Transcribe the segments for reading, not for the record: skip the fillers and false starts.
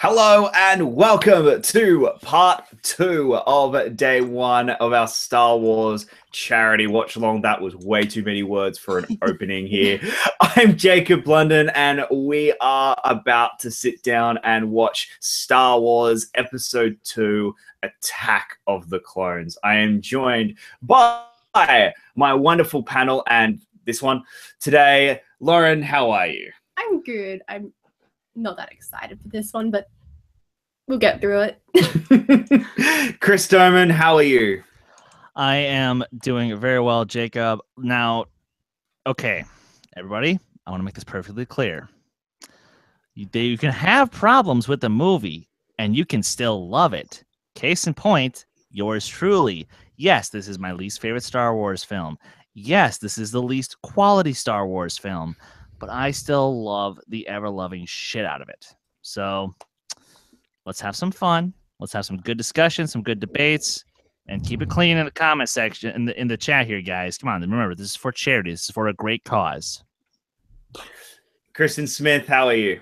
Hello and welcome to part 2 of day 1 of our Star Wars charity watch along. That was way too many words for an opening here. I'm Jacob London and we are about to sit down and watch Star Wars Episode 2, Attack of the Clones. I am joined by my wonderful panel and this one today. Lauren, how are you? I'm good. I'm not that excited for this one, but we'll get through it. Kristen, how are you? I am doing very well, Jacob. Now, okay, everybody, I want to make this perfectly clear. You can have problems with the movie, and you can still love it. Case in point, yours truly. Yes, this is my least favorite Star Wars film. Yes, this is the least quality Star Wars film. But I still love the ever-loving shit out of it. So let's have some fun. Let's have some good discussion, some good debates, and keep it clean in the comment section, in the chat here, guys. Come on, remember, this is for charity. This is for a great cause. Kristen Smith, how are you?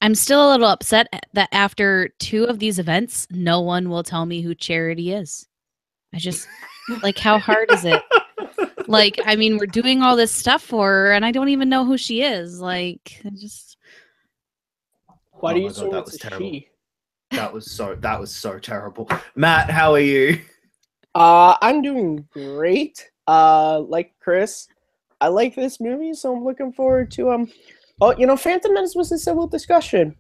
I'm still a little upset that after 2 of these events, no one will tell me who Charity is. I just, like, how hard is it? Like, I mean, we're doing all this stuff for her, and I don't even know who she is. Like, I just... Why do you say that was terrible? She? That was so terrible. Matt, how are you? I'm doing great. Like Chris, I like this movie, so I'm looking forward to Phantom Menace was a civil discussion.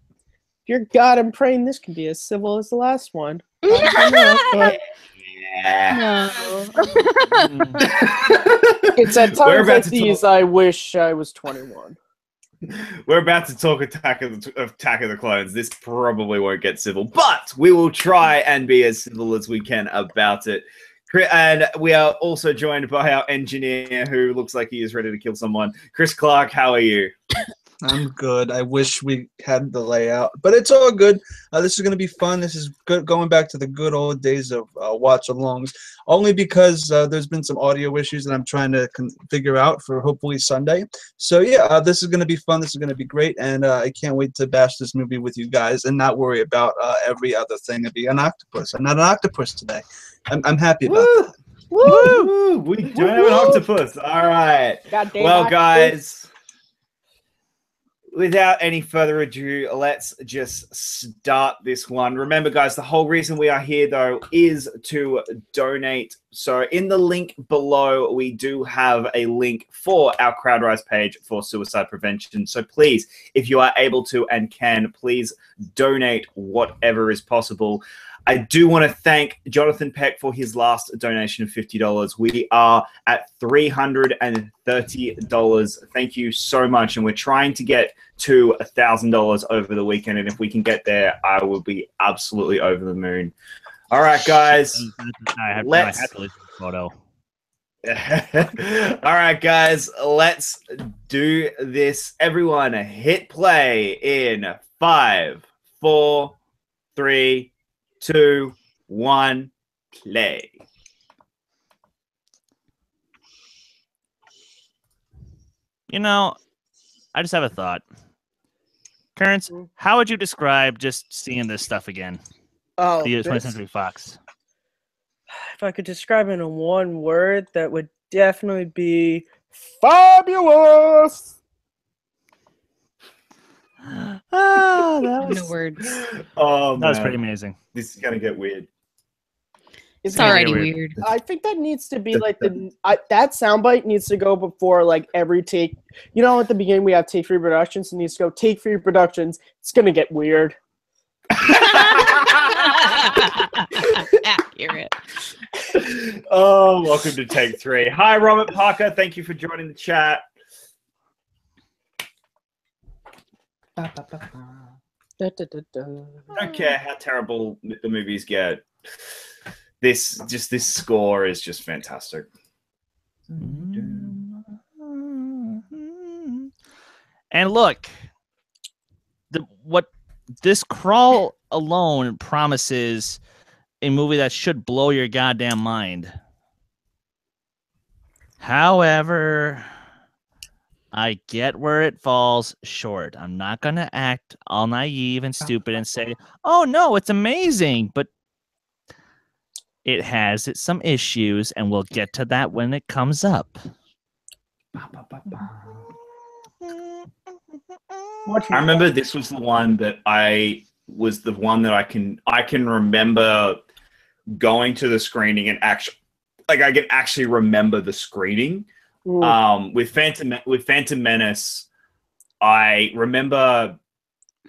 Dear God, I'm praying this can be as civil as the last one. Yeah. No. It's at times like these I wish I was 21. We're about to talk Attack of the Clones. This probably won't get civil, but we will try and be as civil as we can about it. And we are also joined by our engineer who looks like he is ready to kill someone. Chris Clark, how are you? I'm good. I wish we had the layout, but it's all good. This is going to be fun. This is good, going back to the good old days of watch-alongs, only because there's been some audio issues that I'm trying to figure out for hopefully Sunday. So yeah, this is going to be fun. This is going to be great, and I can't wait to bash this movie with you guys and not worry about every other thing and be an octopus. I'm not an octopus today. I'm happy about that. Woo! We don't have an octopus. All right. Well, guys, without any further ado, let's just start this one. Remember, guys, the whole reason we are here, though, is to donate. So in the link below, we do have a link for our CrowdRise page for suicide prevention. So please, if you are able to and can, please donate whatever is possible. I do want to thank Jonathan Peck for his last donation of $50. We are at $330. Thank you so much. And we're trying to get to $1,000 over the weekend. And if we can get there, I will be absolutely over the moon. All right, guys. I have to leave the photo. All right, guys. Let's do this. Everyone, hit play in 5, 4, 3, 2, 1, play. You know, I just have a thought. Kearns, how would you describe just seeing this stuff again? Oh, The 20th Century Fox. If I could describe it in one word, that would definitely be fabulous. No words. Oh, man. That was pretty amazing. This is going to get weird. It's already weird. I think that needs to be like that soundbite needs to go before like every take. You know, at the beginning we have take 3 productions. It needs to go take 3 productions. It's gonna get weird. Accurate. Oh, welcome to Take 3. Hi, Robert Parker. Thank you for joining the chat. Don't care how terrible the movies get. This score is just fantastic. And look, what this crawl alone promises a movie that should blow your goddamn mind. However, I get where it falls short. I'm not going to act all naive and stupid and say, oh, no, it's amazing. But it has some issues, and we'll get to that when it comes up. I remember this was the one that I can remember going to the screening and actually, like, I can actually remember the screening. With Phantom Menace, I remember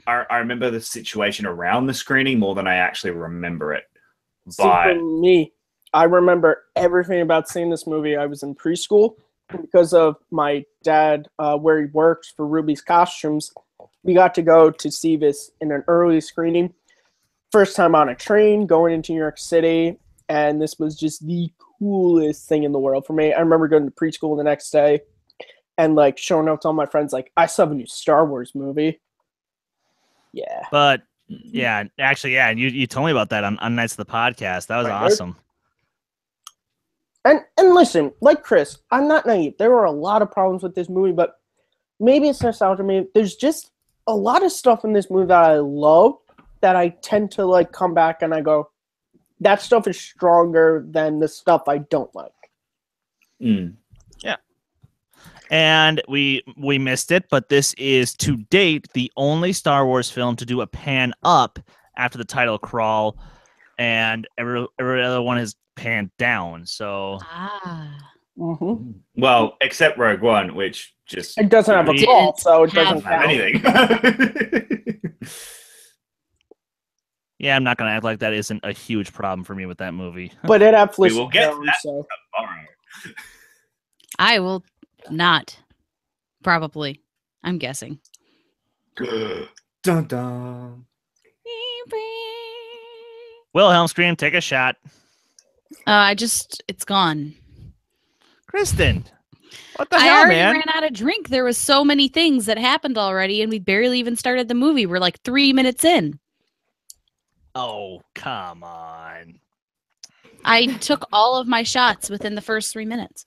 the situation around the screening more than I actually remember it. But for me, I remember everything about seeing this movie. I was in preschool because of my dad, where he works for Ruby's Costumes. We got to go to see this in an early screening. First time on a train going into New York City, and this was just the coolest thing in the world for me. I remember going to preschool the next day and like showing up to all my friends like, I saw the new Star Wars movie. Yeah. But yeah, actually, yeah, you told me about that on Nights of the Podcast. That was awesome. And listen, like Chris, I'm not naive. There were a lot of problems with this movie, but maybe it's nostalgia. Maybe there's just a lot of stuff in this movie that I love that I tend to like come back and I go, that stuff is stronger than the stuff I don't like. Yeah. And we missed it, but this is to date the only Star Wars film to do a pan up after the title crawl, and every other one is panned down. So well, except Rogue One, which just it doesn't have a crawl, so it doesn't have anything. Yeah, I'm not gonna act like that isn't a huge problem for me with that movie. But it absolutely. We will get to that tomorrow. I will not. Probably. I'm guessing. Dun dun. Wilhelm scream, take a shot. It's gone. Kristen, what the I hell, already man? ran out of drink. There was so many things that happened already, and we barely even started the movie. We're like 3 minutes in. Oh, come on. I took all of my shots within the first 3 minutes.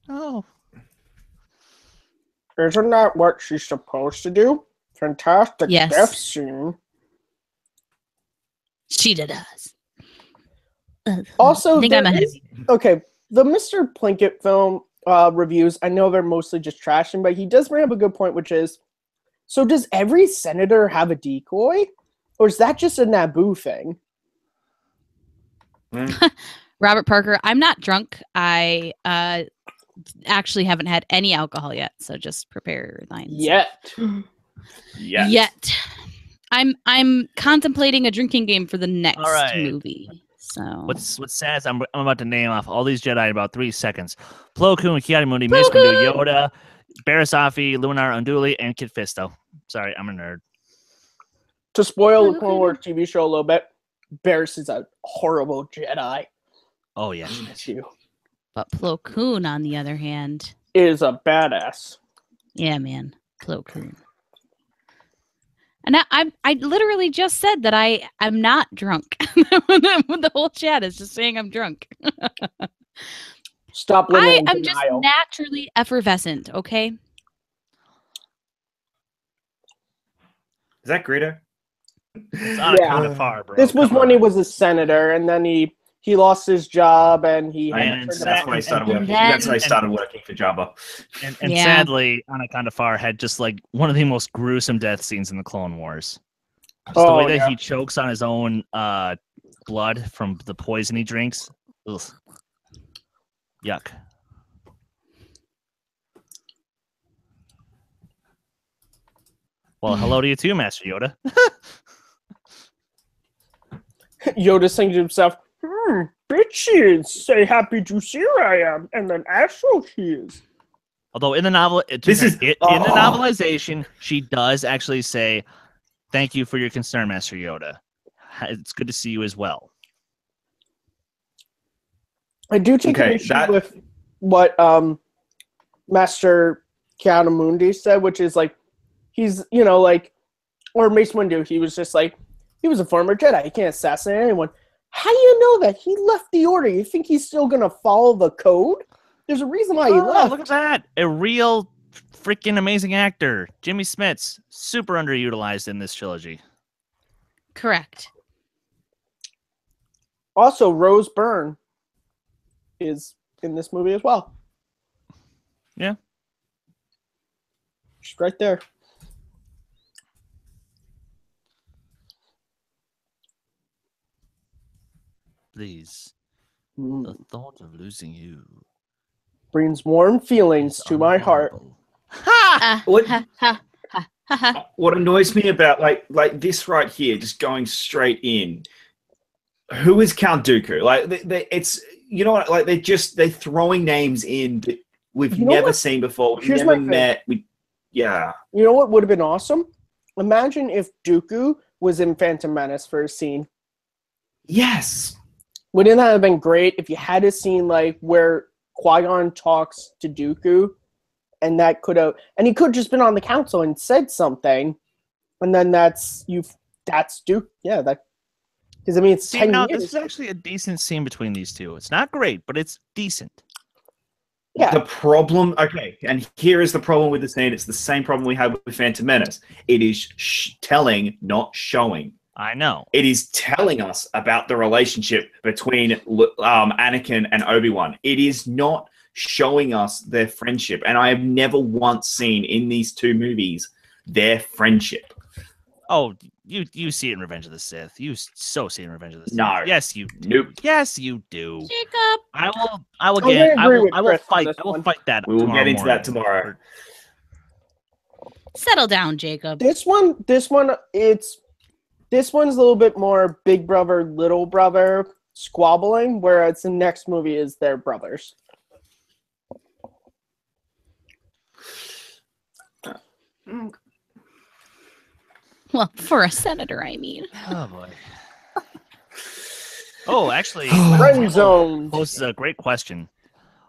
Oh. Isn't that what she's supposed to do? Fantastic Yes. death scene. She does. Also, I think I'm ahead of you. okay, the Mr. Plinkett film reviews, I know they're mostly just trashing, but he does bring up a good point, which is, so does every senator have a decoy? Or is that just a Naboo thing? Robert Parker, I'm not drunk. I actually haven't had any alcohol yet, so just prepare your lines. Yet. I'm contemplating a drinking game for the next All right. movie. So What's sad is I'm about to name off all these Jedi in about 3 seconds. Plo Koon, Kiadi-Mundi, Mace Windu, Yoda, Barasafi, Lunar Unduli, and Kit Fisto. Sorry, I'm a nerd. To spoil the Clone Wars TV show a little bit, Barris is a horrible Jedi. Oh, yeah. but Plo Koon, on the other hand, Is a badass. yeah, man, Plo Koon. And I literally just said that I'm not drunk. The whole chat is just saying I'm drunk. Stop living in I'm just denial. naturally effervescent, okay? Is that Greedo? It's on account of far, bro. This was Come when he on. was a senator, and then he lost his job, and he had And to turn that's it When I down. started working. then- That's when I started working for Jabba. And Yeah. sadly, Anaconda Far had just like one of the most gruesome death scenes in the Clone Wars. Just the Oh, way that yeah. he chokes on his own blood from the poison he drinks. Ugh. Yuck. Well, hello to you too, Master Yoda. Yoda saying to himself, bitches, say happy to see where I am, and then astral she is. Although in the novel, in the novelization, she does actually say, "Thank you for your concern, Master Yoda. It's good to see you as well." I do take an issue with what Master Kiadamundi said, which is like, he's, you know, like, or Mace Windu, he was just like, he was a former Jedi, he can't assassinate anyone. How do you know that? He left the order. You think he's still going to follow the code? There's a reason why he left. Look at that. A real freaking amazing actor. Jimmy Smits, super underutilized in this trilogy. Correct. Also, Rose Byrne is in this movie as well. Yeah. She's right there. Please. The thought of losing you Brings warm feelings is to my heart. unbearable. What annoys me about like this right here, just going straight in. Who is Count Dooku? Like it's you know what? Like they're throwing names in that we've You know never what? seen before. We've Here's never my thing. met. Yeah. You know what would have been awesome? Imagine if Dooku was in Phantom Menace for a scene. Yes. Wouldn't that have been great if you had a scene like where Qui-Gon talks to Dooku, and that could have, and he could have just been on the council and said something, and then that's Dooku. Yeah, that because I mean it's 10 Now, years. this is actually a decent scene between these two. It's not great, but it's decent. Yeah. The problem, okay, and here is the problem with the scene. It's the same problem we had with Phantom Menace. It is telling, not showing. I know. It is telling us about the relationship between Anakin and Obi-Wan. It is not showing us their friendship. And I have never once seen in these two movies their friendship. Oh, you see it in Revenge of the Sith. You so see it in Revenge of the Sith. No. Yes, you do. Nope. Yes, you do. Jacob. I will I'm again. gonna agree with I will Chris on fight. this I will one. fight that. We will tomorrow get into that morning. tomorrow. Settle down, Jacob. This one's a little bit more big brother, little brother squabbling, whereas the next movie is their brothers. Well, for a senator, I mean. Oh boy. Oh, actually, Friend zone. poses a great question.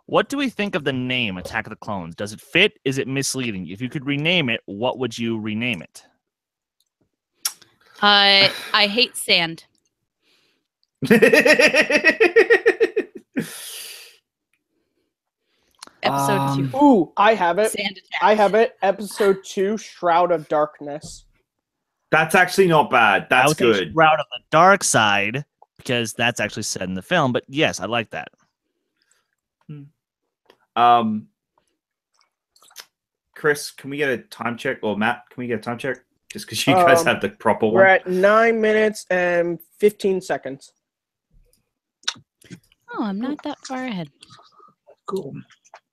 What do we think of the name Attack of the Clones? Does it fit? Is it misleading? If you could rename it, what would you rename it? I hate sand. Episode 2. Ooh, I have it. Sand attack. I have it. Episode 2, Shroud of Darkness. That's actually not bad. I That's would say good. Route of the Dark Side, because that's actually said in the film. But yes, I like that. Chris, can we get a time check? Or Matt, can we get a time check? Just because you guys have the proper We're one. at 9 minutes and 15 seconds. Oh, I'm not that far ahead. Cool.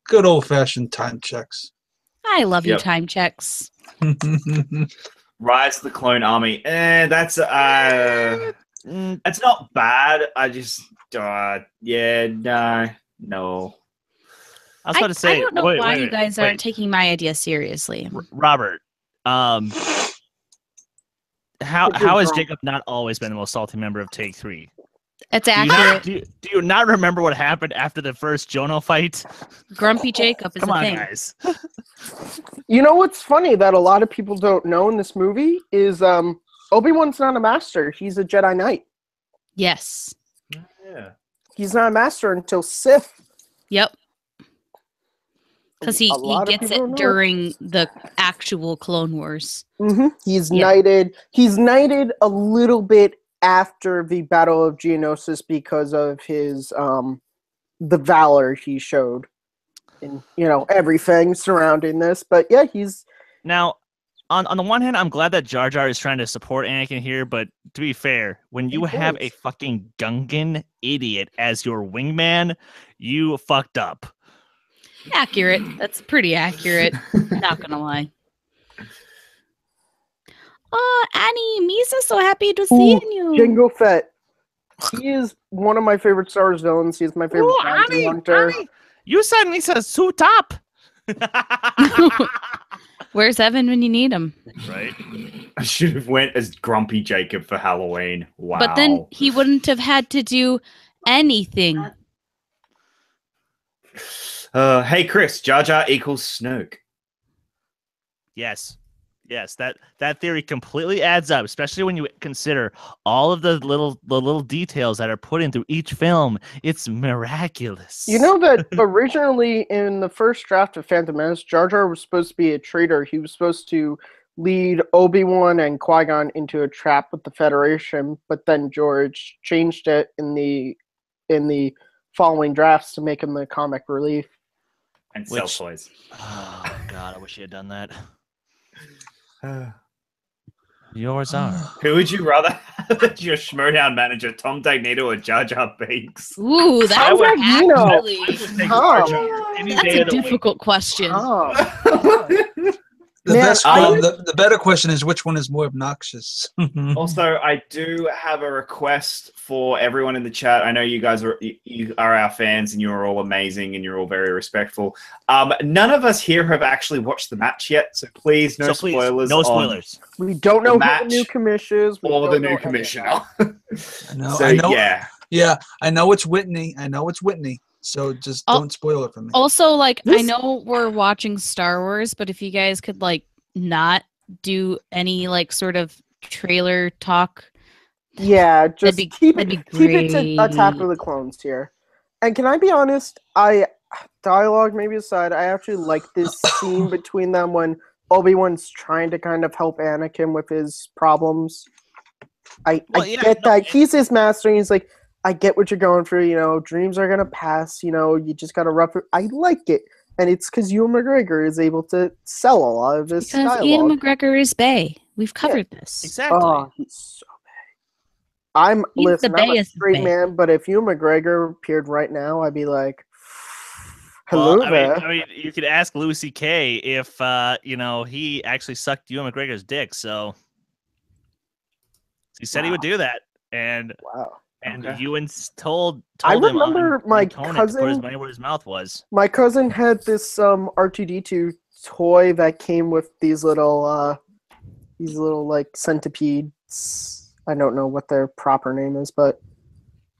Good old fashioned time checks. I love you, Yep. time checks. Rise of the Clone Army. That's not bad. I just no. I was about to say. I don't know wait, why wait, you guys wait. aren't taking my idea seriously. Robert. How Good has job. Jacob not always been the most salty member of Take 3? It's Do you, not, accurate. do you not remember what happened after the first Jono fight? Grumpy Jacob is Come a on, thing. guys. You know what's funny that a lot of people don't know in this movie is Obi-Wan's not a master. He's a Jedi Knight. Yes. Yeah. He's not a master until Sith. Yep. Because he A lot of gets people don't it know. during the actual Clone Wars. He's Yeah. knighted. He's knighted a little bit after the Battle of Geonosis because of his the valor he showed in everything surrounding this. But yeah, he's Now, on the one hand, I'm glad that Jar Jar is trying to support Anakin here, but to be fair, when you have a fucking Gungan idiot as your wingman, you fucked up. Accurate. That's pretty accurate. Not gonna lie. Oh, Annie, Misa's so happy to see you. Jango Fett. He is one of my favorite Star Wars villains. He's my favorite Ooh, bounty hunter. Annie, you suddenly said suit up. Where's Evan when you need him? Right? I should have went as Grumpy Jacob for Halloween. Wow. But then he wouldn't have had to do anything. Hey Chris, Jar Jar equals Snoke. Yes. Yes, that theory completely adds up, especially when you consider all of the little details that are put into each film. It's miraculous. You know that originally in the first draft of Phantom Menace, Jar Jar was supposed to be a traitor. He was supposed to lead Obi-Wan and Qui-Gon into a trap with the Federation, but then George changed it in the following drafts to make him the comic relief. And sell toys. Oh God, I wish he had done that. Yours are. Who would you rather have as your Schmodown manager, Tom Dagnito or Jar Jar Binks? Ooh, that Sounds would like actually. That's a difficult question. The better question is which one is more obnoxious. Also, I do have a request for everyone in the chat. I know you guys are our fans, and you're all amazing, and you're all very respectful. None of us here have actually watched the match yet, so please, no spoilers. No spoilers. We don't know who match the new commissioner is. or the new commissioner. I know. Yeah, I know it's Whitney. So just don't spoil it for me. Also, like, I know we're watching Star Wars, but if you guys could, like, not do any, like, sort of trailer talk. Yeah, just keep it great. to Attack of the Clones here. And can I be honest? Dialogue maybe aside, I actually like this scene between them when Obi-Wan's trying to kind of help Anakin with his problems. I get that. He's his master, and he's like, I get what you're going through, you know, dreams are going to pass, you know, you just got to rough it. I like it. And it's because Ewan McGregor is able to sell a lot of this dialogue. Because Ian McGregor is Bay. We've covered this. Exactly. Oh, he's so Bay. I'm a straight man, but if Ewan McGregor appeared right now, I'd be like, hello there. I mean, you could ask Louis C.K. if, he actually sucked Ewan McGregor's dick, so he said he would do that. And wow. And Ewan told I him remember my Conan cousin to put his money where his mouth was. My cousin had this R2D2 toy that came with these little like centipedes. I don't know what their proper name is, but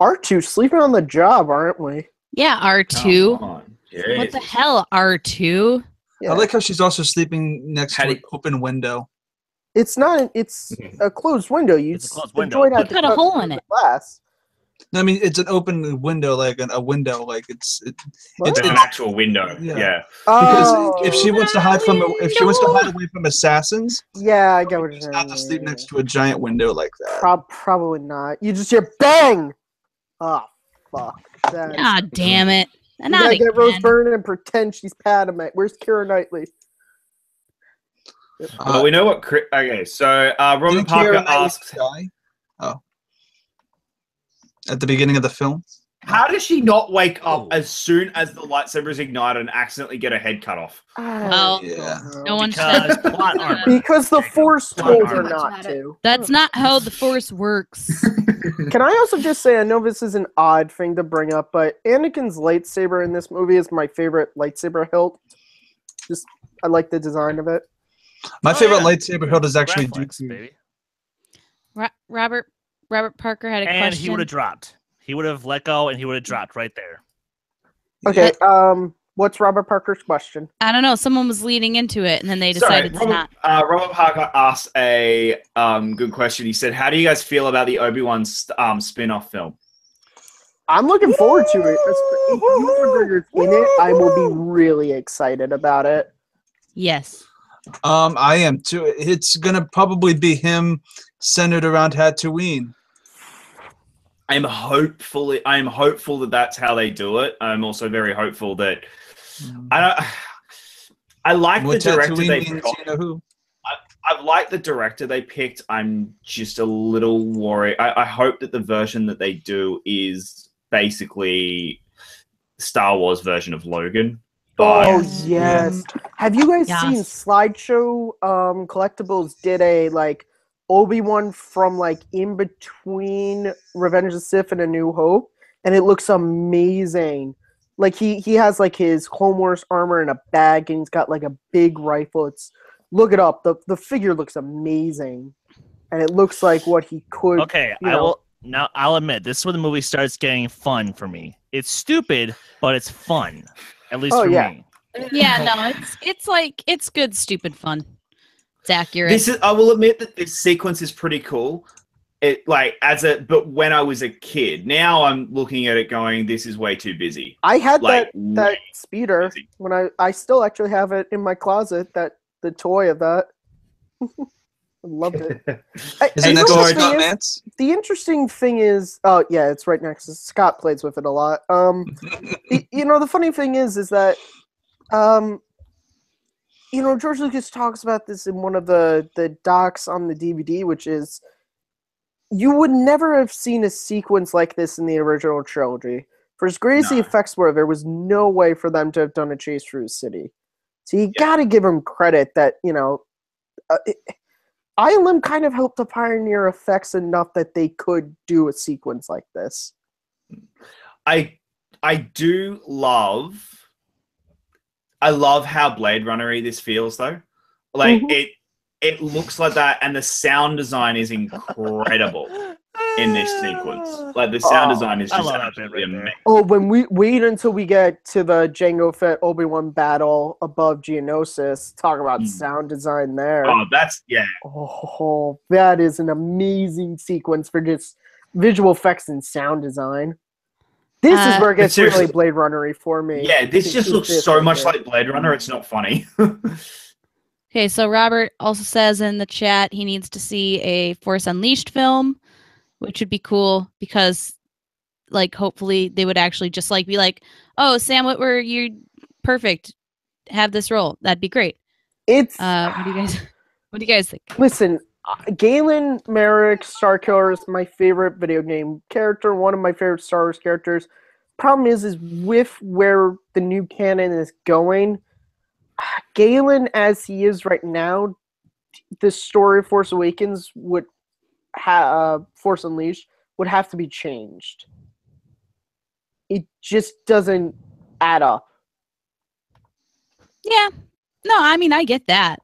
R2 sleeping on the job, aren't we? Yeah, R2. What the hell, R2? Yeah. I like how she's also sleeping next to an open window. It's not. It's a closed window. It's a closed window. You cut a hole in it. Glass. No, I mean it's an open window, like a window, like it's an actual window. Yeah. Because if she wants to hide away from assassins, yeah, I get what you're saying. Not to sleep next to a giant window like that. Probably not. You just hear bang. Oh fuck. Damn it! You gotta get Rose Byrne and pretend she's Padme. Where's Keira Knightley? We know what. Okay, so Robin Parker asks. At the beginning of the film. How does she not wake up as soon as the lightsaber is ignited and accidentally get her head cut off? Well, no one says plot armor. Because the Force told her not to. That's not how the Force works. Can I also just say, I know this is an odd thing to bring up, but Anakin's lightsaber in this movie is my favorite lightsaber hilt. I like the design of it. My favorite lightsaber hilt is actually baby. Robert Parker had a question. And he would have dropped. He would have let go, and he would have dropped right there. Okay. What's Robert Parker's question? I don't know. Someone was leading into it, and then they decided to not. Robert Parker asked a good question. He said, "How do you guys feel about the Obi-Wan spin-off film?" I'm looking forward to it. If Ewan McGregor's in it, I will be really excited about it. Yes. I am too. It's gonna probably be him centered around Tatooine. I'm hopeful that that's how they do it. I'm also very hopeful that I like the director they picked. I like the director they picked. I'm just a little worried. I hope that the version that they do is basically Star Wars version of Logan. Oh yes. Have you guys seen Slideshow Collectibles did a Obi-Wan from in between Revenge of the Sith and A New Hope, and it looks amazing. He has his Clone Wars armor in a bag, and he's got a big rifle. Look it up. The figure looks amazing, and it looks like what he could. Okay, I'll admit this is when the movie starts getting fun for me. It's stupid, but it's fun, at least for me. Yeah, no, it's good, stupid fun. It's accurate. This is. I will admit that this sequence is pretty cool. But when I was a kid, now I'm looking at it going, this is way too busy. I had Like, that speeder busy. when I still actually have it in my closet. The toy of that. I loved it. Is You it know next to what the Scott thing is? Mance? The interesting thing is, oh yeah, it's right next to Scott. Plays with it a lot. The funny thing is that, George Lucas talks about this in one of the docs on the DVD, which is, you would never have seen a sequence like this in the original trilogy. For as great as the No. effects were, there was no way for them to have done a chase through the city. So you got to give them credit that, ILM kind of helped to pioneer effects enough that they could do a sequence like this. I love how Blade Runner-y this feels though. Like it looks like that, and the sound design is incredible in this sequence. Like the sound design is I just love that absolutely bit right there. amazing. Oh, when we wait until we get to the Jango Fett Obi-Wan battle above Geonosis, talk about sound design there. Oh, that's yeah. Oh, that is an amazing sequence for just visual effects and sound design. This is where it gets really seriously- Blade Runner-y for me. Yeah, this just looks This so right much there. like Blade Runner. It's not funny. Okay, so Robert also says in the chat he needs to see a Force Unleashed film, which would be cool because, like, hopefully they would actually just like be like, "Oh, Sam Witwer, you're perfect. Have this role. That'd be great." It's What do you guys think? listen. Galen Merrick, Starkiller, is my favorite video game character. One of my favorite Star Wars characters. Problem is with where the new canon is going, Galen as he is right now, the story of Force Awakens would Force Unleashed would have to be changed. It just doesn't add up. Yeah, no, I mean I get that.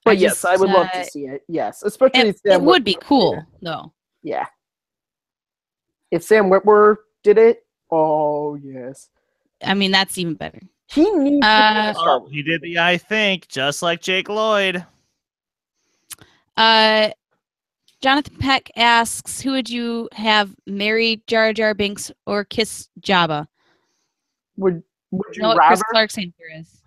But yes, I would love to see it. Yes, especially if It Sam would be Witwer cool did it. though. Yeah. If Sam Witwer did it, oh yes. I mean that's even better. He needs to be in a Star Wars. He did the I think, just like Jake Lloyd. Jonathan Peck asks, who would you have marry Jar Jar Binks or kiss Jabba? Would You you know what Chris rather? Clark's answer is?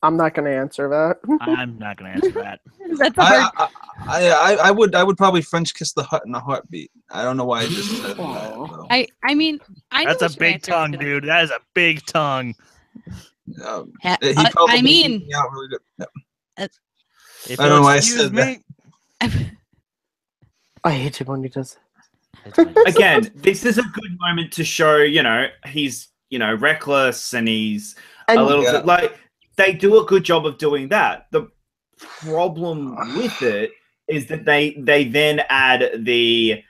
I'm not going to answer that. I'm not gonna answer that. That's a hard. I would probably French kiss the Hut in a heartbeat. I don't know why I just said that. Though. I mean, I know That's a what your big answer tongue, is gonna dude. That is a big tongue. He I probably mean- beat me out really good. No. If I don't know why I excuse said that. be. I hate it when he does. Again, this is a good moment to show, he's, reckless and he's And a little Yeah. bit like they do a good job of doing that. The problem with it is that they then add the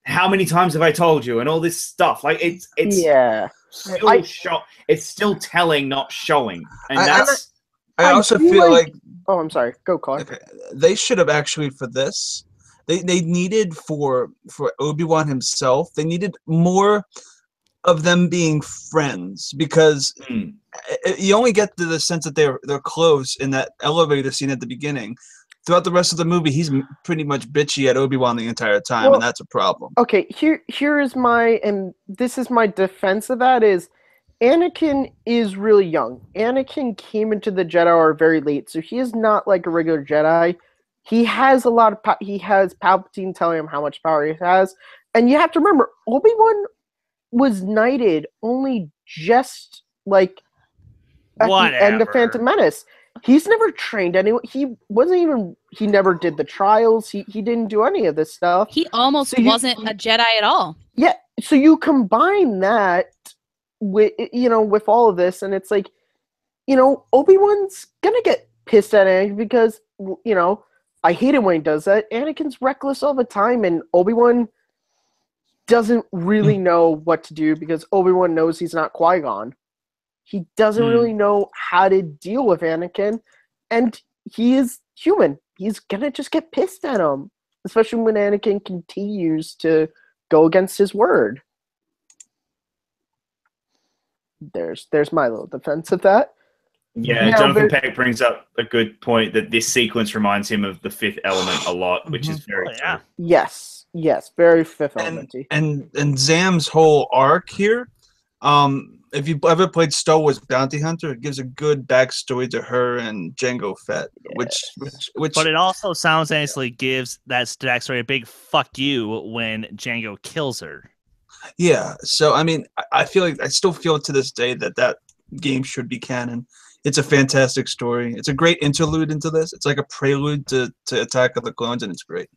how many times have I told you and all this stuff. Like it's yeah. still it's still telling, not showing. And that's I also do feel like Oh, I'm sorry. Go, Clark. okay, they should have actually for this. They needed for Obi-Wan himself. They needed more of them being friends because you only get to the sense that they're close in that elevator scene at the beginning. Throughout the rest of the movie, he's pretty much bitchy at Obi-Wan the entire time, Well, and that's a problem. Okay, here is and this is my defense of that is Anakin is really young. Anakin came into the Jedi Order very late, so he is not like a regular Jedi. He has a lot of he has Palpatine telling him how much power he has, and you have to remember Obi-Wan was knighted only just like at the end of Whatever. Phantom Menace. He's never trained anyone. He never did the trials. He didn't do any of this stuff. He almost So wasn't a Jedi at all. Yeah, so you combine that with with all of this, and it's like, Obi-Wan's gonna get pissed at Anakin because I hate it when he does that. Anakin's reckless all the time, and Obi-Wan doesn't really know what to do because Obi-Wan knows he's not Qui-Gon. He doesn't really know how to deal with Anakin, and he is human. He's gonna just get pissed at him, especially when Anakin continues to go against his word. There's my little defense of that. Yeah, Yeah, Jonathan but- Peck brings up a good point that this sequence reminds him of The Fifth Element a lot, which is very yeah. true. Yes, very Fifth And Elementy. and Zam's whole arc here, if you ever played Star Wars Bounty Hunter, it gives a good backstory to her and Jango Fett, which But it also simultaneously gives that backstory a big fuck you when Django kills her. yeah. So I mean, I feel like I still feel to this day that game should be canon. It's a fantastic story. It's a great interlude into this. It's like a prelude to Attack of the Clones, and it's great.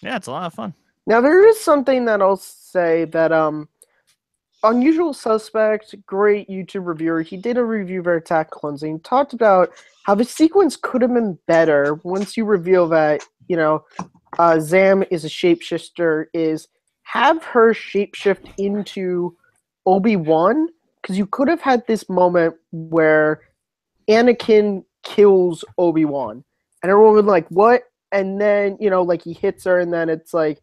Yeah, it's a lot of fun. Now there is something that I'll say that Unusual Suspect, great YouTube reviewer. He did a review of Attack Cleansing, talked about how the sequence could have been better once you reveal that, Zam is a shapeshifter, is have her shapeshift into Obi-Wan, because you could have had this moment where Anakin kills Obi-Wan, and everyone was like, what? And then, he hits her, and then it's like,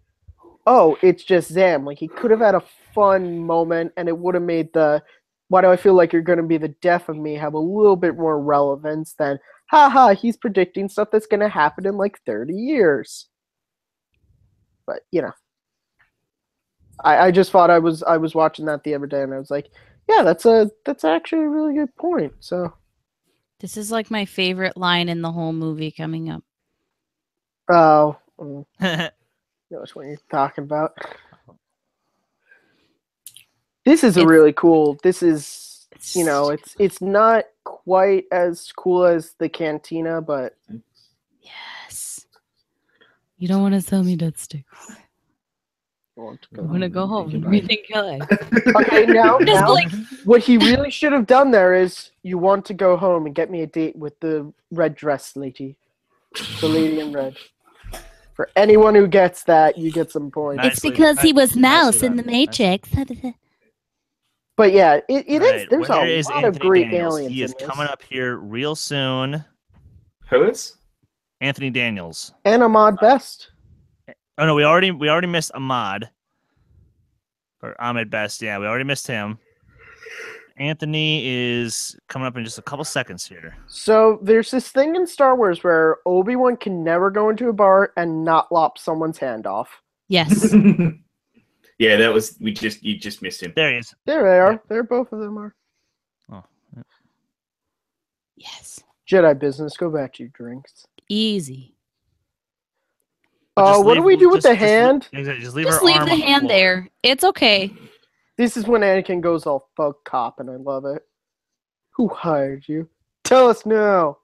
oh, it's just Zam. Like, he could have had a fun moment, and it would have made the why do I feel like you're going to be the death of me have a little bit more relevance than, haha, he's predicting stuff that's going to happen in like 30 years. But, I just thought I was watching that the other day, and I was like, yeah, that's actually a really good point. So This is like my favorite line in the whole movie coming up. oh, knows what you're talking about. This is a really cool. This is, it's not quite as cool as the cantina, but Yes. You don't want to sell me that stick. I want to I go want to home go and home think and about it. rethink your life. Okay, now Just like what he really should have done there is, you want to go home and get me a date with the red dress lady, the lady in red. For anyone who gets that, you get some points. Nice. it's because he was Nicely Mouse in done. the Matrix. But yeah, it is. Right, There's where a is lot of Anthony great Daniels? aliens He is in this. coming up here real soon. Who is? Anthony Daniels. And Ahmad Best. Oh no, we already missed Ahmad. Or Ahmed Best, yeah, we already missed him. Anthony is coming up in just a couple seconds here. So there's this thing in Star Wars where Obi-Wan can never go into a bar and not lop someone's hand off. Yes. Yeah, that was you just missed him. There he is. There they are. Yeah. There both of them are. Oh, yeah. Yes. Jedi business. Go back to your drinks. Easy. But just What do leave- we do with just- the hand? Just leave, Just her leave arm the on hand floor. there. It's okay. This is when Anakin goes all thug cop, and I love it. Who hired you? Tell us now.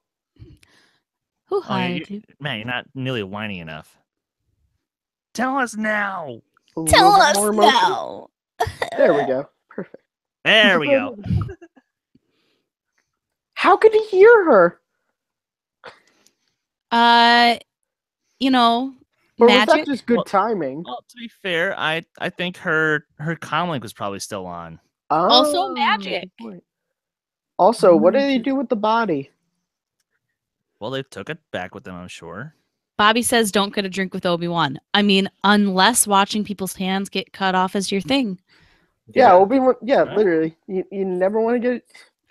Who Oh, hired you? man, you're not nearly whiny enough. Tell us now. A Tell little bit us more emotion. now. There we go. Perfect. There we go. How could he hear her? Or was that Magic. just good Well- timing? Well, to be fair, I think her comlink was probably still on. Also Oh, magic. good point. Also, what did they do with the body? Well, they took it back with them, I'm sure. Bobby says don't get a drink with Obi-Wan. I mean, unless watching people's hands get cut off is your thing. Yeah, Obi-Wan. Yeah, Right. literally. You never want to get.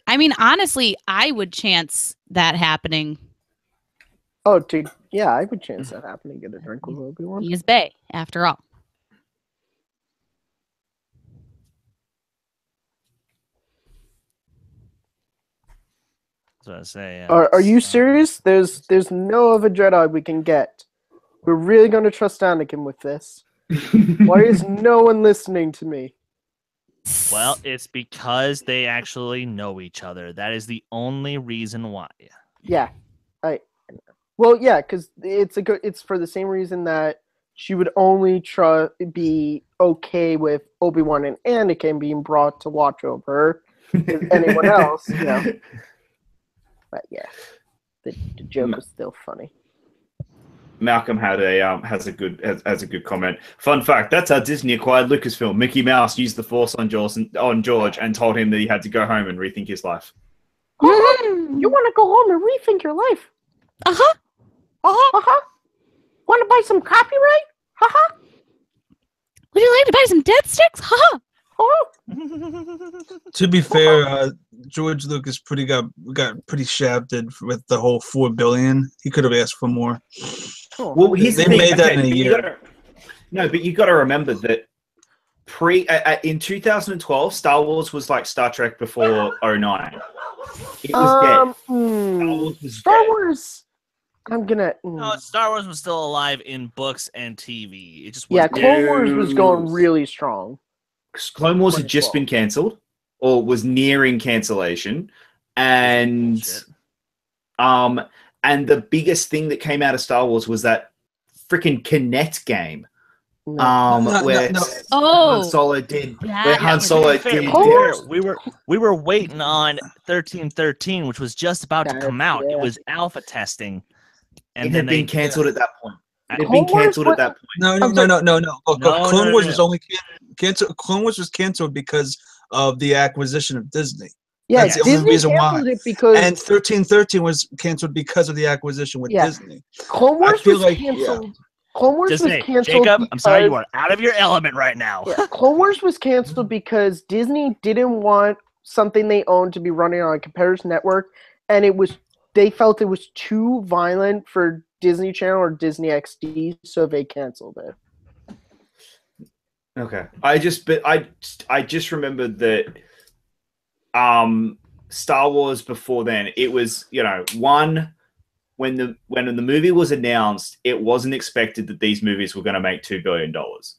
I mean, honestly, I would chance that happening. Oh, dude. Yeah, I would chance that happening. Get a drink with Obi-Wan. He is Bay, after all. That's what I say. Are you serious? There's no other Jedi we can get. We're really going to trust Anakin with this. Why is no one listening to me? Well, it's because they actually know each other. That is the only reason why. Yeah, well, yeah, because it's for the same reason that she would only be okay with Obi-Wan and Anakin being brought to watch over her than anyone else, But yeah, the joke was still funny. Malcolm had has a good comment. Fun fact: that's how Disney acquired Lucasfilm. Mickey Mouse used the Force on George and told him that he had to go home and rethink his life. You want to go home and rethink your life? Uh-huh. Want to buy some copyright? Would you like to buy some dead sticks? Haha. To be fair, George Lucas got pretty shafted with the whole $4 billion. He could have asked for more. Well, here's They the thing. made that in a but year. but you got to remember that in 2012, Star Wars was like Star Trek before 09. It was dead. Star Wars was Star dead. Wars. I'm gonna. No, Star Wars was still alive in books and TV. It just Yeah, wasn't. Clone Wars was going really strong. Clone Wars had just been cancelled, or was nearing cancellation, and the biggest thing that came out of Star Wars was that freaking Kinect game. Where Han Solo did. Where Han Solo did. We were waiting on 1313, which was just about to come out. It was alpha testing, and it then had been cancelled at that point. It had Clone been cancelled at that point. No. Clone Wars was only canceled. Clone Wars was canceled because of the acquisition of Disney. Yeah, that's the only Disney reason why. canceled it because And 1313 was canceled because of the acquisition with Disney. Clone Wars was like, canceled. Clone Wars Disney, was canceled. Jacob, I'm sorry, you are out of your element right now. Clone Wars was canceled because Disney didn't want something they owned to be running on a competitor's network, and they felt it was too violent for Disney Channel or Disney XD, so they canceled it. Okay, I just remembered that Star Wars before then, it was, when the movie was announced, it wasn't expected that these movies were going to make $2 billion.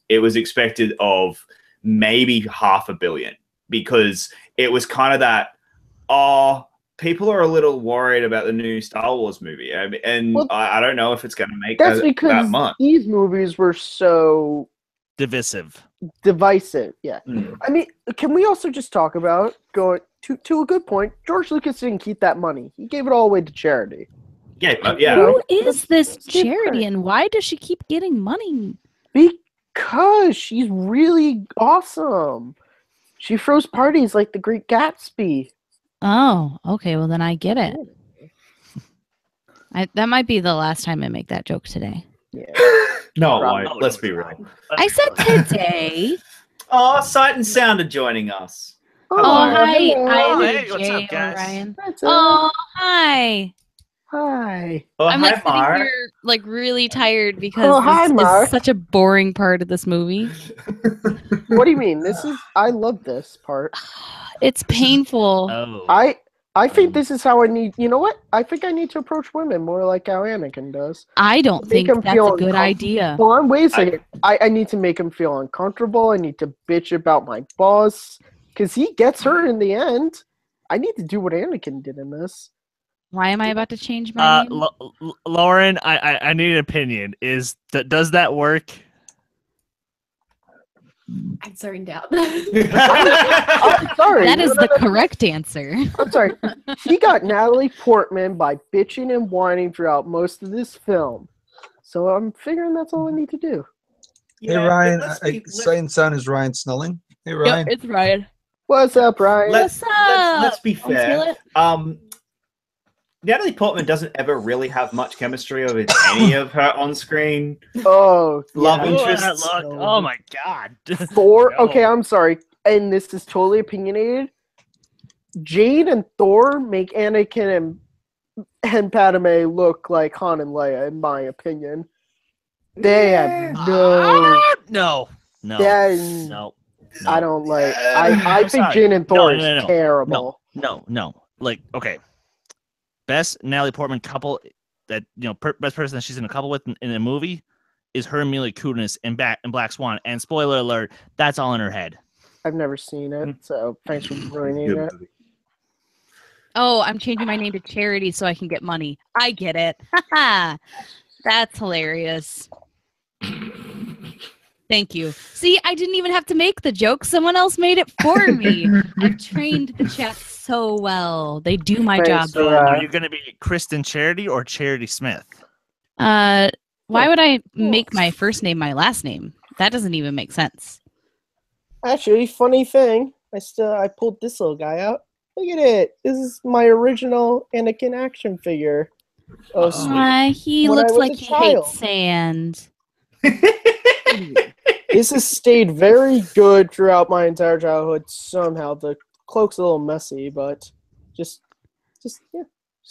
It was expected of maybe $500 million, because it was kind of that, people are a little worried about the new Star Wars movie, I don't know if it's going to make that much. These movies were so divisive. Yeah. I mean, can we also just talk about, going to a good point, George Lucas didn't keep that money. He gave it all away to charity. Yeah. Who is this charity, and why does she keep getting money? Because she's really awesome. She throws parties like the Great Gatsby. Oh, okay. Well, then I get it. That might be the last time I make that joke today. Yeah. No, let's be real. I said today. Sight and Sound are joining us. Hi. Hey, what's up, guys? Ryan. Hi. Hi. I'm hi, sitting Mark. here really tired because this Mark. is such a boring part of this movie. What do you mean? I love this part. It's painful. I think this is how I need. You know what? I think I need to approach women more like how Anakin does. I don't think that's a good idea. Hold on, wait a second. I need to make him feel uncomfortable. I need to bitch about my boss because he gets hurt in the end. I need to do what Anakin did in this. Why am I about to change my name? Lauren, I need an opinion. Does that work? I'm zoned out. I'm sorry. That is the correct answer. I'm sorry. He got Natalie Portman by bitching and whining throughout most of this film. So I'm figuring that's all I need to do. Hey, Ryan. Sight and Sound is Ryan Snelling. Hey, Ryan. Yep, it's Ryan. What's up, Ryan? Let's be Feel fair. it? Natalie Portman doesn't ever really have much chemistry with any of her on-screen Oh, love yeah. interests. Oh my god. Thor. No. Okay, I'm sorry, and this is totally opinionated. Jade and Thor make Anakin and Padme look like Han and Leia, in my opinion. They have No. I don't like. I think sorry. Jade and Thor No. is terrible. No. Like, okay. Best Natalie Portman couple that best person that she's in a couple with in a movie is her and Mila Kunis in Black Swan. And spoiler alert, that's all in her head. I've never seen it, so thanks for ruining it. Oh, I'm changing my name to Charity so I can get money. I get it. That's hilarious. Thank you. See, I didn't even have to make the joke. Someone else made it for me. I've trained the chat so well. They do my job. Thanks, Are you going to be Kristen Charity or Charity Smith? Why would I make my first name my last name? That doesn't even make sense. Actually, funny thing, I pulled this little guy out. Look at it. This is my original Anakin action figure. Oh, sweet. He When I looks was like a he child. hates sand. This has stayed very good throughout my entire childhood. Somehow the cloak's a little messy, but just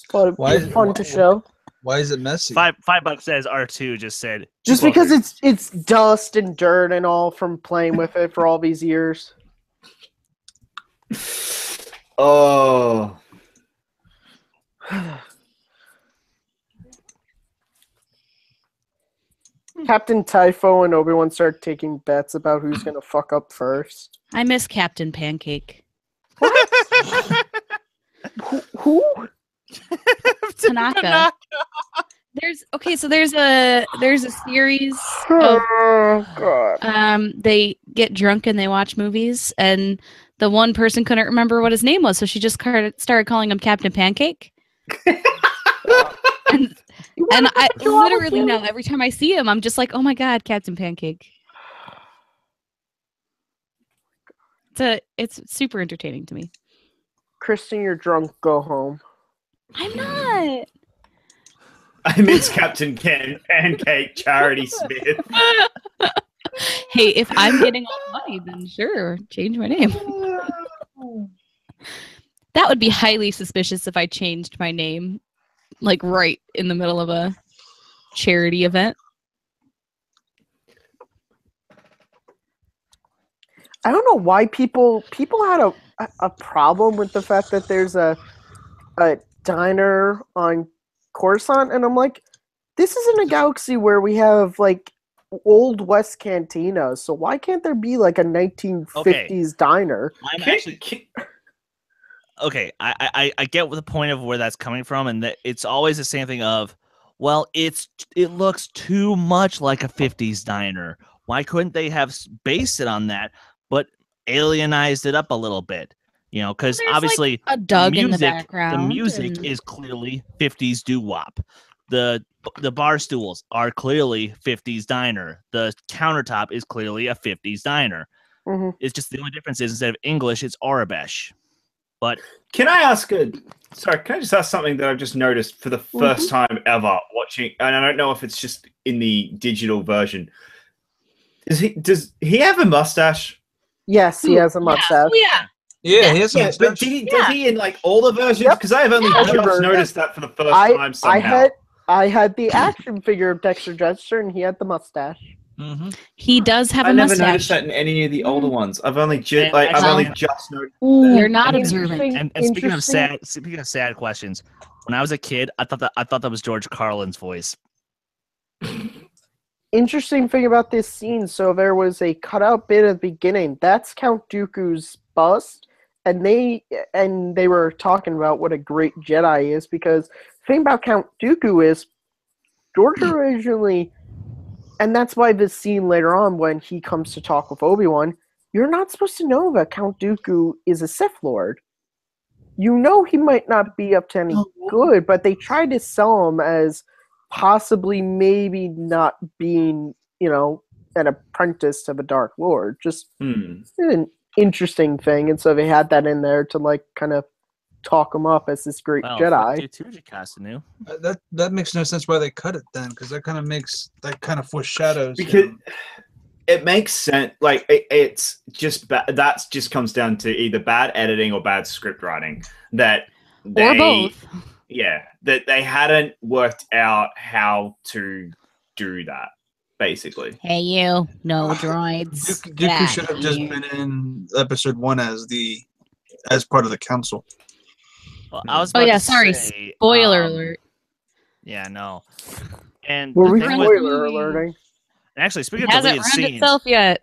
thought it'd Why be is- fun to show. Why is it messy? $5 says R2 just said. Just because it's dust and dirt and all from playing with it for all these years. Oh. Captain Typho and Obi-Wan start taking bets about who's gonna fuck up first. I miss Captain Pancake. Who? Tanaka. There's a series of Oh god. they get drunk and they watch movies, and the one person couldn't remember what his name was, so she just started calling him Captain Pancake. And I literally now, every time I see him, I'm just like, oh my god, Captain Pancake. It's super entertaining to me. Kristen, you're drunk. Go home. I'm not. I miss Captain Pancake Charity Smith. Hey, if I'm getting all the money, then sure, change my name. That would be highly suspicious if I changed my name, like right in the middle of a charity event. I don't know why people had a problem with the fact that there's a diner on Coruscant, and I'm like, this is in a galaxy where we have like old West cantinas, so why can't there be like a 1950s diner? I'm actually okay. I get the point of where that's coming from, and that it's always the same thing of, well, it looks too much like a 50s diner. Why couldn't they have based it on that, but alienized it up a little bit? You know, because obviously like a Doug music, in the background. The music is clearly 50s doo-wop. The bar stools are clearly 50s diner. The countertop is clearly a 50s diner. Mm-hmm. It's just the only difference is instead of English, it's Arabish. But Can I just ask something that I've just noticed for the first time ever watching, and I don't know if it's just in the digital version. Does he have a mustache? Yes, he has a mustache. Yeah. Yeah, he has some Yeah, but does he in like all the versions? Yep. Because I have only Every just version. noticed that for the first time somehow. I had the action figure of Dexter Jettster, and he had the mustache. Mm-hmm. He does have I a never mustache. noticed that in any of the older ones. I've only just noticed. You're not observant. and speaking of sad questions, when I was a kid, I thought that was George Carlin's voice. Interesting thing about this scene, so there was a cutout bit at the beginning. That's Count Dooku's bust, and they were talking about what a great Jedi is, because the thing about Count Dooku is George originally, and that's why this scene later on when he comes to talk with Obi-Wan, you're not supposed to know that Count Dooku is a Sith Lord. You know he might not be up to any good, but they tried to sell him as possibly maybe not being, an apprentice to the Dark Lord. Just an interesting thing, and so they had that in there to like kind of talk him up as this great Jedi. That makes no sense why they cut it then, because that kind of foreshadows. Because it makes sense. Like it's just that just comes down to either bad editing or bad script writing. Or both. Yeah, that they hadn't worked out how to do that. Basically, Hey, you, no droids. Dooku should have just been in episode 1 as part of the council. Well, I was. Sorry. Spoiler alert. Yeah, no. And Were we the thing spoiler alerting? actually, speaking It of hasn't deleted ruined scenes, itself yet.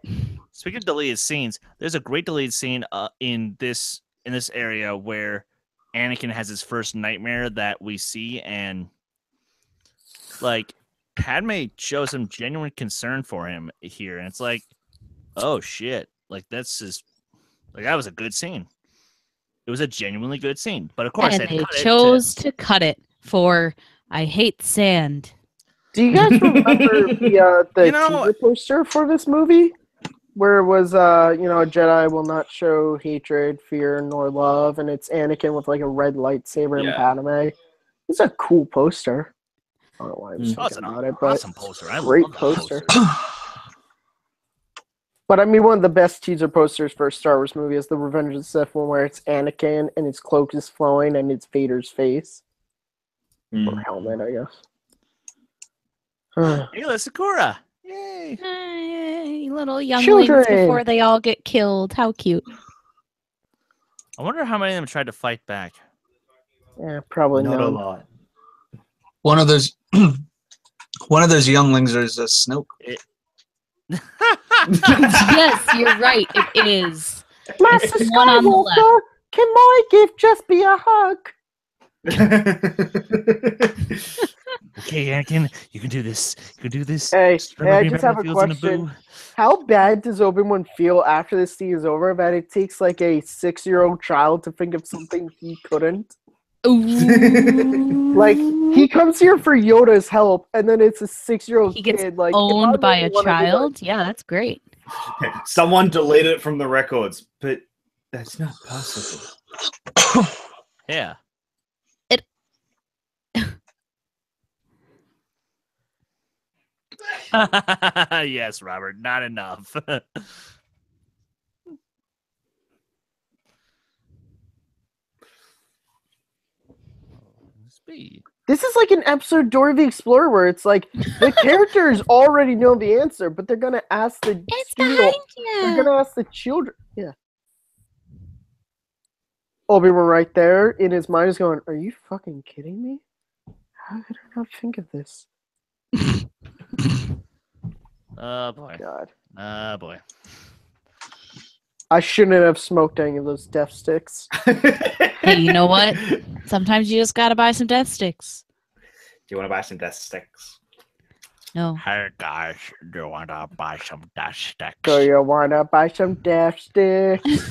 speaking of deleted scenes, there's a great deleted scene in this area where Anakin has his first nightmare that we see, and like Padme shows some genuine concern for him here, and it's like, oh shit, like that was a good scene. It was a genuinely good scene, but of course, and they chose to cut it for "I hate sand." Do you guys remember the teaser poster for this movie, where it was a Jedi will not show hatred, fear, nor love, and it's Anakin with like a red lightsaber and Padme. It's a cool poster. I don't know why I was thinking about it, but awesome poster. I great love that poster. But I mean, one of the best teaser posters for a Star Wars movie is the Revenge of the Sith one, where it's Anakin and his cloak is flowing and it's Vader's face or helmet, I guess. Ayla Sakura. Yay. Hey, little younglings Children. before they all get killed. How cute. I wonder how many of them tried to fight back. Yeah, probably Not a none. lot. One of those younglings is a Snoke. Yes, you're right. It is. Master It's one on the left. Skywalker, can my gift just be a hug? Okay, Anakin, you can do this. You can do this. Hey, Remember I being just back in have the a fields in question. Naboo? How bad does Obi-Wan feel after this scene is over that it takes like a 6-year-old child to think of something he couldn't? Ooh. Like, he comes here for Yoda's help, and then it's a 6-year-old He gets kid. Like, if I owned by a really wanna be like- child. Yeah, that's great. Someone deleted it from the records, but that's not possible. Yeah. Yes, Robert, not enough. Speed. This is like an episode of Dora the Explorer where it's like the characters already know the answer, but they're gonna ask the It's student- behind They're you. gonna ask the children. Yeah. Obi-Wan right there in his mind is going, "Are you fucking kidding me? How did I not think of this?" Oh boy. God, Oh boy. I shouldn't have smoked any of those death sticks. Hey, you know what? Sometimes you just gotta buy some death sticks. Do you want to buy some death sticks? No. Hey guys, do you want to buy some dust sticks? So you wanna buy some death sticks?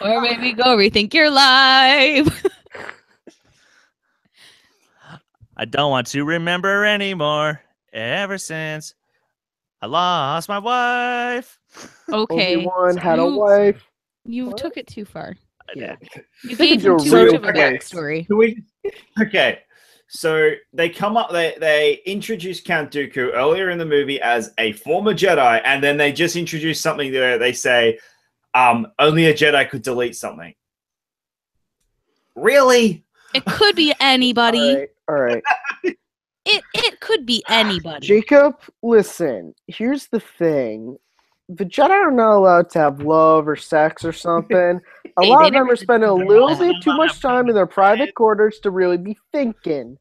Or maybe go rethink your life. I don't want to remember anymore. Ever since I lost my wife. Okay. Obi-Wan had a you- wife. You What? took it too far. I Yeah. did. You They gave could him do too a much real of a case. backstory. Can we? Okay, so they come up. They introduce Count Dooku earlier in the movie as a former Jedi, and then they just introduce something where they say, only a Jedi could delete something. Really? It could be anybody. All right. It could be anybody. Jacob, listen. Here's the thing: the Jedi are not allowed to have love or sex or something. A Hey, lot they of them never are spending a did little that. bit too much time in their private quarters to really be thinking.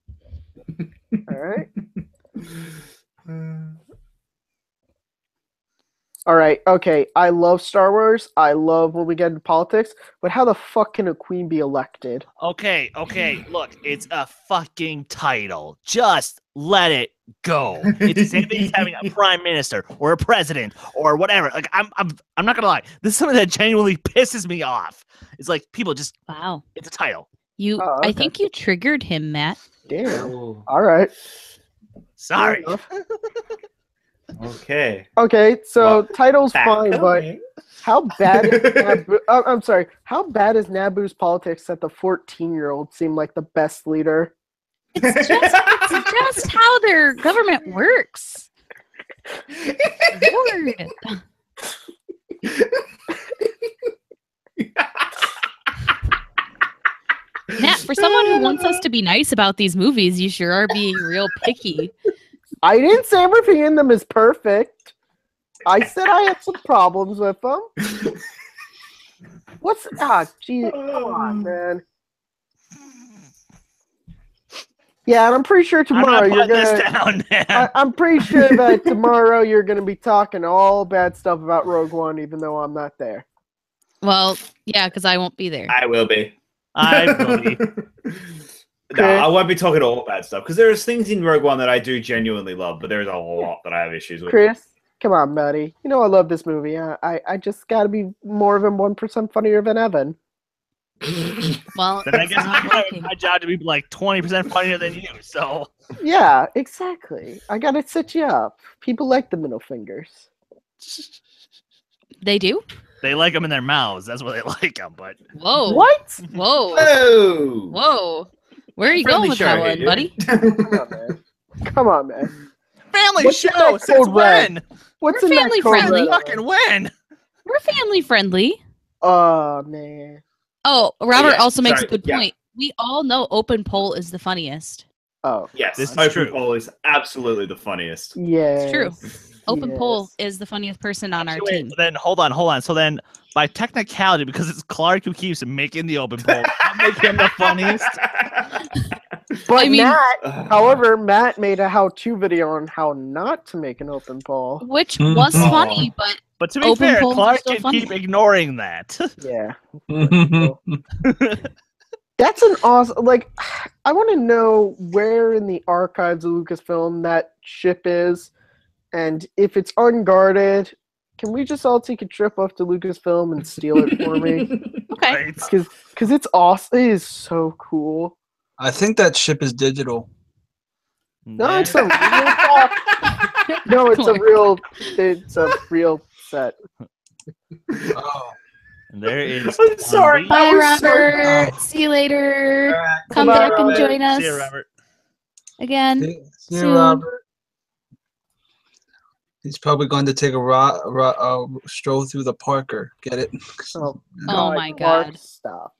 All right. All right. Okay. I love Star Wars. I love when we get into politics. But how the fuck can a queen be elected? Okay, look, it's a fucking title. Just let it go. It's the same thing as having a prime minister or a president or whatever. Like I'm not gonna lie. This is something that genuinely pisses me off. It's like people just Wow. it's a title. You Oh, I okay. think you triggered him, Matt. Damn. Oh, All right. Sorry. Fair enough. okay. Okay. So Well, title's Back fine, but away. how bad is Naboo? I'm sorry. How bad is Naboo's politics that the 14-year-old seemed like the best leader? It's just how their government works. Lord. Matt, for someone who wants us to be nice about these movies, you sure are being real picky. I didn't say everything in them is perfect. I said I had some problems with them. Geez, come on, man. Yeah, and I'm pretty sure I'm tomorrow not you're putting this gonna. down, man. I'm pretty sure that tomorrow you're gonna be talking all bad stuff about Rogue One, even though I'm not there. Well, yeah, because I won't be there. I will be. I will be. No, I won't be talking all bad stuff because there's things in Rogue One that I do genuinely love, but there's a lot that I have issues with. Chris, come on, buddy. You know I love this movie. I just gotta be more than 1% funnier than Evan. Well, Then I it's guess not it's working. my job to be like 20% funnier than you. So Yeah, exactly. I gotta set you up. People like the middle fingers. They do? they like them in their mouths. That's why they like them. But Whoa. What? Whoa. Whoa! Whoa. Where are you Friendly going with show that here, one, dude. buddy? Come on, man. Come on, man. family What's show that since code red? when? What's We're in that family Cobra? friendly. Fucking when? We're family friendly. Oh man. Oh, Robert yeah, also makes a sorry, good yeah. point. We all know open poll is the funniest. Oh. Yes, This is Open true. Poll is absolutely the funniest. Yes. It's true. Open poll Yes. is the funniest person on our Actually, team. then hold on. So then, by technicality, because it's Clark who keeps making the open poll, that make him the funniest. But I mean- Matt, however, Matt made a how-to video on how not to make an open poll. Which was Oh. funny, but But to be Open fair, polls are Clark still can funny. keep ignoring that. Yeah. That's an awesome. Like, I want to know where in the archives of Lucasfilm that ship is, and if it's unguarded, can we just all take a trip up to Lucasfilm and steal it for me? okay. Right. Because it's awesome. It is so cool. I think that ship is digital. No, it's a real. No, it's a real. It's a real set. Oh. And there is. I'm sorry. Bye, That was so- Robert. Oh. See you later. Come Bye, back and Robert. join us See you, Robert. again. See you, Soon. Robert. He's probably going to take a stroll through the Parker. Get it? Oh, Oh my Mark, God. stop.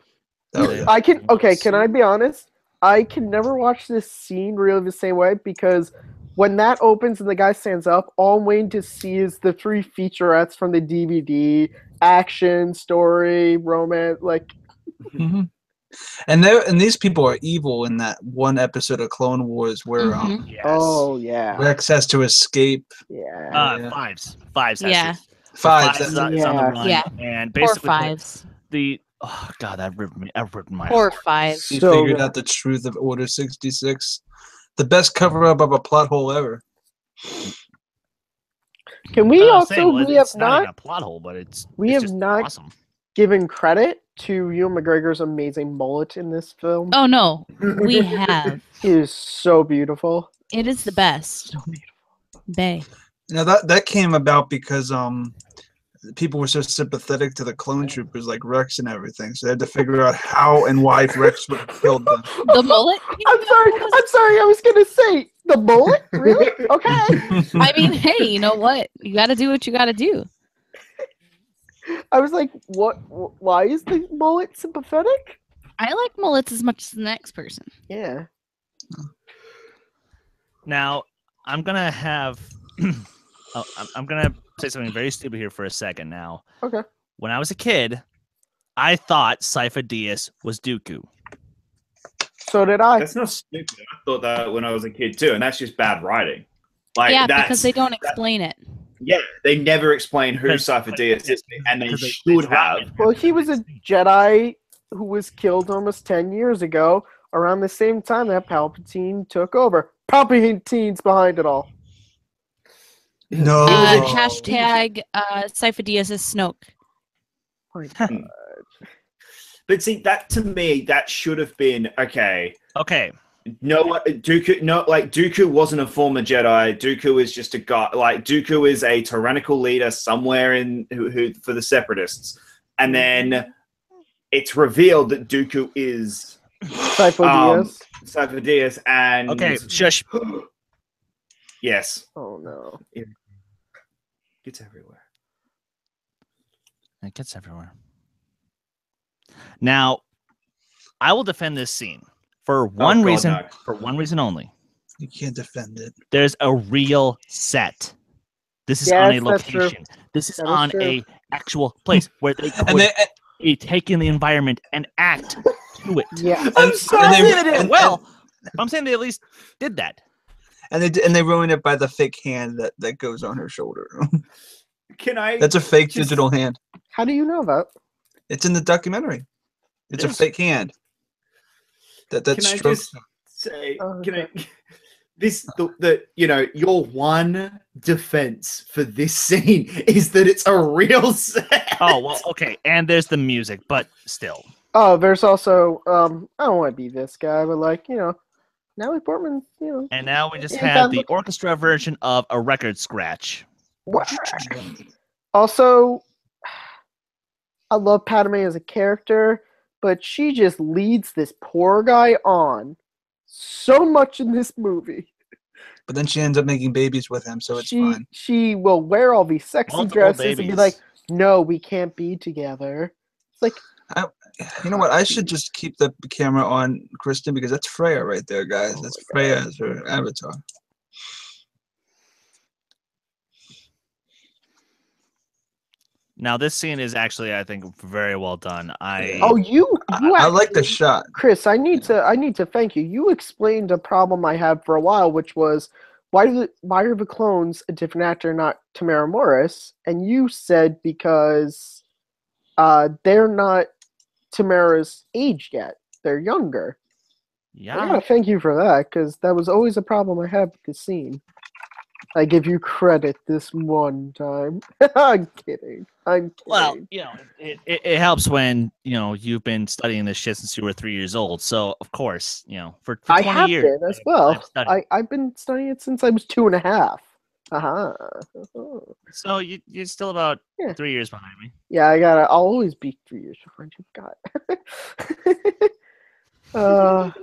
That was- I can. Okay, can I be honest? I can never watch this scene really the same way because when that opens and the guy stands up, all I'm waiting to see is the 3 featurettes from the DVD: action, story, romance. Like, Mhm. And these people are evil in that one episode of Clone Wars where Mhm. Yes. oh yeah, Rex has to escape. yeah. Yeah. Fives. Yeah. Fives. Is on the run. Yeah. And Poor basically, fives. oh god, that ripped my Poor heart. fives. He So figured good. out the truth of Order 66. The best cover up of a plot hole ever. Can we we have it's not even not a plot hole, but it's have just not- awesome. given credit to Ewan McGregor's amazing mullet in this film. Oh no, we have. It is so beautiful. It is the best. Bay. Now that came about because people were so sympathetic to the clone troopers like Rex and everything, so they had to figure out how and why Rex would have killed them. The mullet? I'm sorry. I was gonna say the mullet. Really? Okay. I mean, hey, you know what? You got to do what you got to do. I was like, what? Why is the mullet sympathetic? I like mullets as much as the next person. Yeah. Now, I'm gonna have. I'm gonna say something very stupid here for a second. Now, Okay. when I was a kid, I thought Sypha Dyas was Dooku. So did I. That's not stupid. I thought that when I was a kid too, and that's just bad writing. Like Yeah, that's, because they don't explain it. Yeah, they never explain who Because- Sypha Dyas is, and they Because should drop have. it. Well, he was a Jedi who was killed almost 10 years ago, around the same time that Palpatine took over. Palpatine's behind it all. No. Hashtag Sypha Dyas is Snoke. My God. But see, that to me, that should have been okay. Okay, No, Dooku. No, like Dooku wasn't a former Jedi. Dooku is just a guy. Like Dooku is a tyrannical leader somewhere in who for the Separatists, and then it's revealed that Dooku is Sypha Dyas. Sypha Dyas, and okay, shush. yes, Oh no. it's everywhere. It gets everywhere. Now, I will defend this scene for one God, reason. no. For one reason only. You can't defend it. There's a real set. This is Yes, on a that's true. location. This is That is on true. a actual place where they And could they be taking the environment and act to it. Yeah. I'm and sorry. they- They did it and- well. I'm saying they at least did that. and they ruin it by the fake hand that goes on her shoulder. Can I? That's a fake Just- digital hand. How do you know that? It's in the documentary. It's a Yes. fake hand. That's Can I strokes. just say? Oh, Can I? The your one defense for this scene is that it's a real set. Oh well, okay. And there's the music, but still. Oh, there's also I don't want to be this guy, but like, Natalie Portman, And now we just Yeah, have the look- orchestra version of a record scratch. Also, I love Padme as a character, but she just leads this poor guy on so much in this movie. But then she ends up making babies with him, so it's fine. She will wear all these sexy Multiple dresses and be babies. like, "No, we can't be together." It's like, You know what? I should just keep the camera on Kristen because that's Freya right there, guys. Oh That's my Freya as her avatar. Now this scene is actually, I think, very well done. oh, you I like the actually- shot. Chris, I need to thank you. You explained a problem I had for a while, which was why are the clones a different actor, not Tamara Morris? And you said because they're not Tamara's age yet; they're younger. I Yeah. gotta thank you for that because that was always a problem I had with the scene. I give you credit this one time. I'm kidding. Well, it helps when you've been studying this shit since you were 3 years old. So of course, for 20 I have years been as well. I've studied. I've been studying it since I was 2.5. Uh-huh. So you're still about Yeah. 3 years behind me. Yeah, I'll always be 3 years behind you. God.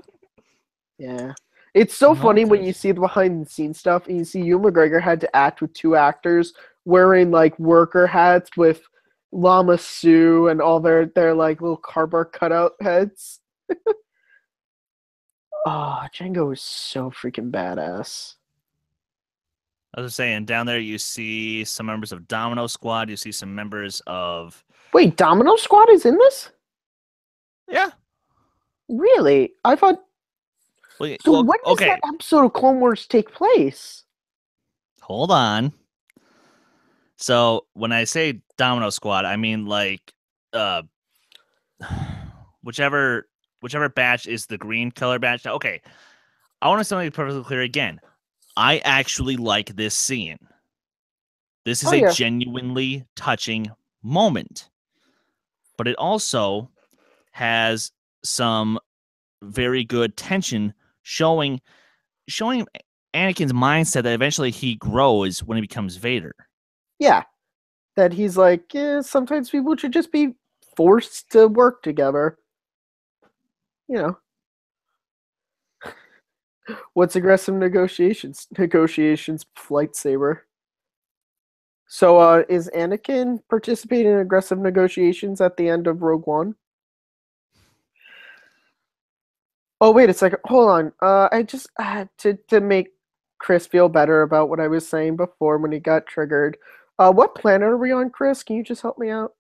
Yeah. It's so funny when you see the behind the scenes stuff and you see Ewan McGregor had to act with 2 actors wearing like worker hats with Llama Sue and all their like little cardboard cutout heads. Oh, Django is so freaking badass. I was saying, down there you see some members of Domino Squad. You see some members of Wait, Domino Squad is in this? yeah. Really? I thought. So when does that episode of Clone Wars take place? Hold on. So when I say Domino Squad, I mean like whichever batch is the green color batch. Now, okay, I want to make it perfectly clear again. I actually like this scene. This is a genuinely touching moment. But it also has some very good tension showing Anakin's mindset that eventually he grows when he becomes Vader. Yeah. That he's like, sometimes people should just be forced to work together. What's aggressive negotiations? Negotiations, lightsaber. So, is Anakin participating in aggressive negotiations at the end of Rogue One? Oh, wait a second. Hold on. I just to make Chris feel better about what I was saying before when he got triggered. What planet are we on, Chris? Can you just help me out?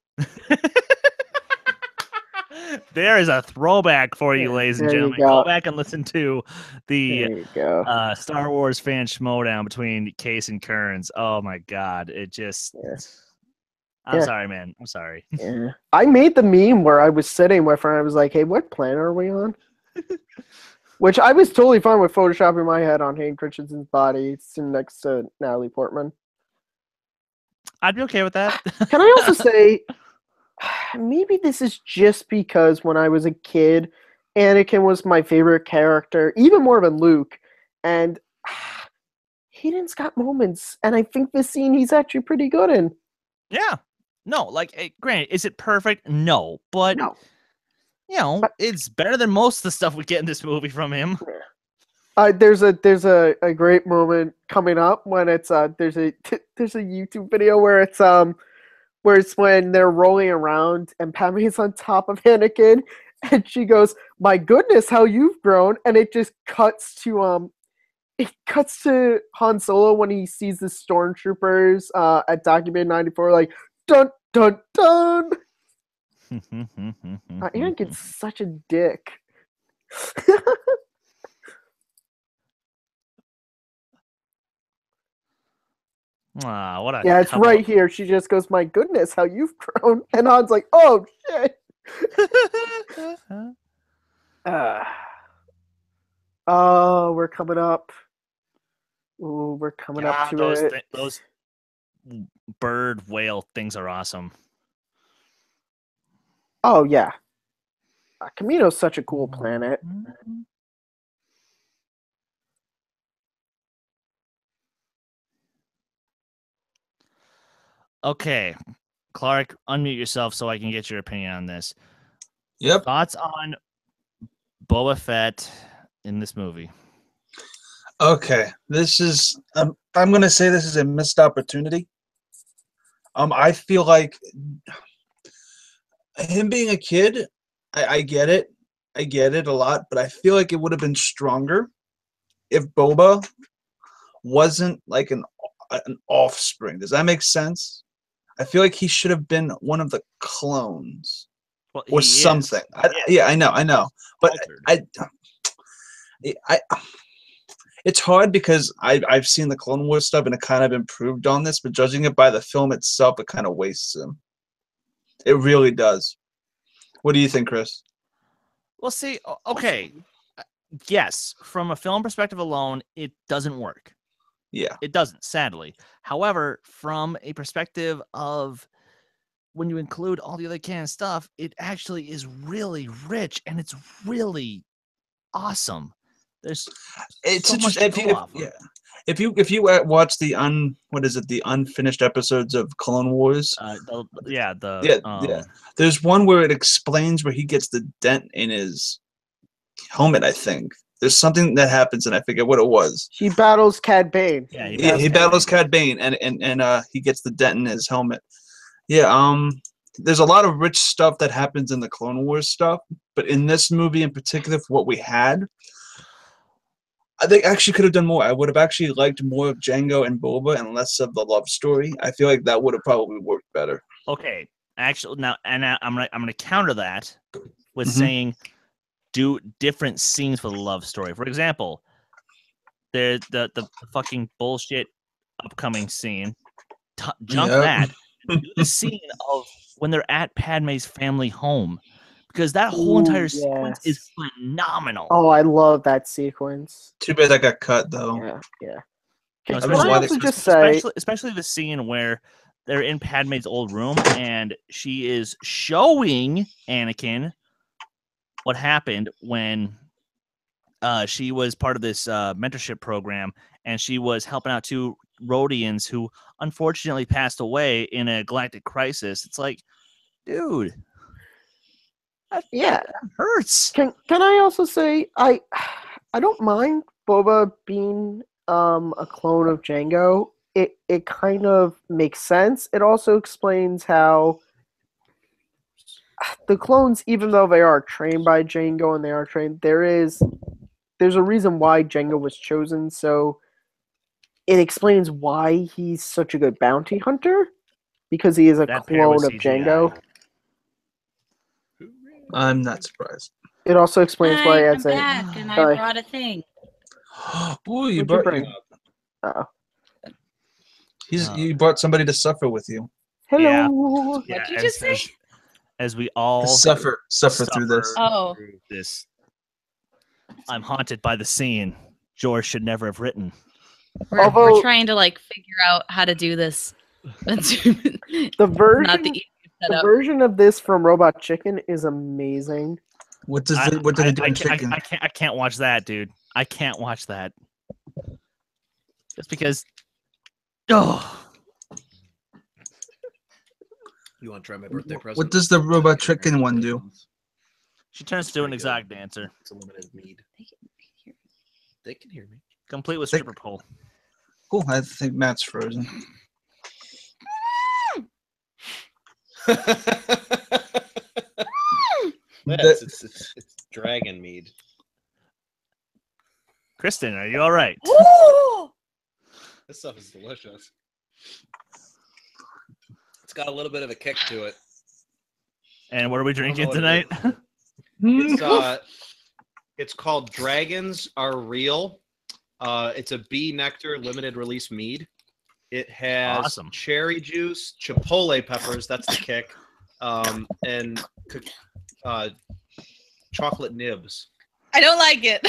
There is a throwback for you, ladies and gentlemen. Go back and listen to the Star Wars fan schmodown between Case and Kearns. Oh my God. It just... I'm sorry, man. I'm sorry. Yeah. I made the meme where I was sitting with her and I was like, hey, what planet are we on? Which I was totally fine with photoshopping my head on Hayden Christensen's body sitting next to Natalie Portman. I'd be okay with that. Can I also say, maybe this is just because when I was a kid, Anakin was my favorite character, even more than Luke. And Hayden's got moments. And I think this scene he's actually pretty good in. Yeah. No, like, granted, is it perfect? No. But, it's better than most of the stuff we get in this movie from him. There's a great moment coming up when it's there's a YouTube video where it's when they're rolling around and Padme's on top of Anakin and she goes, "My goodness, how you've grown!" And it just cuts to Han Solo when he sees the stormtroopers at Document 94, like dun dun dun. Anakin's such a dick. What a it's right here. She just goes, "My goodness, how you've grown," and Han's like, "Oh shit." Oh, we're coming up. Ooh, we're coming up to it. Those bird whale things are awesome. Oh yeah, Kamino's such a cool planet. Okay, Clark, unmute yourself so I can get your opinion on this. Yep. Thoughts on Boba Fett in this movie? Okay, this is. I'm gonna say this is a missed opportunity. I feel like him being a kid, I get it. I get it a lot, but I feel like it would have been stronger if Boba wasn't like an offspring. Does that make sense? I feel like he should have been one of the clones Well, or he is. something. He is. I know, but Altered. I it's hard because I've seen the Clone Wars stuff and it kind of improved on this, but judging it by the film itself, it kind of wastes him. It really does. What do you think, Chris? Well, see, okay. Yes, from a film perspective alone, it doesn't work. Yeah. It doesn't, sadly. However, from a perspective of when you include all the other canon stuff, it actually is really rich and it's really awesome. There's It's so much interesting. to go off of. Yeah. If you watch the the unfinished episodes of Clone Wars, Yeah. there's one where it explains where he gets the dent in his helmet. I think there's something that happens, and I forget what it was. He battles Cad Bane. Yeah, He battles Cad Bane, and he gets the dent in his helmet. Yeah. There's a lot of rich stuff that happens in the Clone Wars stuff, but in this movie in particular, for what we had, I think actually could have done more. I would have actually liked more of Django and Boba and less of the love story. I feel like that would have probably worked better. Okay. Actually, now I'm gonna counter that with Mhm. saying do different scenes for the love story. For example, there's the fucking bullshit upcoming scene. Jump Yep. that. And do the scene of when they're at Padme's family home, because that whole entire Ooh, sequence is yes. phenomenal. Oh, I love that sequence. Too bad that got cut though. Yeah. No, Can I especially- also just say, especially the scene where they're in Padme's old room and she is showing Anakin what happened when she was part of this mentorship program and she was helping out two Rhodians who unfortunately passed away in a galactic crisis. It's like, dude, that hurts. Can I also say I don't mind Boba being a clone of Django. It kind of makes sense. It also explains how the clones, even though they are trained by Django and they are trained, there's a reason why Django was chosen. So it explains why he's such a good bounty hunter, because he is a That pair was clone of CGI. Django. I'm not surprised. It also explains why he I'm has a. back and I Sorry. brought a thing. Boy, you What'd you brought bring? Uh-oh. you brought somebody to suffer with you. Hello. Yeah, What'd you just say? as we all To suffer through this. Oh. through this. I'm haunted by the scene George should never have written. We're Although- trying to like figure out how to do this. That's The not version, the easiest the setup. version of this from Robot Chicken is amazing. What do they do in chicken? I can't watch that, dude. I can't watch that. Just because. Oh, You want to try my birthday present? What does the Robot Chicken one do? she turns to an exotic dancer, It's a limited mead. They can hear me. complete with stripper pole. Cool. I think Matt's frozen. Yes, it's dragon mead. Kristen, are you all right? This stuff is delicious. It's got a little bit of a kick to it. And what are we drinking what it tonight? It's called Dragons Are Real. It's a bee nectar limited release mead. It has Awesome. cherry juice, chipotle peppers, that's the kick, and chocolate nibs. I don't like it.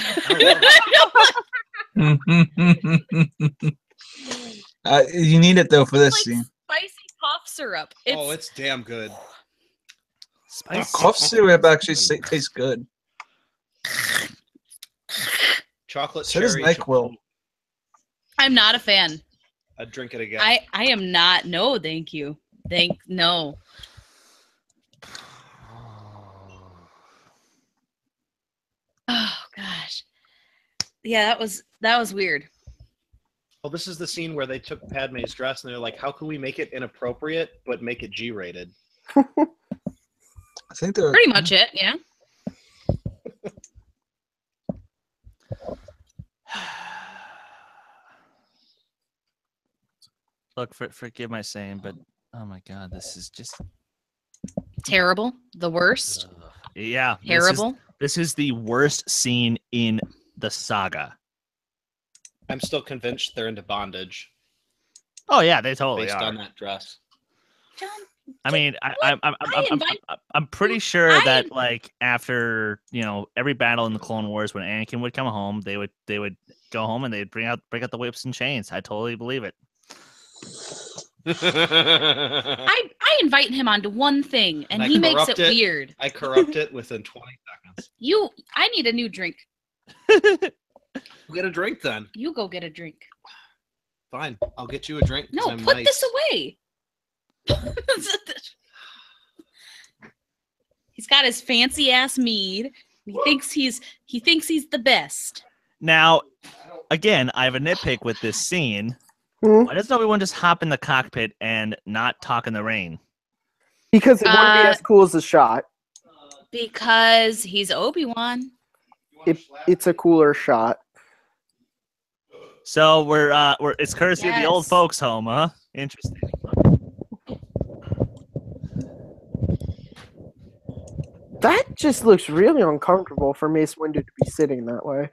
You need it though for this It's like scene. spicy cough syrup. It's damn good. Spicy. Cough syrup actually tastes good. Chocolate So does cherry. NyQuil. I'm not a fan. I'd drink it again. I am not. No, thank you. No. Oh gosh. Yeah, that was weird. Well, this is the scene where they took Padme's dress and they're like, how can we make it inappropriate but make it G-rated? I think they're Pretty much it, yeah. Look, forgive my saying, but oh my god, this is just Terrible. The worst. yeah. Terrible. This is the worst scene in the saga. I'm still convinced they're into bondage Oh yeah, they totally based are. on that dress. John, I mean, I'm pretty sure that like after every battle in the Clone Wars, when Anakin would come home, they would go home and they'd break out the whips and chains. I totally believe it. I invite him onto one thing and he makes it weird. I corrupt it within 20 seconds. I need a new drink. We'll get a drink then. You go get a drink. Fine, I'll get you a drink. No, I'm put nice. this away. He's got his fancy ass mead. He thinks he's the best. Now, again, I have a nitpick with this scene. Hmm? Why doesn't everyone just hop in the cockpit and not talk in the rain? Because it wouldn't be as cool as the shot. Because he's Obi-Wan. It's a cooler shot. So it's courtesy of the old Yes. folks' home, huh? Interesting. That just looks really uncomfortable for Mace Windu to be sitting that way.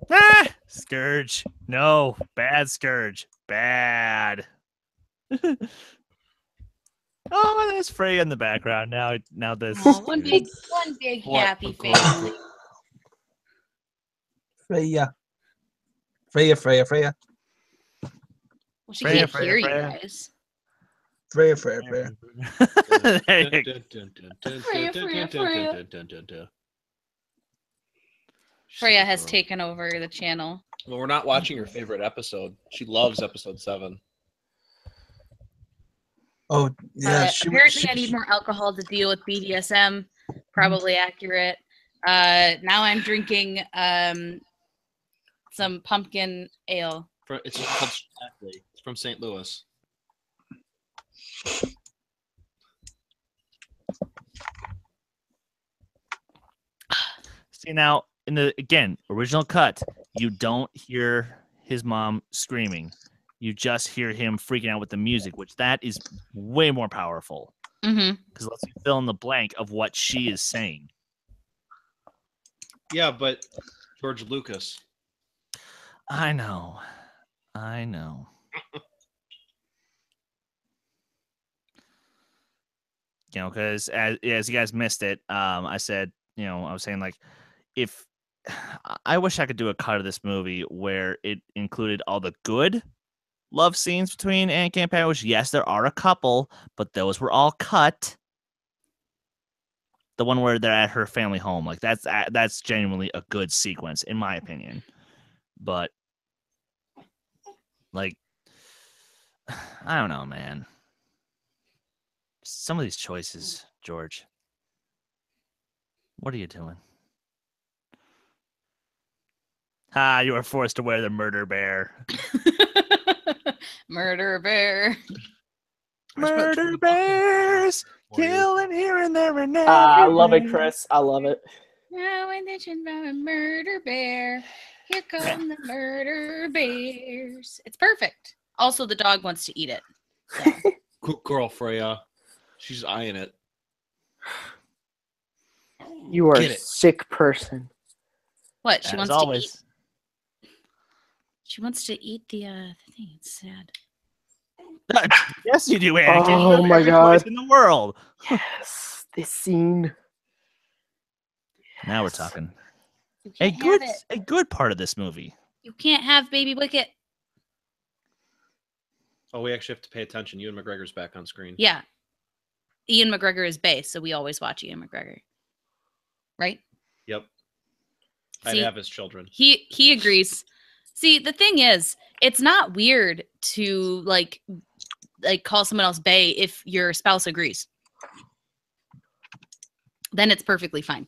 Ah! Scourge. No. Bad Scourge. Bad. Oh, there's Freya in the background. Now this. Oh, one big happy family. Freya. Well, she Freya, can't hear you Freya. guys. Freya. There you go. Freya has taken over the channel. Well, we're not watching her favorite episode. She loves episode 7. Oh yeah. Apparently, I need more alcohol to deal with BDSM. Probably accurate. Now I'm drinking some pumpkin ale. It's called Strictly. It's from St. Louis. See now, in the original cut, you don't hear his mom screaming. You just hear him freaking out with the music, which that is way more powerful Mm-hmm. because it lets you fill in the blank of what she is saying. Yeah, but George Lucas. I know. Because as you guys missed it, I said, I was saying like, if I wish I could do a cut of this movie where it included all the good love scenes between Anakin and Padme, which yes, there are a couple, but those were all cut. The one where they're at her family home, like that's genuinely a good sequence in my opinion. But like, I don't know, man. Some of these choices, George. What are you doing? You were forced to wear the murder bear. Murder bear. Murder bears, killing here and there and everywhere. I love it, Chris. I love it. Now and then about a murder bear. Here come the murder bears. It's perfect. Also, the dog wants to eat it. So. Good girl, Freya. She's eyeing it. You are a Get it. sick person. What? She As wants always. to eat. She wants to eat the thing. It's sad. Yes, you do, Anakin. You Oh have my every God. choice in the world. Yes, this scene. Now we're Yes. talking. You A can't good have it. a good part of this movie. You can't have Baby Wicket. Oh, we actually have to pay attention. Ewan McGregor's back on screen. Yeah. Ian McGregor is base, so we always watch Ian McGregor. Right? Yep. See, I'd have his children. He agrees. See, the thing is, it's not weird to like call someone else bae if your spouse agrees. Then it's perfectly fine.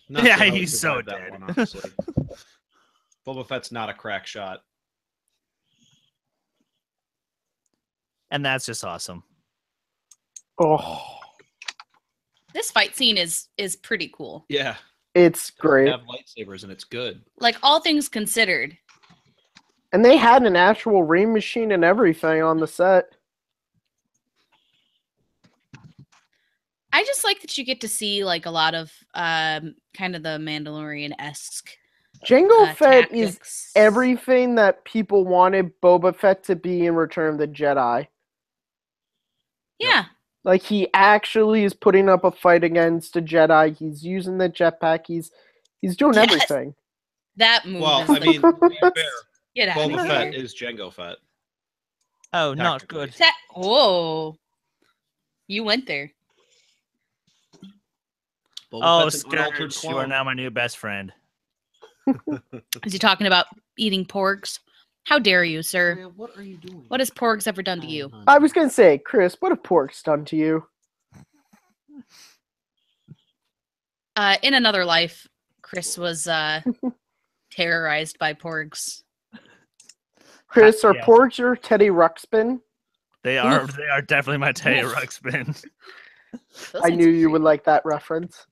Not Yeah, sure how we he's so survived that dead. one, honestly. Boba Fett's not a crack shot. And that's just awesome. Oh, This fight scene is pretty cool. Yeah. it's They great. have lightsabers and it's good. Like all things considered. And they had an actual rain machine and everything on the set. I just like that you get to see like a lot of kind of the Mandalorian-esque Jango Fett is tactics. everything that people wanted Boba Fett to be in Return of the Jedi. Yeah. Like, he actually is putting up a fight against a Jedi. He's using the jetpack. He's doing Yes. everything. That move Well, is I like, mean, to be fair, get out of Boba here. Fett is Jango Fett. Oh, not Technically. good. Whoa. You went there. Boba Oh, Fett's an unaltered Scourge, you are clone. now my new best friend. Is he talking about eating porgs? How dare you, sir? Maria, what are you doing? What has porgs ever done to you? I was going to say, Chris, what have porks done to you? In another life, Chris was terrorized by porgs. Chris, are Yes. porks your Teddy Ruxpin? They are definitely my Teddy Ruxpin. Those I things knew are you would creepy. like that reference.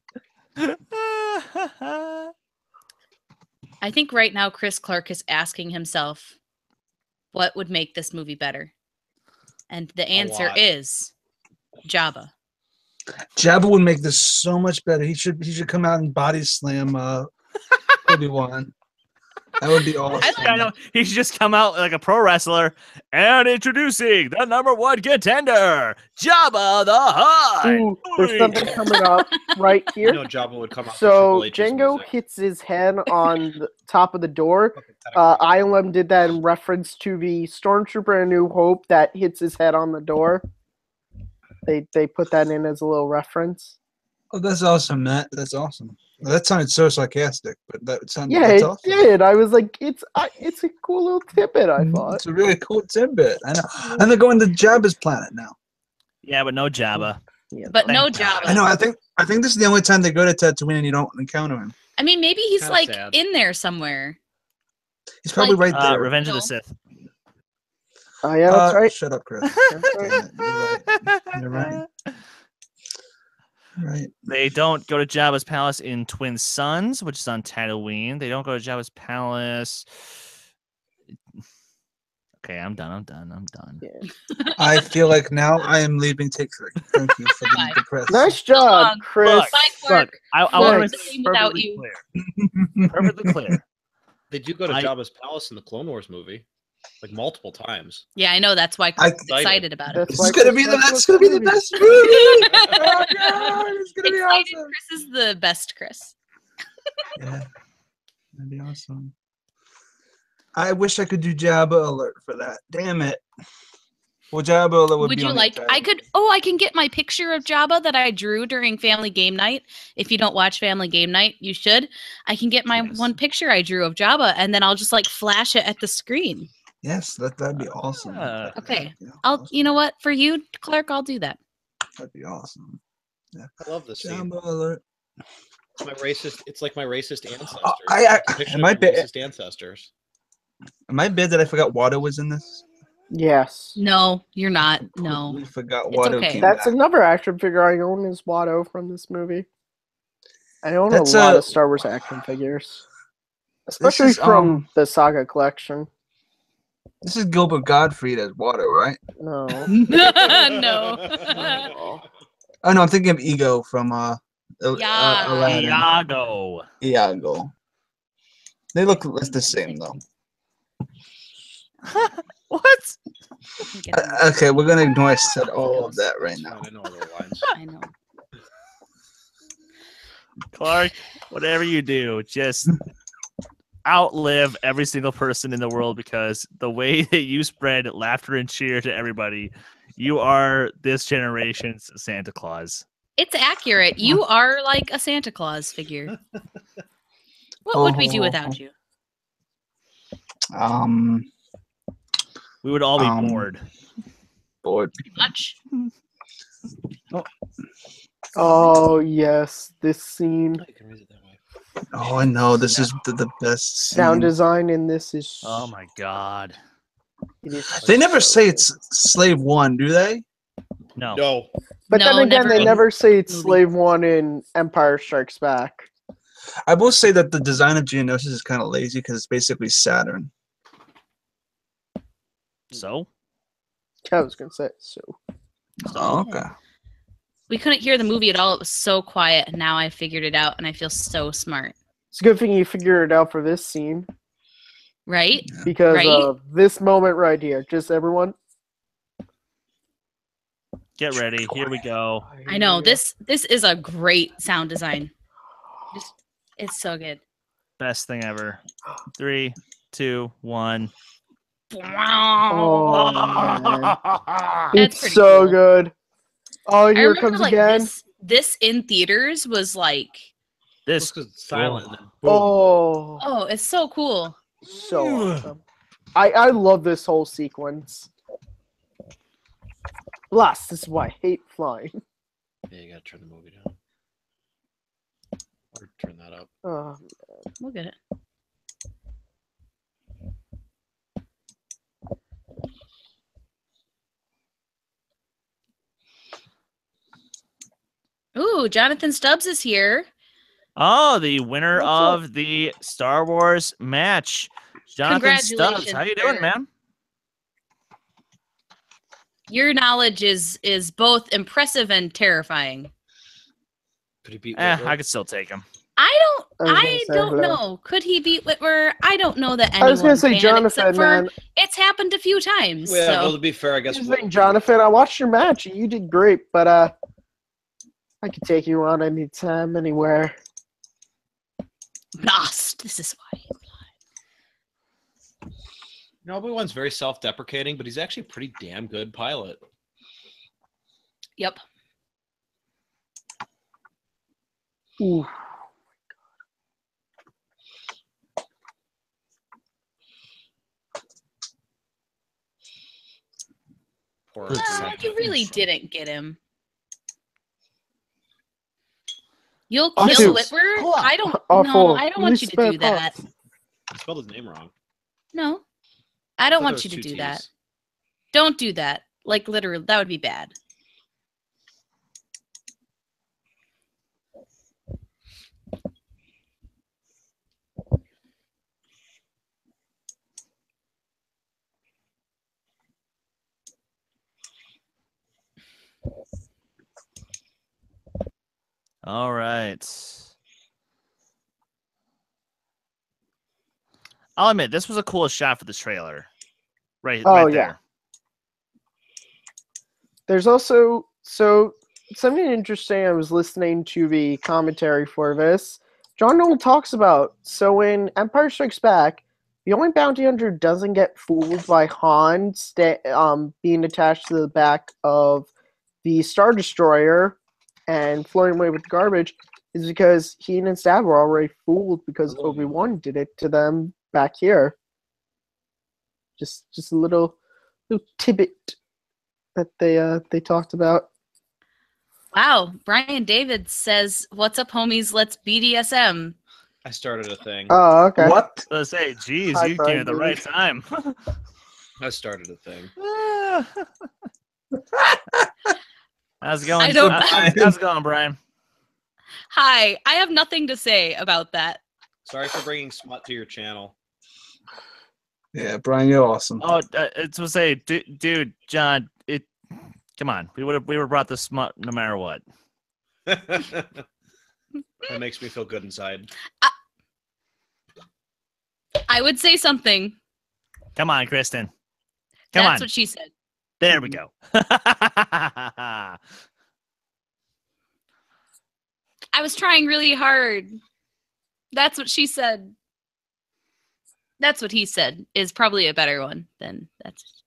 I think right now Chris Clark is asking himself, what would make this movie better? And the answer lot. is Jabba. Jabba would make this so much better. He should come out and body slam Obi-Wan. That would be awesome. I know he should just come out like a pro wrestler and introducing the #1 contender, Jabba the Hutt. Ooh, there's something coming up right You here. know Jabba would come out to So Triple H's Django music. hits his head on the top of the door. ILM did that in reference to the Stormtrooper in A New Hope that hits his head on the door. They put that in as a little reference. Oh, that's awesome, Matt. That's awesome. Well, that sounded so sarcastic, but that sounded Yeah, that's it awesome. did. I was like, it's a cool little tidbit. I thought. It's a really cool tidbit. I know. And they're going to Jabba's planet now. Yeah, but no Jabba. Yeah. But no Thank God. Jabba. I know. I think this is the only time they go to Tatooine and you don't encounter him. I mean, maybe he's Kinda like sad. in there somewhere. He's probably Like- right there. Revenge of No. the Sith. Oh yeah, that's right. Shut up, Chris. That's right. You're right. Right. They don't go to Jabba's palace in Twin Suns, which is on Tatooine. They don't go to Jabba's palace. Okay, I'm done. I feel like now I am leaving Take 3. Thank you for Bye. the press. Nice job, Look, Chris. look, Bye, Clark. Look, I want to make Thanks. this Without perfectly you. clear. Perfectly clear. They do go to I- Jabba's palace in the Clone Wars movie, like multiple times. Yeah, I know. That's why I- Chris is excited about it. That's This why is gonna be Chris that's loves gonna be the movie. best movie. Oh God, it's gonna be Excited awesome. Chris is the best Chris. Yeah, that'd be awesome. I wish I could do Jabba alert for that. Damn it. Well, Jabba alert would Would be you on the like? I could. Oh, I can get my picture of Jabba that I drew during Family Game Night. If you don't watch Family Game Night, you should. I can get my Yes. one picture I drew of Jabba, and then I'll just like flash it at the screen. Yes, that'd be awesome. Okay. Yeah, I'll. awesome. You know what? For you, Clark, I'll do that. That'd be awesome. I love this scene. Jabba alert. It's my racist. It's like my racist ancestors. I- It's a picture am I of my ba- racist ancestors. Am I bad that I forgot Watto was in this? Yes. No, you're not. No. We forgot It's Watto okay. came That's back. another action figure I own is Watto from this movie. I own That's a lot a- of Star Wars action figures. Especially is, from the Saga collection. This is Gilbert Gottfried as Watto, right? No. No. Oh no, I'm thinking of Ego from Yeah. Aladdin. Iago. Iago. They look the same though. What? Okay, we're gonna ignore I said all of that right now. I know all the lines. I know. Clark, whatever you do, just outlive every single person in the world because the way that you spread laughter and cheer to everybody, you are this generation's Santa Claus. It's accurate. You are like a Santa Claus figure. What would we do without you? We would all be bored. Bored. Much. Oh yes, this scene. You can raise it that way. Oh, I know. This is the best scene. Sound design in this is. Oh my god. It is They never so say good. it's Slave One, do they? No. No. But No, then again, never they in never say it's movie. Slave One in Empire Strikes Back. I will say that the design of Geonosis is kind of lazy because it's basically Saturn. So? I was gonna say so. Oh, okay. We couldn't hear the movie at all. It was so quiet, and now I figured it out, and I feel so smart. It's a good thing you figured it out for this scene Right? because Right? of this moment right here. Just everyone. Get ready. Here we go. I know. This is a great sound design. It's so good. Best thing ever. 3, 2, 1. Oh, man. That's It's pretty so cool. good. Oh, I here it remember comes like again. this in theaters was like, This Because it's silent. And then boom. Oh, oh, it's so cool. so awesome. I love this whole sequence. Plus, this is why I hate flying. Yeah, you gotta turn the movie down. Or turn that up. Oh, We'll get it. Ooh, Jonathan Stubbs is here. Oh, the winner What's up? of the Star Wars match. Jonathan Stubbs. Congratulations, How you doing, sir. man? Your knowledge is both impressive and terrifying. Could he beat I Whitworth? could still take him. I I was gonna say don't hello. know. Could he beat Whitwer? I don't know that I anyone was gonna say can, Jonathan, except for man. it's happened a few times. Well, so well, to be fair, I guess. Here's the thing, Jonathan. I watched your match. You did great, but I could take you on anytime, anywhere. lost. This is why. No, Obi-Wan's very self-deprecating, but he's actually a pretty damn good pilot. Yep. Ooh. Poor You really didn't get him. You'll Oh, kill dude. Whitwer? Hold on. I don't. Awful. No, I don't want you to do Respect that. I spelled his name wrong. No, I don't thought want there you was to two do that. Ts. Don't do that. Like literally, that would be bad. All right. I'll admit, this was a cool shot for the trailer. Right, Oh, right yeah. there. There's also something interesting. I was listening to the commentary for this. John Nolan talks about in Empire Strikes Back, the only bounty hunter doesn't get fooled by Han being attached to the back of the Star Destroyer and floating away with the garbage is because he and his dad were already fooled because Obi-Wan did it to them back here. Just a little tidbit that they talked about. Wow, Brian David says, "What's up, homies? Let's BDSM." I started a thing. Oh, okay. What? Let's say, geez, Hi, you came Brian at the David. right time. I started a thing. How's it going? I don't- How's it going, Brian? Hi, I have nothing to say about that. Sorry for bringing smut to your channel. Yeah, Brian, you're awesome. Oh, it's to say, dude, John, come on, we would have brought the smut no matter what. That makes me feel good inside. I would say something. Come on, Kristen. Come That's on. what she said. There we go. I was trying really hard. That's what she said. That's what he said is probably a better one than that's.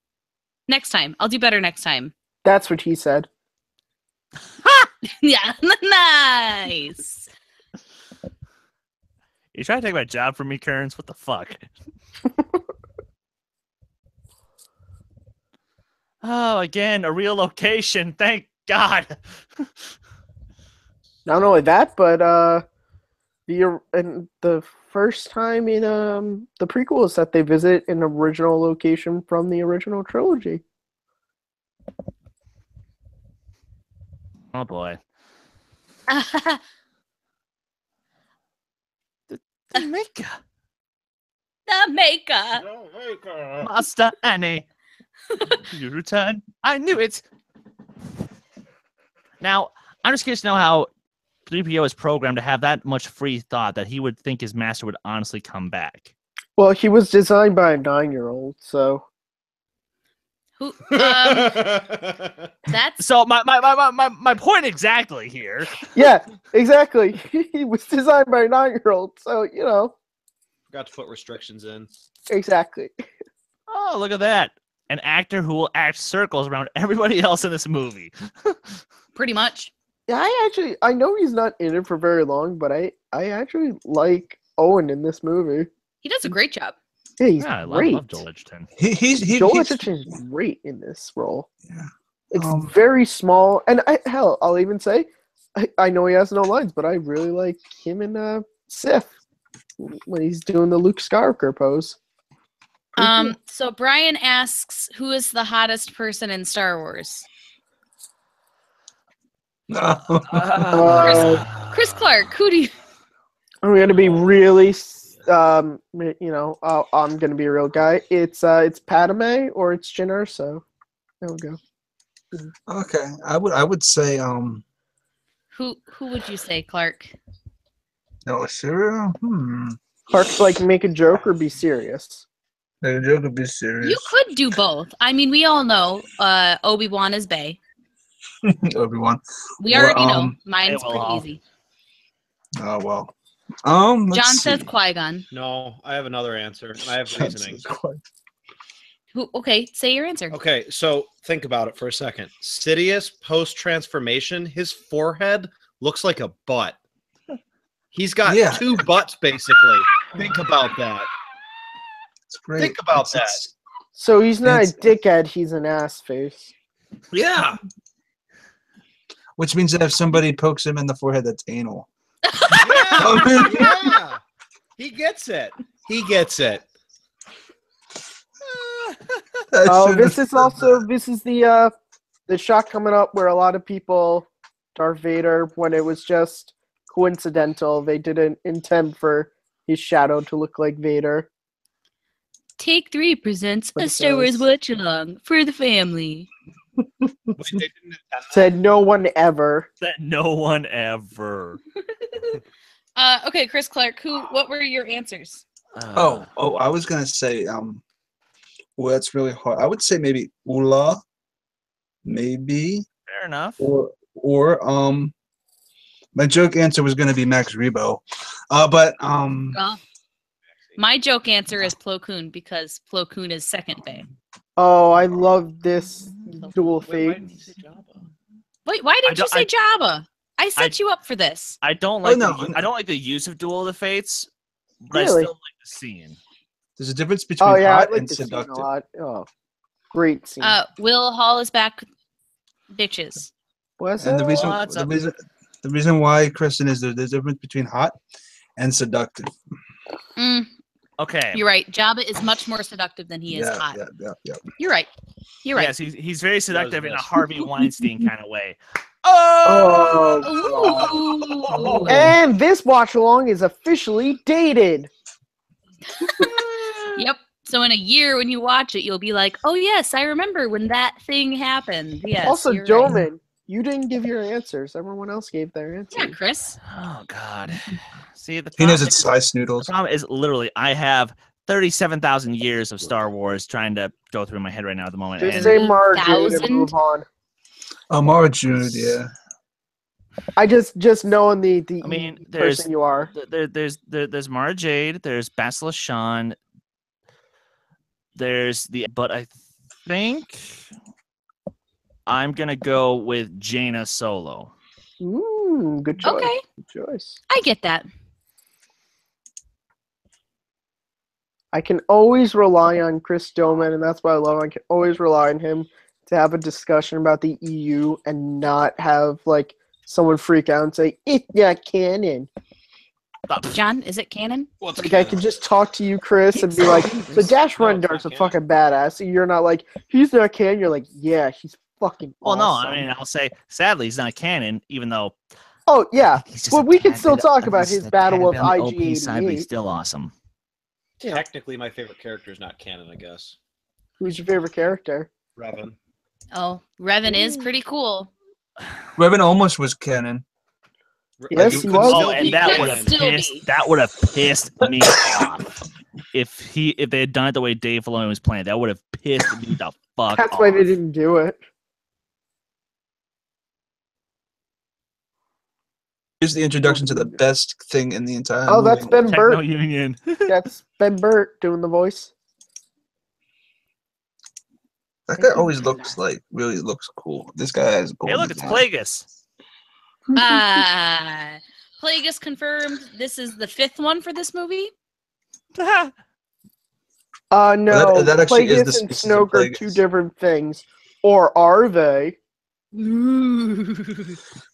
Next time. I'll do better next time. That's what he said. Yeah. Nice. You trying to take my job from me, Kearns? What the fuck? Oh, again, a real location. Thank God. Not only that, but the first time in the prequels that they visit an original location from the original trilogy. Oh boy. The maker. The maker. Master Annie. You return. I knew it. Now, I'm just curious to know how 3PO is programmed to have that much free thought that he would think his master would honestly come back. Well, he was designed by a 9-year-old, so Who? That's So my point exactly here. yeah, exactly. He was designed by a 9-year-old, so you know Forgot to put restrictions in. exactly. Oh, look at that. An actor who will act circles around everybody else in this movie. pretty much. Yeah, I know he's not in it for very long, but I actually like Owen in this movie. He does a great job. Yeah, he's Yeah, I great. love Joel Edgerton. Joel Edgerton is great in this role. Yeah. It's very small, and I'll even say, I know he has no lines, but I really like him in Sith when he's doing the Luke Skywalker pose. So Brian asks, who is the hottest person in Star Wars? Chris Clark, who do you... I'm gonna be really, I'm gonna be a real guy. It's Padme or it's Jyn Erso. There we go. Okay, I would say Who would you say, Clark? no, sure. Clark's like make a joke or be serious. The joke would be serious. You could do both. I mean, we all know Obi-Wan is Bae. Obi-Wan. We Or, already know. Mine's well, pretty I'll- easy. Oh well. John Let's says see. Qui-Gon. No, I have another answer. I have reasoning. Who? Okay, say your answer. Okay, so think about it for a second. Sidious post-transformation, his forehead looks like a butt. He's got Yeah. 2 butts, basically. Think about that. It's great. Think about that. So he's not a It's- dickhead. He's an ass face. Yeah. Which means that if somebody pokes him in the forehead, that's anal. Yeah. He gets it. He gets it. Oh, this is the shot coming up where a lot of people, Darth Vader, when it was just coincidental, they didn't intend for his shadow to look like Vader. Take 3 presents But a it Star Wars does. watch-along for the family. Wait, they didn't intend that? Said no one ever. That no one ever. Okay, Chris Clark, what were your answers? Oh, I was gonna say, well, that's really hard. I would say maybe Ula, maybe, Fair enough. or my joke answer was gonna be Max Rebo, but My joke answer is Plo Koon because Plo Koon is second Bae. Oh, I love this dual fate. Wait, why did you say Jabba? I set you up for this. I don't like no. I don't like the use of Duel of the Fates, but Really? I still like the scene. there's a difference between Oh yeah, I hot like and this scene a seductive. lot. Oh, great scene. Will Hall is back, bitches. Was And the it? reason, What's up? the reason why, Kristen, is there's a difference between hot and seductive. Okay. You're right. Jabba is much more seductive than he is hot. Yeah. You're right. You're right. Yes, he's very seductive in a best. Harvey Weinstein kind of way. Oh, Ooh. and this watch along is officially dated. Yep. So in a year, when you watch it, you'll be like, "Oh yes, I remember when that thing happened." Yes. Also, you're right. Doman, you didn't give your answers. Everyone else gave their Yeah, answers. Chris. Oh God. See the He knows problem it's is- size the noodles. problem is literally I have 37,000 years of Star Wars trying to go through my head right now at the moment. Just And say Mara Jade and 30,000? move on. Mara Jade, yeah. I just knowing the I mean, person you are. there's Mara Jade, there's Bastila Shan, but I think I'm gonna go with Jaina Solo. Good choice. Okay. Good choice. I get that. I can always rely on Chris Doman, and that's why I love him. I can always rely on him to have a discussion about the EU and not have like someone freak out and say it's not canon. John, is it canon? What's Like I can just talk to you, Chris, and be like, "So Dash Rendar's a fucking badass." So you're not like, "He's not canon." You're like, "Yeah, he's fucking." Well, awesome. no, I mean, I'll say sadly he's not canon, even though. Oh yeah, He's just well a we can tad still bit- talk about he's his a battle tad of bit on the OP side, but he's IG-88. still awesome. Technically, my favorite character is not canon, I guess. Who's your favorite character? Revan. Oh, Revan is pretty cool. Revan almost was canon. Yes, You he could was. still Oh, and be that canon. would have Still pissed. be. That would have pissed me off. If they had done it the way Dave Filoni was playing, that would have pissed me the fuck That's off. why they didn't do it. Here's the introduction to the best thing in the entire Oh, movie. that's Ben Techno Burt. Union. That's Ben Burt doing the voice. That guy always really looks cool. This guy has Hey, gold. look, it's Plagueis. Plagueis confirmed. This is the 5th one for this movie. No, that actually is Plagueis the and species of Snoke are Plagueis. two different things. Or are they?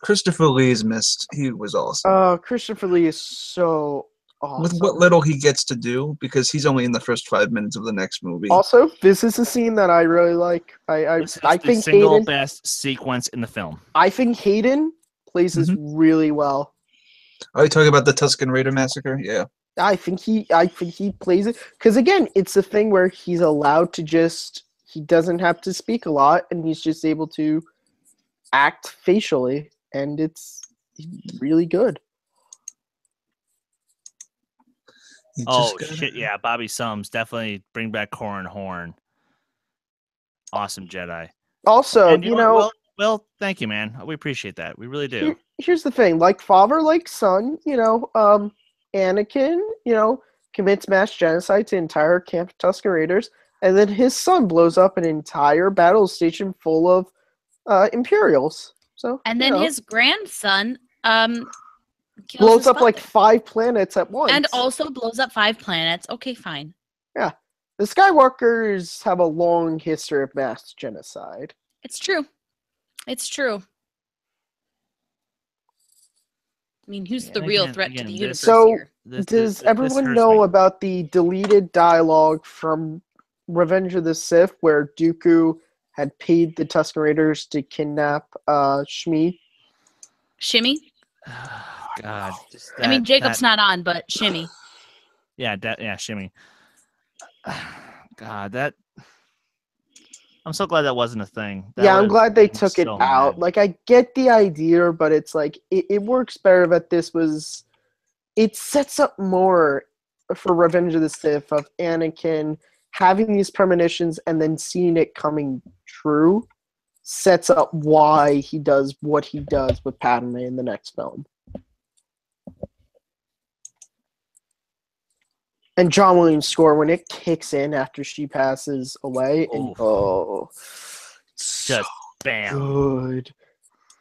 Christopher Lee's missed. He was awesome. Christopher Lee is so awesome. With what little he gets to do, because he's only in the first 5 minutes of the next movie. Also, this is a scene that I really like. This is I the think single Hayden. best sequence in the film. I think Hayden plays this really well. Are you talking about the Tusken Raider massacre? Yeah. I think he plays it because again, it's a thing where he's allowed to he doesn't have to speak a lot, and he's just able to act facially, and it's really good. Oh shit! Yeah, Bobby Sums definitely bring back Corran Horn. Awesome Jedi. Also, And you know, well, thank you, man. We appreciate that. We really do. here's the thing: like father, like son. You know, Anakin, commits mass genocide to entire camp of Tusken Raiders, and then his son blows up an entire battle station full of Imperials. So, And then his grandson kills blows his up like father. 5 planets at once. And also blows up 5 planets. Okay, fine. Yeah. The Skywalkers have a long history of mass genocide. It's true. It's true. I mean, who's the real threat to the universe So, here? does everyone know about the deleted dialogue from Revenge of the Sith where Dooku had paid the Tusken Raiders to kidnap Shmi? Shimmy? God. I mean, Jacob's not on, but Shimmy. Yeah, Shimmy. God, I'm so glad that wasn't a thing. I'm glad they took it out. Mad. Like, I get the idea, but it's like, it works better that it sets up more for Revenge of the Sith of Anakin having these premonitions and then seeing it coming true sets up why he does what he does with Padme in the next film. And John Williams' score, when it kicks in after she passes away, just bam. Good.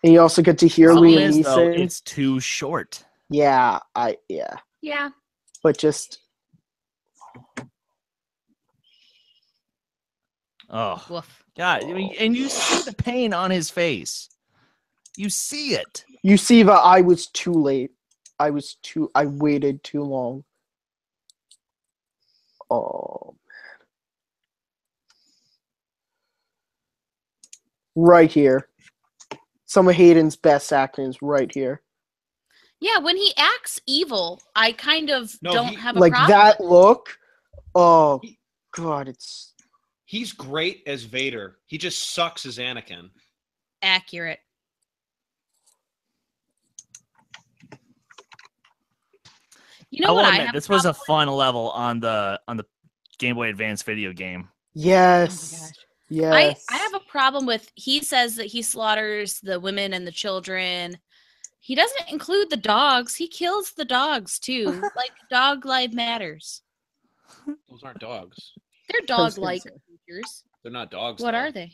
And you also get to hear Problem Liam is, though, Neeson. it's too short. Yeah. Yeah. But just Oh Woof. God! I mean, and you see the pain on his face. You see it. you see that I was too late. I waited too long. Oh man. Right here. Some of Hayden's best acting is right here. Yeah, when he acts evil, I kind of don't have a Like problem. that look. Oh God, He's great as Vader. He just sucks as Anakin. Accurate. You know I will what I admit, have this a was a problem fun level on the Game Boy Advance video game. Yes. Oh my gosh. Yes. I have a problem with he says that he slaughters the women and the children. He doesn't include the dogs. He kills the dogs too. Like dog life matters. Those aren't dogs. They're dog-like creatures. They're not dogs. What though. are they?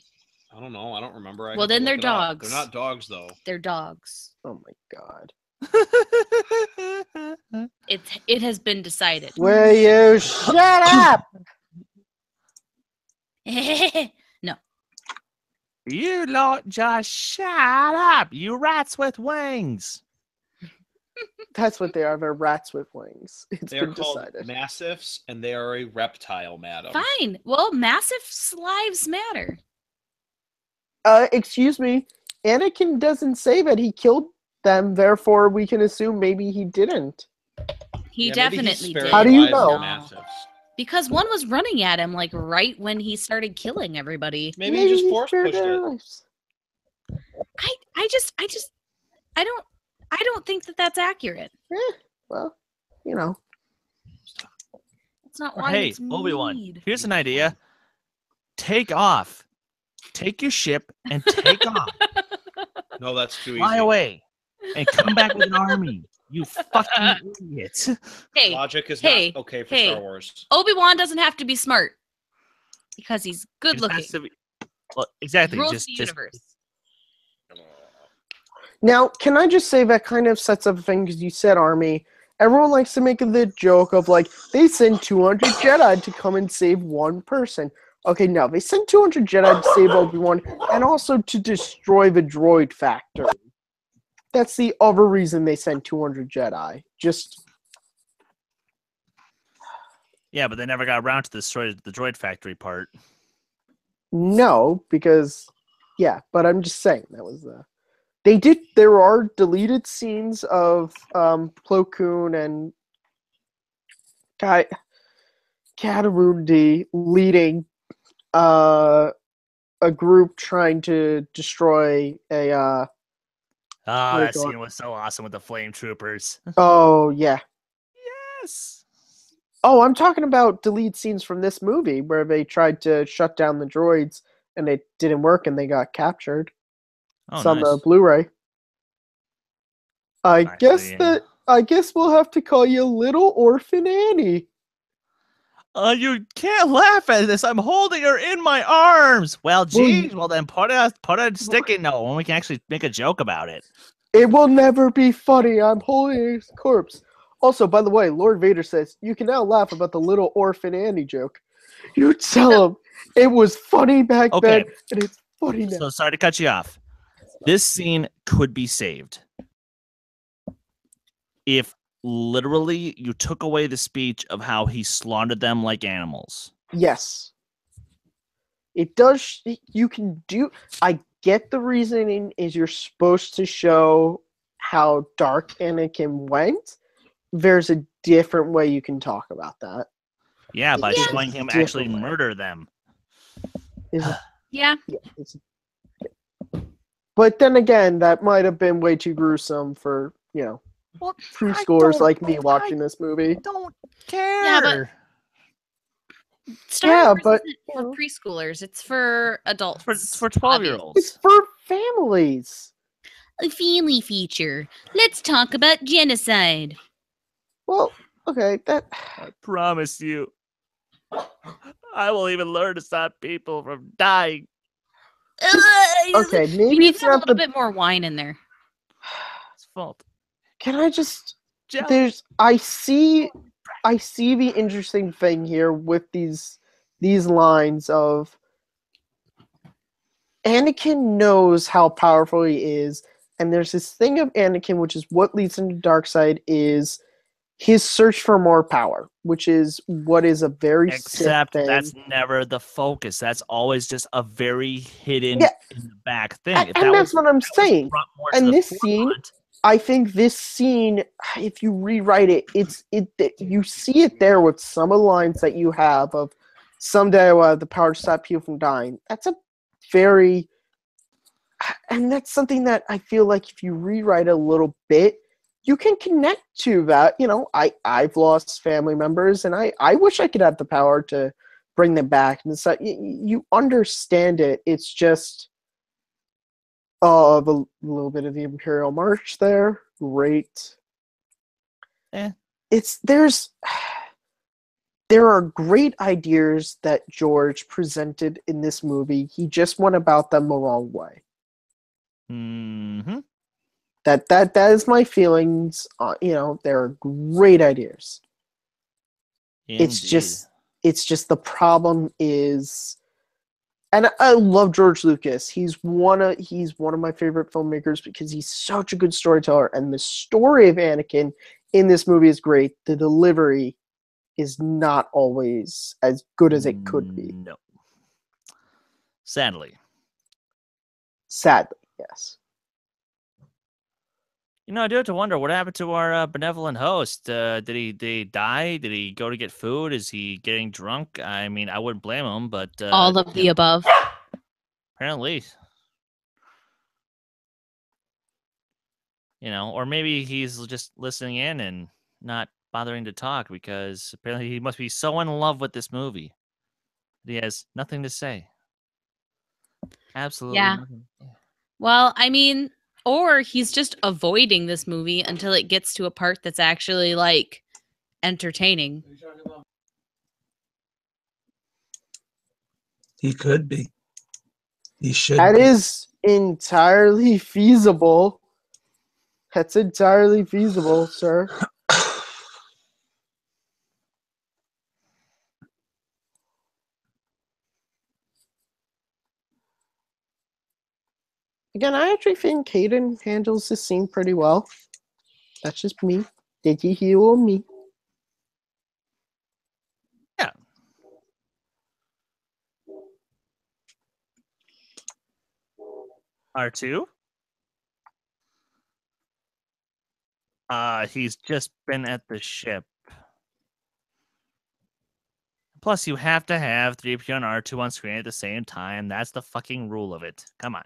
I don't know. I don't remember. I Well, have to then they're look it up. dogs. They're not dogs, though. They're dogs. Oh my god. It has been decided. Will you shut up? No. You lot just shut up, you rats with wings. That's what they are. They're rats with wings. It's They are been called decided. mastiffs, and they are a reptile, madam. Fine. Well, massive lives matter. Excuse me. Anakin doesn't say that he killed them, therefore we can assume maybe he didn't. He Yeah, maybe definitely spared did. How do you lives of know? the mastiffs. Because one was running at him like right when he started killing everybody. Maybe he just force spared pushed their it. lives. I don't think that that's accurate. Well, you know. It's not why Hey, it's Obi-Wan, need. here's an idea. Take off. Take your ship and take off. No, that's too easy. Fly away. And come back with an army. You fucking idiot. Hey, Logic is hey, not okay for hey. Star Wars. Obi-Wan doesn't have to be smart because he's good It looking. has to be- well, exactly. Rules Just, the just universe. Now, can I just say that kind of sets up a thing because you said army. Everyone likes to make the joke of like they send 200 Jedi to come and save one person. Okay, no, they sent 200 Jedi to save Obi-Wan and also to destroy the droid factory. That's the other reason they sent 200 Jedi. Just yeah, but they never got around to the droid factory part. no, because yeah, but I'm just saying that was they did. There are deleted scenes of Plo Koon and Katarundi leading a group trying to destroy a Oh, What that do you call scene was so awesome with the flame troopers. oh yeah. Yes. Oh, I'm talking about deleted scenes from this movie where they tried to shut down the droids and it didn't work and they got captured. Oh, It's on nice. the Blu-ray. I Actually, guess we'll have to call you Little Orphan Annie. You can't laugh at this. I'm holding her in my arms. Well, geez. Well, then put a sticky note when we can actually make a joke about it. It will never be funny. I'm holding his corpse. Also, by the way, Lord Vader says, you can now laugh about the Little Orphan Annie joke. You tell him it was funny back Okay. then, and it's funny now. So sorry to cut you off. This scene could be saved if literally you took away the speech of how he slaughtered them like animals. Yes. It does. You can do. I get the reasoning is you're supposed to show how dark Anakin went. There's a different way you can talk about that. Yeah, by Yeah. showing him Different actually way. murder them. Is Yeah. yeah, but then again, that might have been way too gruesome for Well, preschoolers like me watching this movie. don't care. Yeah, but Star Yeah, Wars but, isn't for preschoolers. It's for adults. It's for It's 12-year-olds. for families. A family feature. Let's talk about genocide. Well, okay, that I promise you. I will even learn to stop people from dying. okay. You Maybe need it's to have a not little the. bit more wine in there. It's fault. Can I just? Jealous. There's. I see the interesting thing here with these lines of. Anakin knows how powerful he is, and there's this thing of Anakin, which is what leads him to dark side, is his search for more power, which is what is a very Sith Except thing. that's never the focus. That's always just a very hidden Yeah. in the back thing. And that's what I'm saying. brought more to And the this scene, forefront- I think this scene, if you rewrite it, you see it there with some of the lines that you have of someday I will have the power to stop people from dying. That's a very, and that's something that I feel like if you rewrite it a little bit, you can connect to that. You know, I've lost family members, and I wish I could have the power to bring them back. And so you understand it. It's just the little bit of the Imperial March there. Great. There are great ideas that George presented in this movie. He just went about them the wrong way. Mm-hmm. That is my feelings. You know, there are great ideas. Indeed. It's just the problem is, and I love George Lucas. He's one of my favorite filmmakers because he's such a good storyteller, and the story of Anakin in this movie is great. The delivery is not always as good as it could be. No. Sadly, yes. You know, I do have to wonder what happened to our benevolent host. Did he die? Did he go to get food? Is he getting drunk? I mean, I wouldn't blame him, but All of the above. apparently, you know, or maybe he's just listening in and not bothering to talk because apparently he must be so in love with this movie that he has nothing to say. Absolutely Yeah. nothing. Well, I mean, or he's just avoiding this movie until it gets to a part that's actually like entertaining. He could be. He should. That be. is entirely feasible. That's entirely feasible, sir. Again, I actually think Caden handles this scene pretty well. That's just me. Did you hear me? Yeah. R2? He's just been at the ship. Plus, you have to have 3PO and R2 on screen at the same time. That's the fucking rule of it. Come on.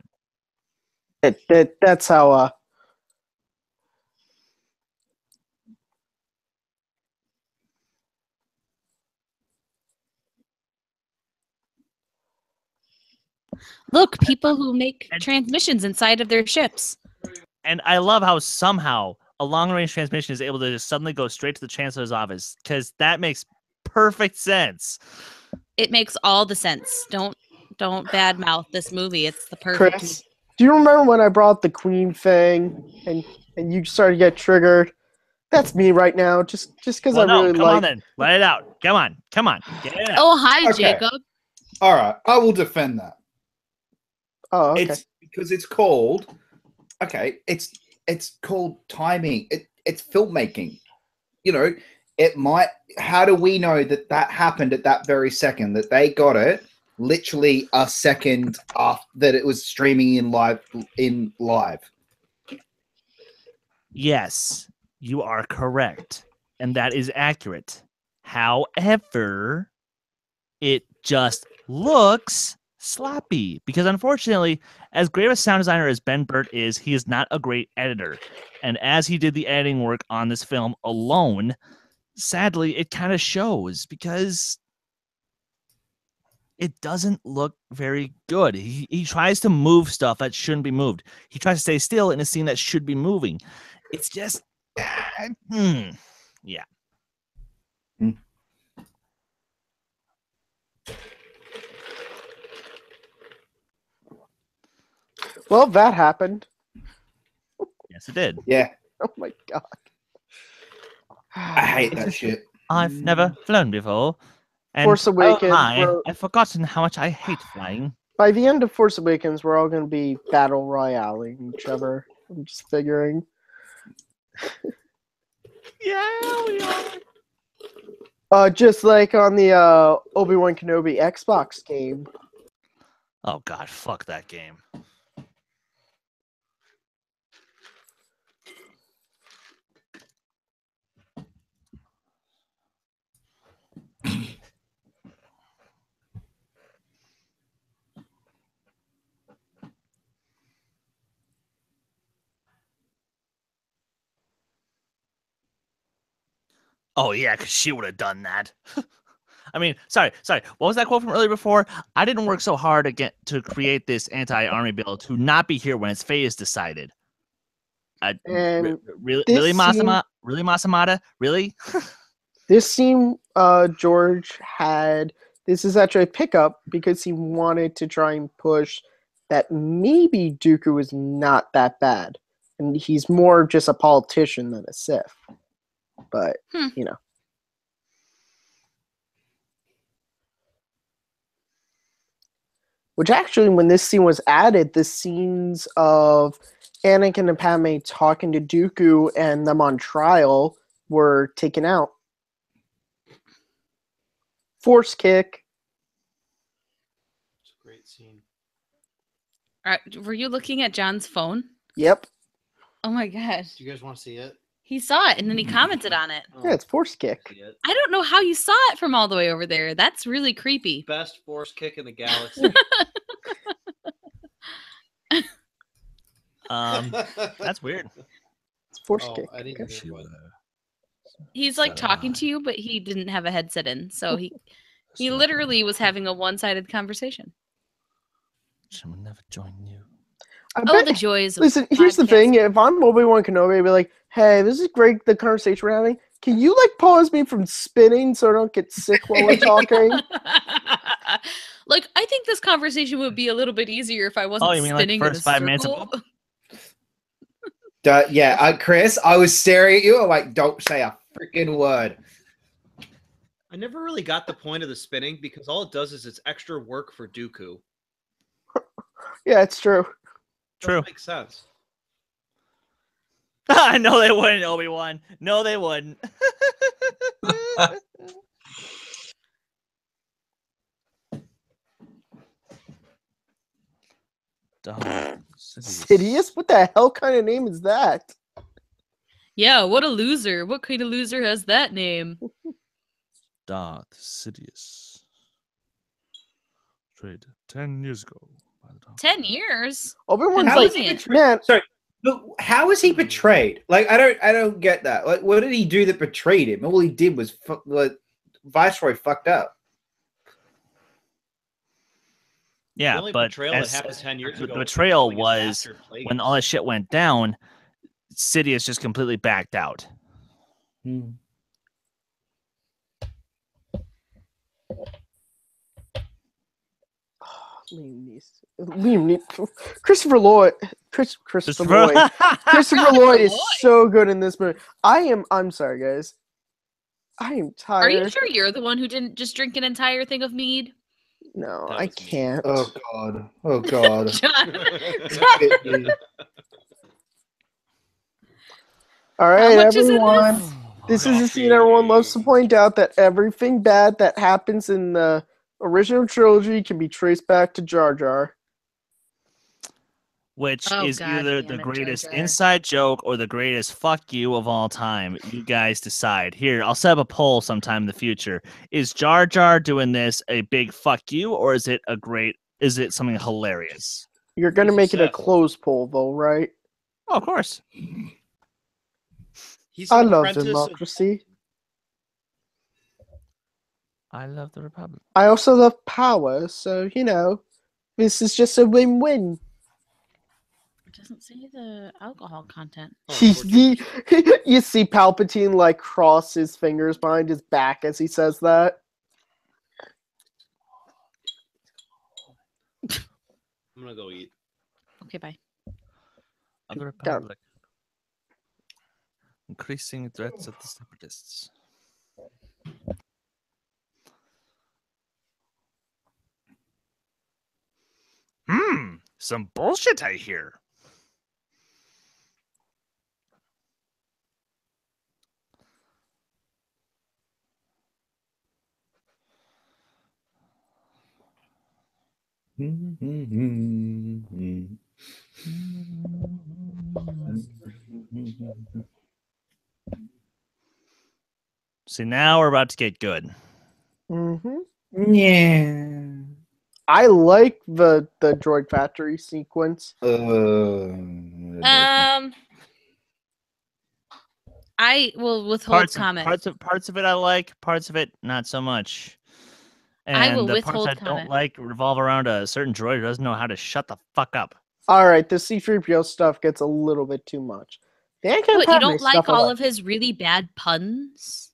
That's how. Look, people who make transmissions inside of their ships. And I love how somehow a long-range transmission is able to just suddenly go straight to the Chancellor's office, because that makes perfect sense. It makes all the sense. Don't badmouth this movie. It's the perfect. Chris, do you remember when I brought the Queen thing and you started to get triggered? That's me right now. Just because I really come on then. Let it out. Come on. Get it out. Oh, hi, Okay. Jacob. All right, I will defend that. Oh, okay. It's because it's called. Okay, it's called timing. It's filmmaking. You know, it might. How do we know that happened at that very second? That they got it literally a second after that it was streaming in live. Yes, you are correct, and that is accurate. However, it just looks sloppy because, unfortunately, as great of a sound designer as Ben Burtt is, he is not a great editor. And as he did the editing work on this film alone, sadly, it kind of shows because it doesn't look very good. He tries to move stuff that shouldn't be moved. He tries to stay still in a scene that should be moving. It's just, yeah. Well, that happened. Yes, it did. Yeah, Oh my god. I hate that shit. I've never flown before. And Force Awakens. oh my, we're- I've forgotten how much I hate flying. By the end of Force Awakens, we're all going to be battle royaling each other. I'm just figuring. Yeah, we are. Just like on the Obi-Wan Kenobi Xbox game. Oh god, fuck that game. Oh yeah, because she would have done that. I mean, sorry. What was that quote from earlier before? I didn't work so hard to create this anti-army bill to not be here when its fate is decided. And Really, scene, Masamada, really? this scene, George had. This is actually a pickup because he wanted to try and push that maybe Dooku is not that bad, and he's more just a politician than a Sith. But you know. Which actually, when this scene was added, the scenes of Anakin and Padme talking to Dooku and them on trial were taken out. Force kick. It's a great scene. Were you looking at John's phone? Yep. Oh my gosh. Do you guys want to see it? He saw it and then he commented on it. Yeah, it's force kick. See it? I don't know how you saw it from all the way over there. That's really creepy. Best force kick in the galaxy. That's weird. It's force Oh, kick. I didn't hear what. He's like talking to you, but he didn't have a headset in. So he literally was having a one-sided conversation. She will never join you. I Oh, bet- the joys of Listen, here's the thing. podcasting. If I'm Obi-Wan Kenobi, I'd be like, hey, this is great, the conversation we're having. Can you, like, pause me from spinning so I don't get sick while we're talking? Like, I think this conversation would be a little bit easier if I wasn't Oh, you mean like the spinning in first a 5 minutes of circle. Yeah, Chris, I was staring at you. I'm like, don't say a freaking word. I never really got the point of the spinning because all it does is it's extra work for Dooku. Yeah, it's true. True. Makes sense. No, they wouldn't, Obi-Wan. No, they wouldn't. Sidious? What the hell kind of name is that? Yeah, what a loser. What kind of loser has that name? Darth Sidious. Trade 10 years ago. 10 years? Obi-Wan's How like, is he Brilliant. betrayed? man, Sorry, but how is he betrayed? Like, I don't get that. Like, what did he do that betrayed him? All he did was Viceroy fucked up. The Yeah, only but betrayal that happened 10 years the ago betrayal killing his was master Plagueis. when all that shit went down, Sidious just completely backed out. Christopher Lloyd. Christopher Lloyd. Christopher Lloyd is so good in this movie. I'm sorry, guys. I am tired. Are you sure you're the one who didn't just drink an entire thing of mead? No, That I was me. can't. Oh God. Oh God. John, All right, much is in everyone. this? This is a scene everyone loves to point out that everything bad that happens in the original trilogy can be traced back to Jar Jar. Which Oh, is God either damn the it, Jar greatest Jar. inside joke or the greatest fuck you of all time. You guys decide. Here, I'll set up a poll sometime in the future. Is Jar Jar doing this a big fuck you, or is it something hilarious? You're gonna He's a make it a Sith. closed poll, though, right? Oh, of course. He's I an love apprentice of- democracy. I love the Republic. I also love power, so this is just a win-win. It doesn't say the alcohol content. Oh, You unfortunately. you see Palpatine like cross his fingers behind his back as he says that. I'm gonna go eat. Okay, bye. Of the Republic. Increasing threats of the separatists. Some bullshit I hear. See, now we're about to get good. Yeah. I like the droid factory sequence. I will withhold comment. Parts of it I like, parts of it not so much. And I will the parts withhold I comment. don't like revolve around a certain droid who doesn't know how to shut the fuck up. All right, the C-3PO stuff gets a little bit too much. The Anakin What, you Padme don't like stuff I all of his really bad puns?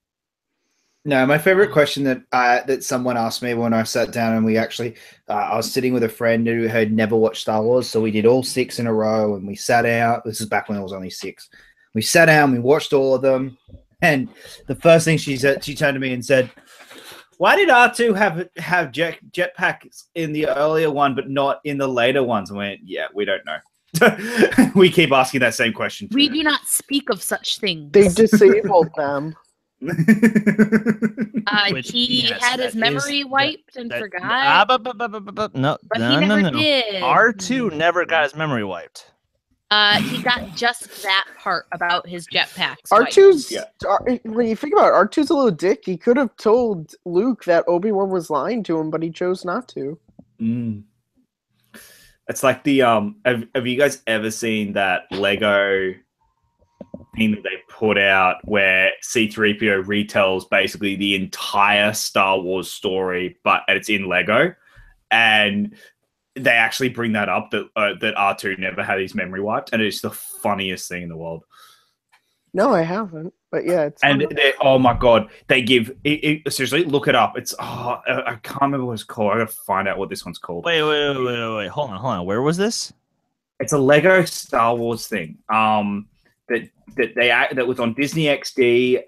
No, my favorite question that someone asked me when I sat down and we actually, I was sitting with a friend who had never watched Star Wars, so we did all 6 in a row, and we sat out. This is back when I was only 6. We sat down, we watched all of them, and the first thing she said, she turned to me and said, "Why did R2 have jetpacks in the earlier one, but not in the later ones?" I went, "Yeah, we don't know." We keep asking that same question. We do not speak of such things. They disabled them. He had his memory wiped and forgot. No, But he never did. R2 never got his memory wiped. He got just that part about his jetpacks. R2's when you think about it, R2's a little dick. He could have told Luke that Obi-Wan was lying to him, but he chose not to. It's like the have you guys ever seen that Lego thing that they put out where C-3PO retells basically the entire Star Wars story, but it's in Lego, and they actually bring that up that R2 never had his memory wiped, and it's the funniest thing in the world. No, I haven't, but yeah, it's oh my god, they give seriously, look it up. It's I can't remember what it's called. I gotta find out what this one's called. Wait, hold on. Where was this? It's a Lego Star Wars thing. That was on Disney XD.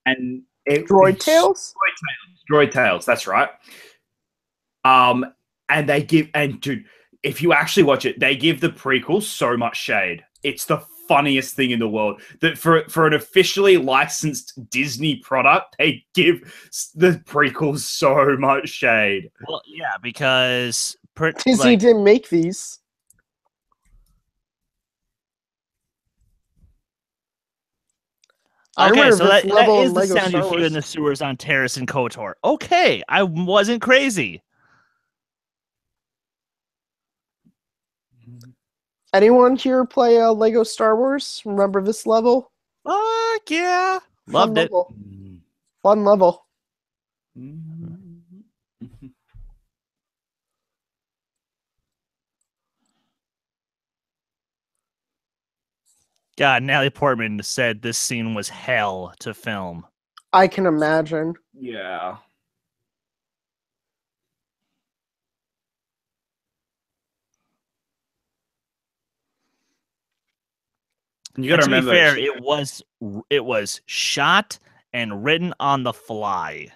And Droid Tales. Droid Tales. That's right. And they give, and dude, if you actually watch it, they give the prequels so much shade. It's the funniest thing in the world. That for an officially licensed Disney product, they give the prequels so much shade. Well, yeah, because Disney didn't make these. Okay, so that is the sound you hear in the sewers on Terrace and KOTOR. Okay, I wasn't crazy. Anyone here play Lego Star Wars? Remember this level? Fuck yeah. Loved it. Fun level. God, Natalie Portman said this scene was hell to film. I can imagine. Yeah. You gotta remember, to be fair, it was shot and written on the fly.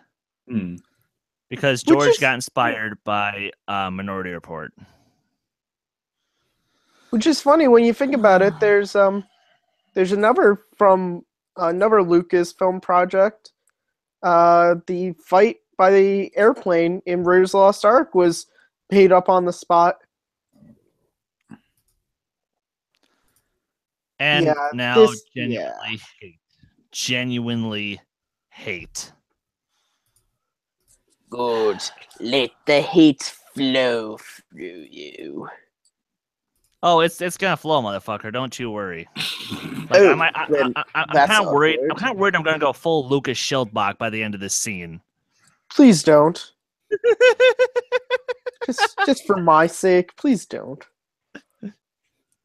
Because George got inspired by Minority Report. Which is funny when you think about it. There's another from another Lucas film project. The fight by the airplane in Raiders of the Lost Ark was made up on the spot. And now genuinely hate. Good. Let the hate flow through you. Oh, it's gonna flow, motherfucker. Don't you worry. Like, I'm kind of worried. I'm kind of worried I'm gonna go full Lucas Schildbach by the end of this scene. Please don't. just for my sake, please don't.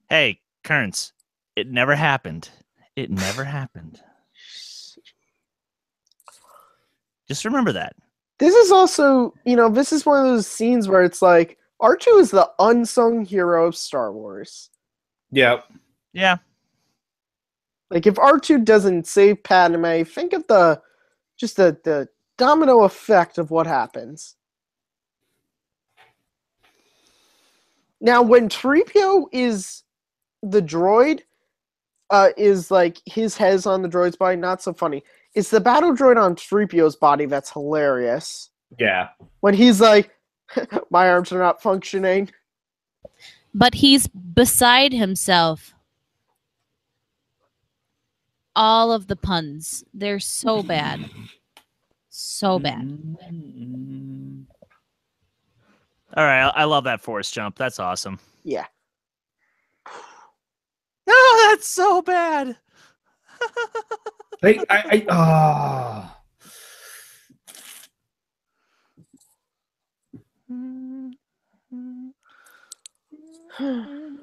Hey, Kearns, it never happened. It never happened. Just remember that. This is also, this is one of those scenes where it's like, R2 is the unsung hero of Star Wars. Yep. Yeah. Like, if R2 doesn't save Padme, think of the domino effect of what happens. Now, when 3PO is the droid, is like his head's on the droid's body, not so funny. It's the battle droid on 3PO's body that's hilarious. Yeah. When he's like, my arms are not functioning. But he's beside himself. All of the puns. They're so bad. So bad. All right, I love that force jump. That's awesome. Yeah. No, It's so bad.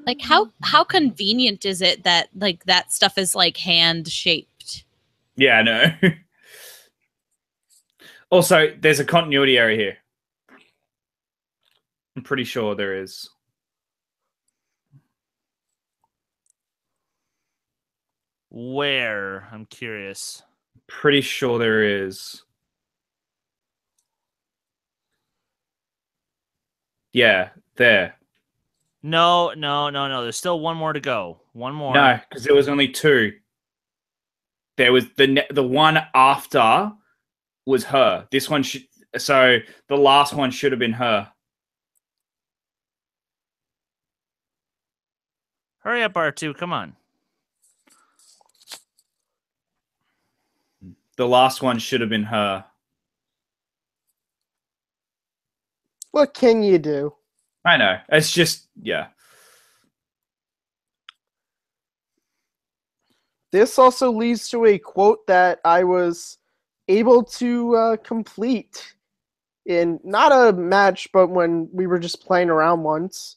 Like how convenient is it that like that stuff is like hand shaped? Yeah, I know. Also, there's a continuity error here. I'm pretty sure there is. Where? I'm curious. Pretty sure there is. Yeah, there. No. There's still one more to go. One more. No, because there was only two. There was the one after was her. This one should. So the last one should have been her. Hurry up, R2. Come on. The last one should have been her. What can you do? I know. It's just, yeah. This also leads to a quote that I was able to complete in not a match, but when we were just playing around once.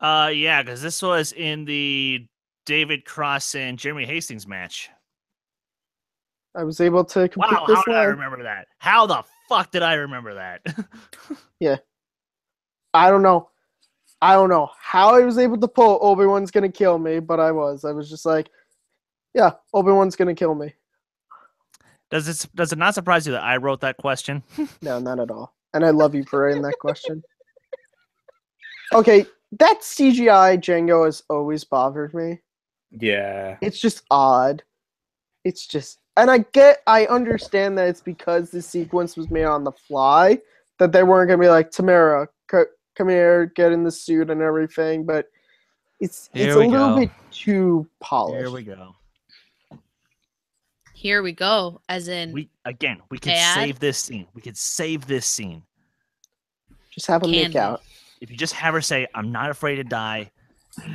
Yeah, because this was in the David Cross and Jeremy Hastings match. I was able to complete Wow, this how did I line. remember that? How the fuck did I remember that? Yeah. I don't know how I was able to pull Obi-Wan's gonna kill me, but I was just like, yeah, Obi-Wan's gonna kill me. Does it not surprise you that I wrote that question? No, not at all. And I love you for writing that question. Okay, that CGI Django has always bothered me. Yeah. It's just odd. It's just, and I understand that it's because the sequence was made on the fly, that they weren't gonna be like, Tamara, come here, get in the suit and everything, but it's a little bit too polished. Here we go. Here we go. As in, We could Dad? save this scene. We could save this scene. Just have them make Candy. out. If you just have her say, "I'm not afraid to die,"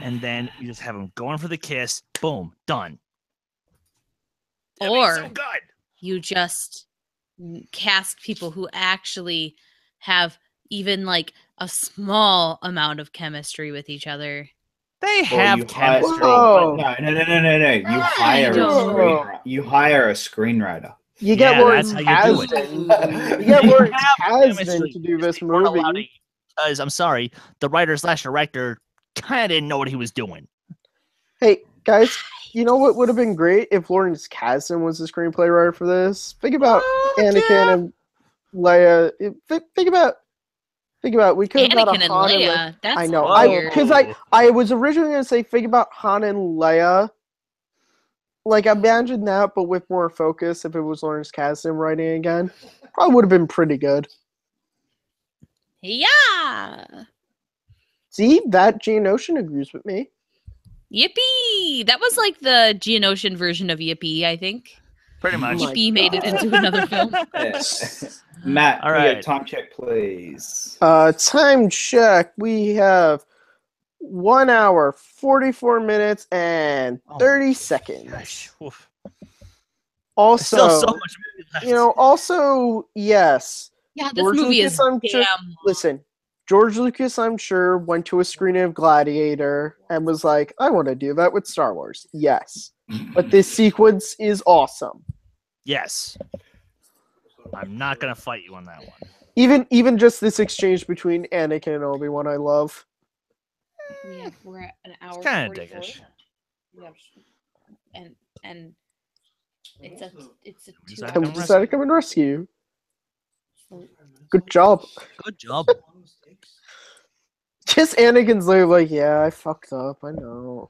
and then you just have them going for the kiss. Boom, done. That'd be or so good. you just cast people who actually have even like a small amount of chemistry with each other. They Or have you hire- chemistry. Whoa. No. You hire a screenwriter. You get Yeah, Lawrence that's how you do it. Kasdan. You get Lawrence have Kasdan chemistry. to do this They weren't allowed movie. Because I'm sorry, the writer/director kind of didn't know what he was doing. Hey, guys, you know what would have been great if Lawrence Kasdan was the screenplay writer for this? Think about Anakin and Leia. Think about we could have Anakin had and a Han and Leia. Leia. That's I know. weird. Because I was originally going to say think about Han and Leia. Like, imagine that, but with more focus if it was Lawrence Kasdan writing again. Probably would have been pretty good. Yeah. See, that Geonosian agrees with me. Yippee! That was like the Geonosian version of Yippee, I think. Pretty much. My Yippee made it into another film. Matt, All can we get a right. time check, please? Time check. We have 1 hour, 44 minutes, and 30 seconds. Gosh, oof. Also, Still so much movie left. also, yes. Yeah, this George movie Lucas, is I'm sure- damn. Listen, George Lucas, I'm sure, went to a screening of Gladiator and was like, I want to do that with Star Wars. Yes. But this sequence is awesome. Yes. I'm not gonna fight you on that one. Even just this exchange between Anakin and Obi-Wan, I love. We're at an hour. It's kind of 44. dickish. And it's a Is 2 that I Come decided to come and rescue you. hour. Good job. Good job. Just Anakin's like, yeah, I fucked up. I know.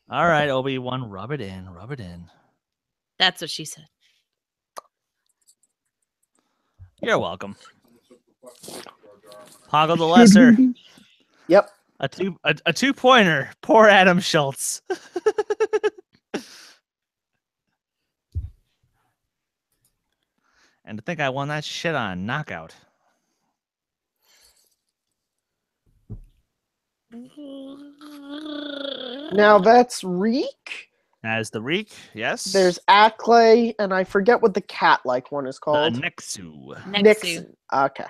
All right, Obi-Wan, rub it in. Rub it in. That's what she said. You're welcome. Hoggle the Lesser. Yep. A two-pointer. Poor Adam Schultz. And to think I won that shit on knockout. Now that's Reek. As the Reek, yes. There's Acklay, and I forget what the cat-like one is the called. Nexu. Nixon. Okay.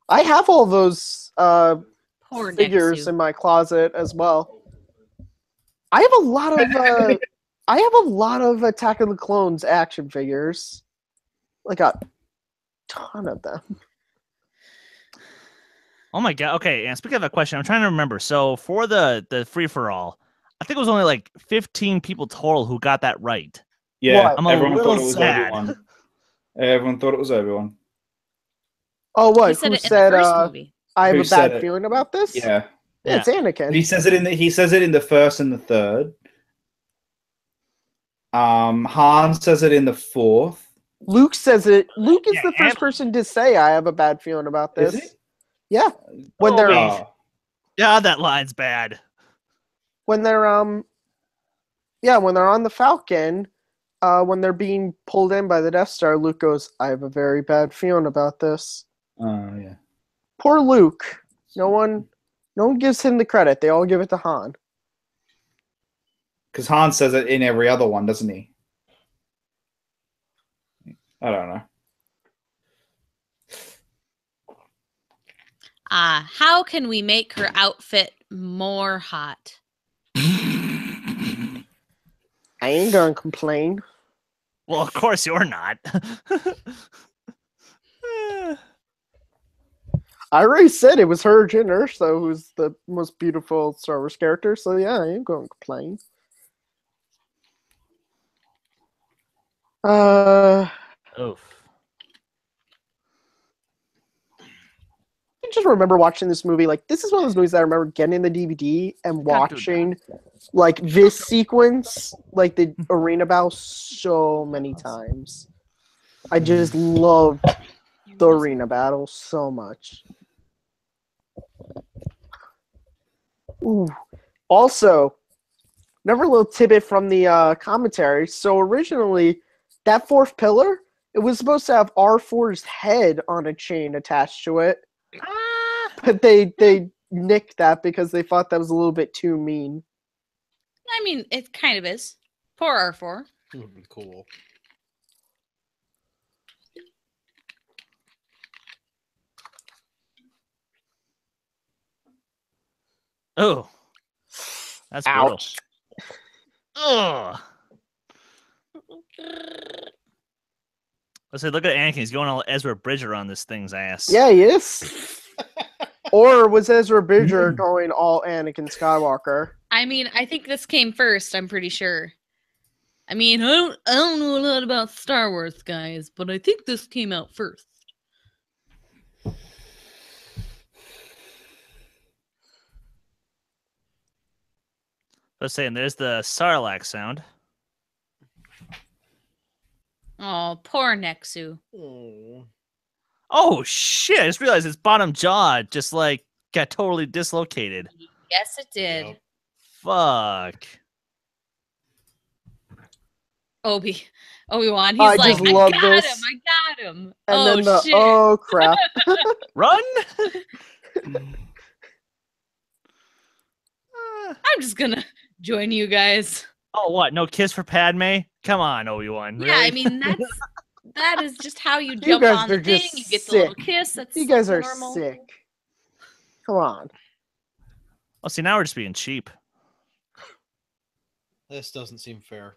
I have all those Poor figures Nexu. in my closet as well. I have a lot of Attack of the Clones action figures. Like a ton of them. Oh my god. Okay, and speaking of that question, I'm trying to remember. So for the free for all, I think it was only like 15 people total who got that right. Yeah, What? I'm a everyone little thought it was sad. Obi-Wan. Everyone thought it was Obi-Wan. Oh, what? He said Who it in said the first movie. I have Who a said bad it? feeling about this? Yeah. Yeah, it's Anakin. He says it in the first and the third. Han says it in the fourth. Luke says it. Luke is Yeah, the first person to say I have a bad feeling about this. Is he? Yeah. When they're Oh. Yeah, that line's bad. when they're on the Falcon, when they're being pulled in by the Death Star, Luke goes, I have a very bad feeling about this. Oh, yeah. Poor Luke. No one gives him the credit. They all give it to Han. Because Han says it in every other one, doesn't he? I don't know. How can we make her outfit more hot? I ain't gonna complain. Well, of course you're not. I already said it was her Jyn Erso who's the most beautiful Star Wars character, so yeah, I ain't gonna complain. Oof. I just remember watching this movie. Like, this is one of those movies that I remember getting the DVD and watching, like, this sequence, like the arena battle, so many times. I just loved the arena battle so much. Ooh. Also, another little tidbit from the commentary. So originally, that fourth pillar, it was supposed to have R4's head on a chain attached to it. But they nicked that because they thought that was a little bit too mean. I mean, it kind of is. Poor R4. It would be cool. Oh. That's brutal. Ouch. Ugh. Let's say, look at Anakin. He's going all Ezra Bridger on this thing's ass. Yeah, he is. Or was Ezra Bridger going all Anakin Skywalker? I mean, I think this came first, I'm pretty sure. I mean, I don't know a lot about Star Wars, guys, but I think this came out first. I was saying, there's the Sarlacc sound. Oh, poor Nexu. Oh, shit. I just realized his bottom jaw just, like, got totally dislocated. Yes, it did. Yep. Fuck. Obi-Wan. He's I like, just I love got this. him. I got him. And Oh, then the shit. oh crap. Run? I'm just gonna join you guys. Oh, what? No kiss for Padme? Come on, Obi-Wan. Yeah, I really? mean that is just how you jump guys on the are thing. just You get the little sick. kiss. That's You guys are normal. sick. Come on. Oh, see, now we're just being cheap. This doesn't seem fair.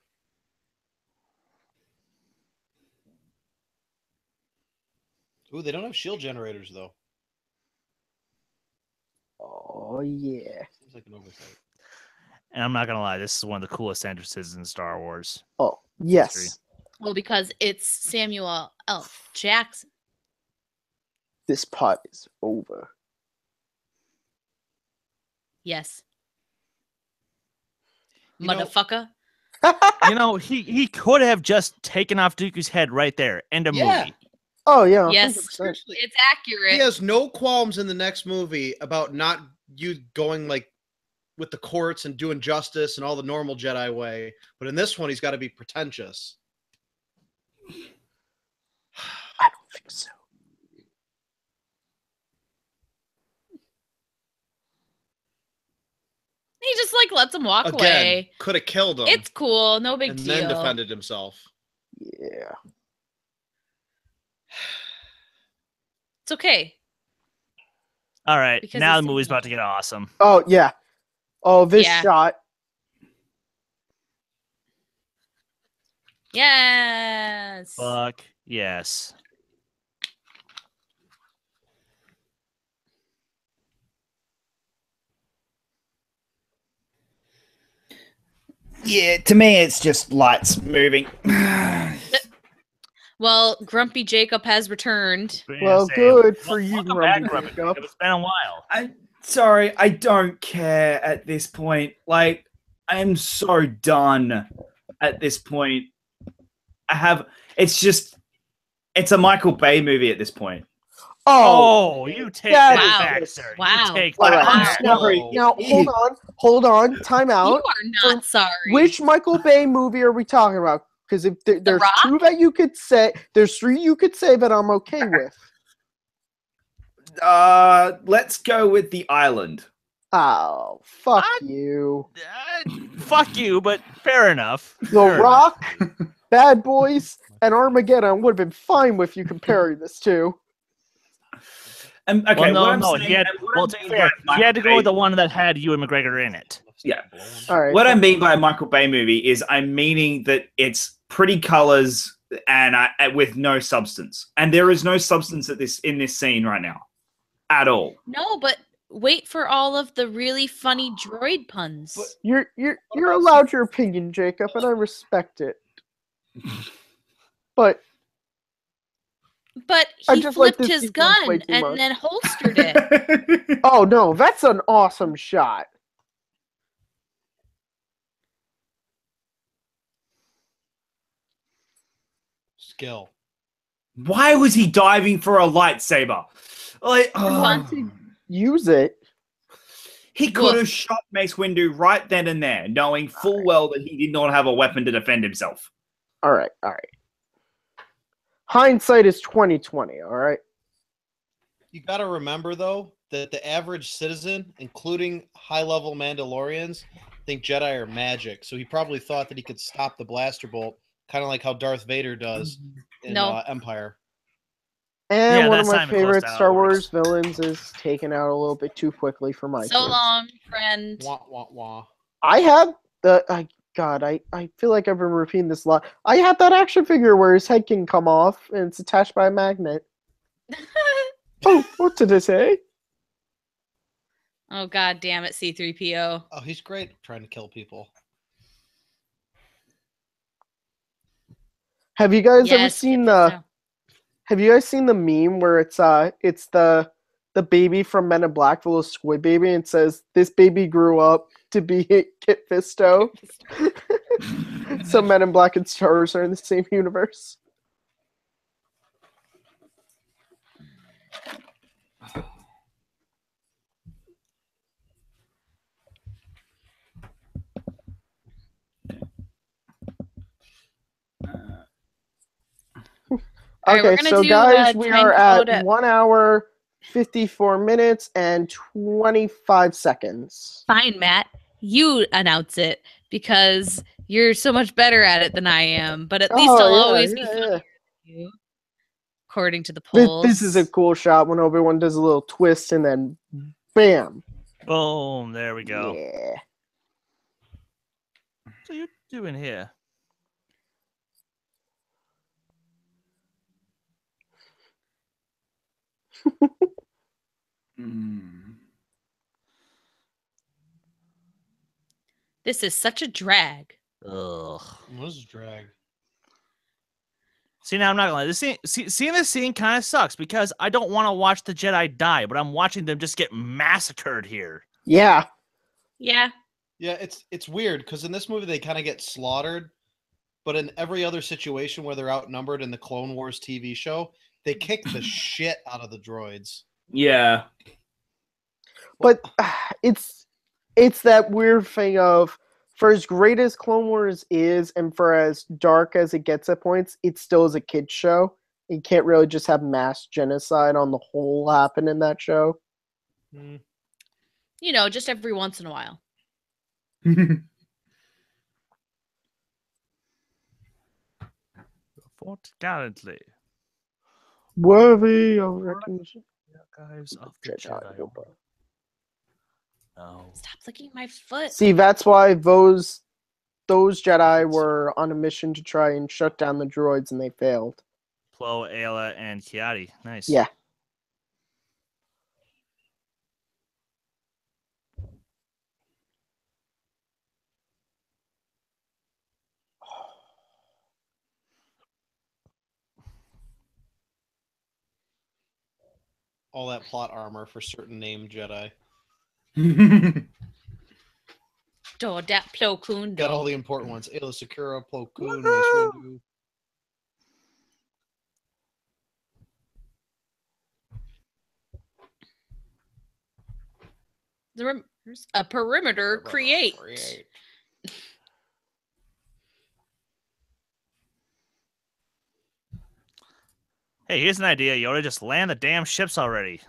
Ooh, they don't have shield generators though. Oh yeah. Seems like an oversight. And I'm not going to lie, this is one of the coolest entrances in Star Wars. Oh yes. History. Well, because it's Samuel L. Jackson. This part is over. Yes. You know- Motherfucker. You know, he could have just taken off Dooku's head right there. End of Yeah. movie. Oh yeah. Yes. 100%. It's accurate. He has no qualms in the next movie about not you going like with the courts and doing justice and all the normal Jedi way. But in this one, he's got to be pretentious. I don't think so. He just like lets him walk Again, away. could have killed him. It's cool, no big and deal. then defended himself. Yeah. It's okay. All right, Because now it's the movie's simple. about to get awesome. Oh yeah. Oh, this Yeah. shot. Yes. Fuck yes. Yeah, to me, it's just lights moving. Well, Grumpy Jacob has returned. Well, Say, good for you, welcome back, Grumpy Grumpy Jacob. Jacob. It's been a while. Sorry, I don't care at this point. Like, I am so done at this point. It's a Michael Bay movie at this point. Oh, Oh, you take that that is back, just- sir. wow. You take all that right. I'm back. sorry. Now, hold on. Time You out. are not sorry. Which Michael Bay movie are we talking about? Because if there's Rock? 2 that you could say, there's 3 you could say that I'm okay with. Let's go with The Island. Oh, fuck I- you. Fuck you, but fair enough. The Fair enough. Rock, Bad Boys, and Armageddon would have been fine with you comparing this to. And okay, Well, what I'm no. saying, He had, and what well, I'm to be saying fair, by he had to Michael go with Bay- the one that had Ewan McGregor in it. Yeah. All right. What I mean by a Michael Bay movie is I'm meaning that it's pretty colors and with no substance, and there is no substance in this scene right now, at all. No, but wait for all of the really funny droid puns. You're allowed your opinion, Jacob, and I respect it. But But I he just like flipped this his sequence way gun too and much. then holstered it. oh no, that's an awesome shot. Skill. Why was he diving for a lightsaber? Like, Want to use it. he could have shot Mace Windu right then and there, knowing full well that he did not have a weapon to defend himself. All right. Hindsight is 2020. All right. You got to remember though that the average citizen, including high-level Mandalorians, think Jedi are magic. So he probably thought that he could stop the blaster bolt, kind of like how Darth Vader does in Empire. And Yeah, one of that's my not even close favorite to how it Star works. Wars villains is taken out a little bit too quickly for my So taste. long, friend. Wah wah wah. I had I feel like I've been repeating this a lot. I had that action figure where his head can come off and it's attached by a magnet. Oh, what did I say? Oh god damn it, C3PO. Oh, he's great at trying to kill people. Have you guys ever Yes, seen get this the down. Have you guys seen the meme where it's the baby from Men in Black, the little squid baby, and it says this baby grew up to be Kit Fisto? So Men in Black and Star Wars are in the same universe. All right, we're Okay, gonna so do, guys, we time are code at 1 hour, 54 minutes, and 25 seconds. Fine, Matt. You announce it because you're so much better at it than I am. But at least I'll always be funnier than you, according to the polls. This is a cool shot when Obi-Wan does a little twist and then bam. Boom. There we go. Yeah. What are you doing here? This is such a drag. Ugh. This is drag. See, now I'm not gonna lie. Seeing this scene kind of sucks because I don't want to watch the Jedi die, but I'm watching them just get massacred here. Yeah. Yeah. Yeah, it's weird because in this movie they kind of get slaughtered, but in every other situation where they're outnumbered in the Clone Wars TV show, they kick the shit out of the droids. Yeah. But it's that weird thing of, for as great as Clone Wars is and for as dark as it gets at points, it still is a kid's show. You can't really just have mass genocide on the whole happen in that show. You know, just every once in a while. Fought gallantly. Worthy of recognition. Archives of the Jedi Jedi. Order. No. Stop licking my foot. See, that's why those Jedi were on a mission to try and shut down the droids, and they failed. Plo, Ayla, and Kiadi. Nice. Yeah. All that plot armor for certain named Jedi. Do dat Plo Koon. Got all the important ones. Ayla Secura, Plo Koon, Mace Windu. A perimeter create. Hey, here's an idea, Yoda. Just land the damn ships already.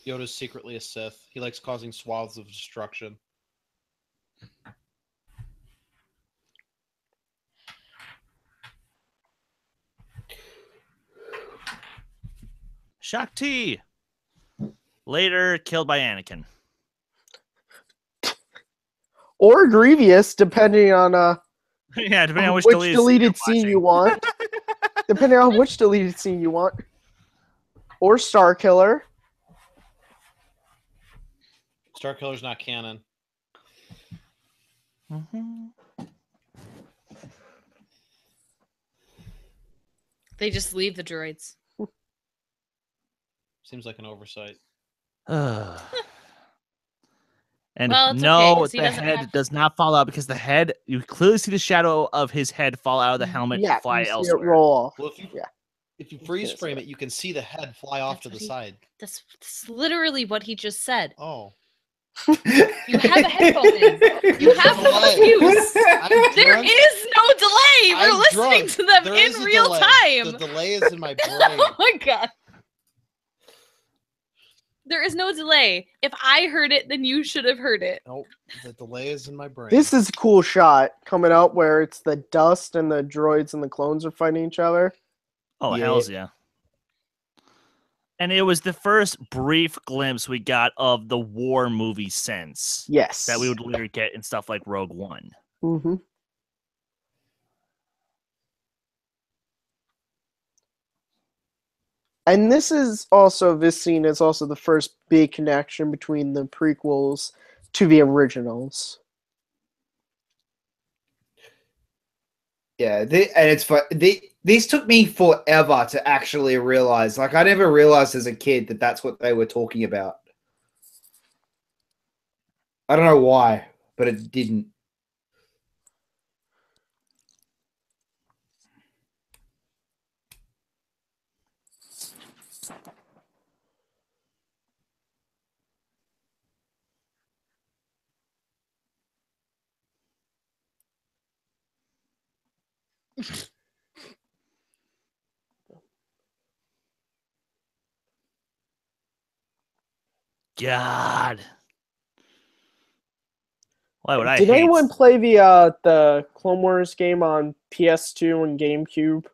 Yoda's secretly a Sith. He likes causing swaths of destruction. Shakti. Later killed by Anakin. Or Grievous, depending on Yeah, depending on which deleted scene you want. Depending on which deleted scene you want. Or Star Killer. Star Killer's not canon. They just leave the droids. Seems like an oversight. And Well, it's okay, no, 'cause he the doesn't head have- does not fall out because the head, you clearly see the shadow of his head fall out of the helmet Yeah, and fly you see it elsewhere. roll off. Well, Yeah. if you freeze frame it, you can see the head fly off That's to the what he- side. That's literally what he just said. Oh. You have a headphone in. You have to refuse. There is no delay. We're I'm listening drunk. to them There in is a real delay. time. The delay is in my brain. Oh my god. There is no delay. If I heard it, then you should have heard it. Nope. The delay is in my brain. This is a cool shot coming out where it's the dust and the droids and the clones are fighting each other. Oh, Yeah. hells yeah. And it was the first brief glimpse we got of the war movie sense Yes. that we would later get in stuff like Rogue One. Mm-hmm. And this scene is also the first big connection between the prequels to the originals. Yeah, and it's fun. These took me forever to actually realize. Like, I never realized as a kid that that's what they were talking about. I don't know why, but it didn't. God. Why would I Did hate anyone play the Clone Wars game on PS2 and GameCube?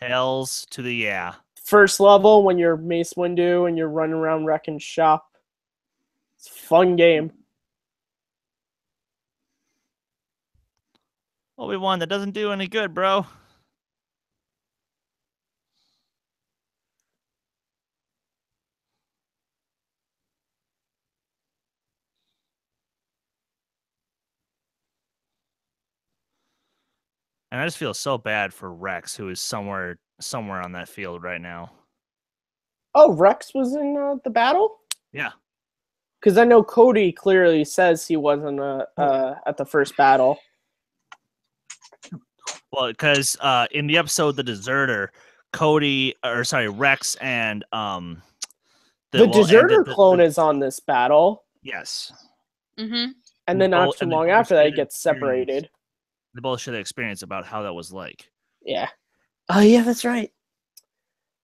hells to the yeah? First level when you're Mace Windu and you're running around wrecking shop. It's a fun game. Obi-Wan, that doesn't do any good, bro. And I just feel so bad for Rex, who is somewhere on that field right now. Oh, Rex was in the battle? Yeah. Because I know Cody clearly says he wasn't at the first battle. Well, because in the episode The Deserter, Rex and The Deserter clone is on this battle. Yes. Mm-hmm. And then not too long after that, it gets experience. separated. They both share the experience about how that was like. Yeah. Oh, yeah, that's right.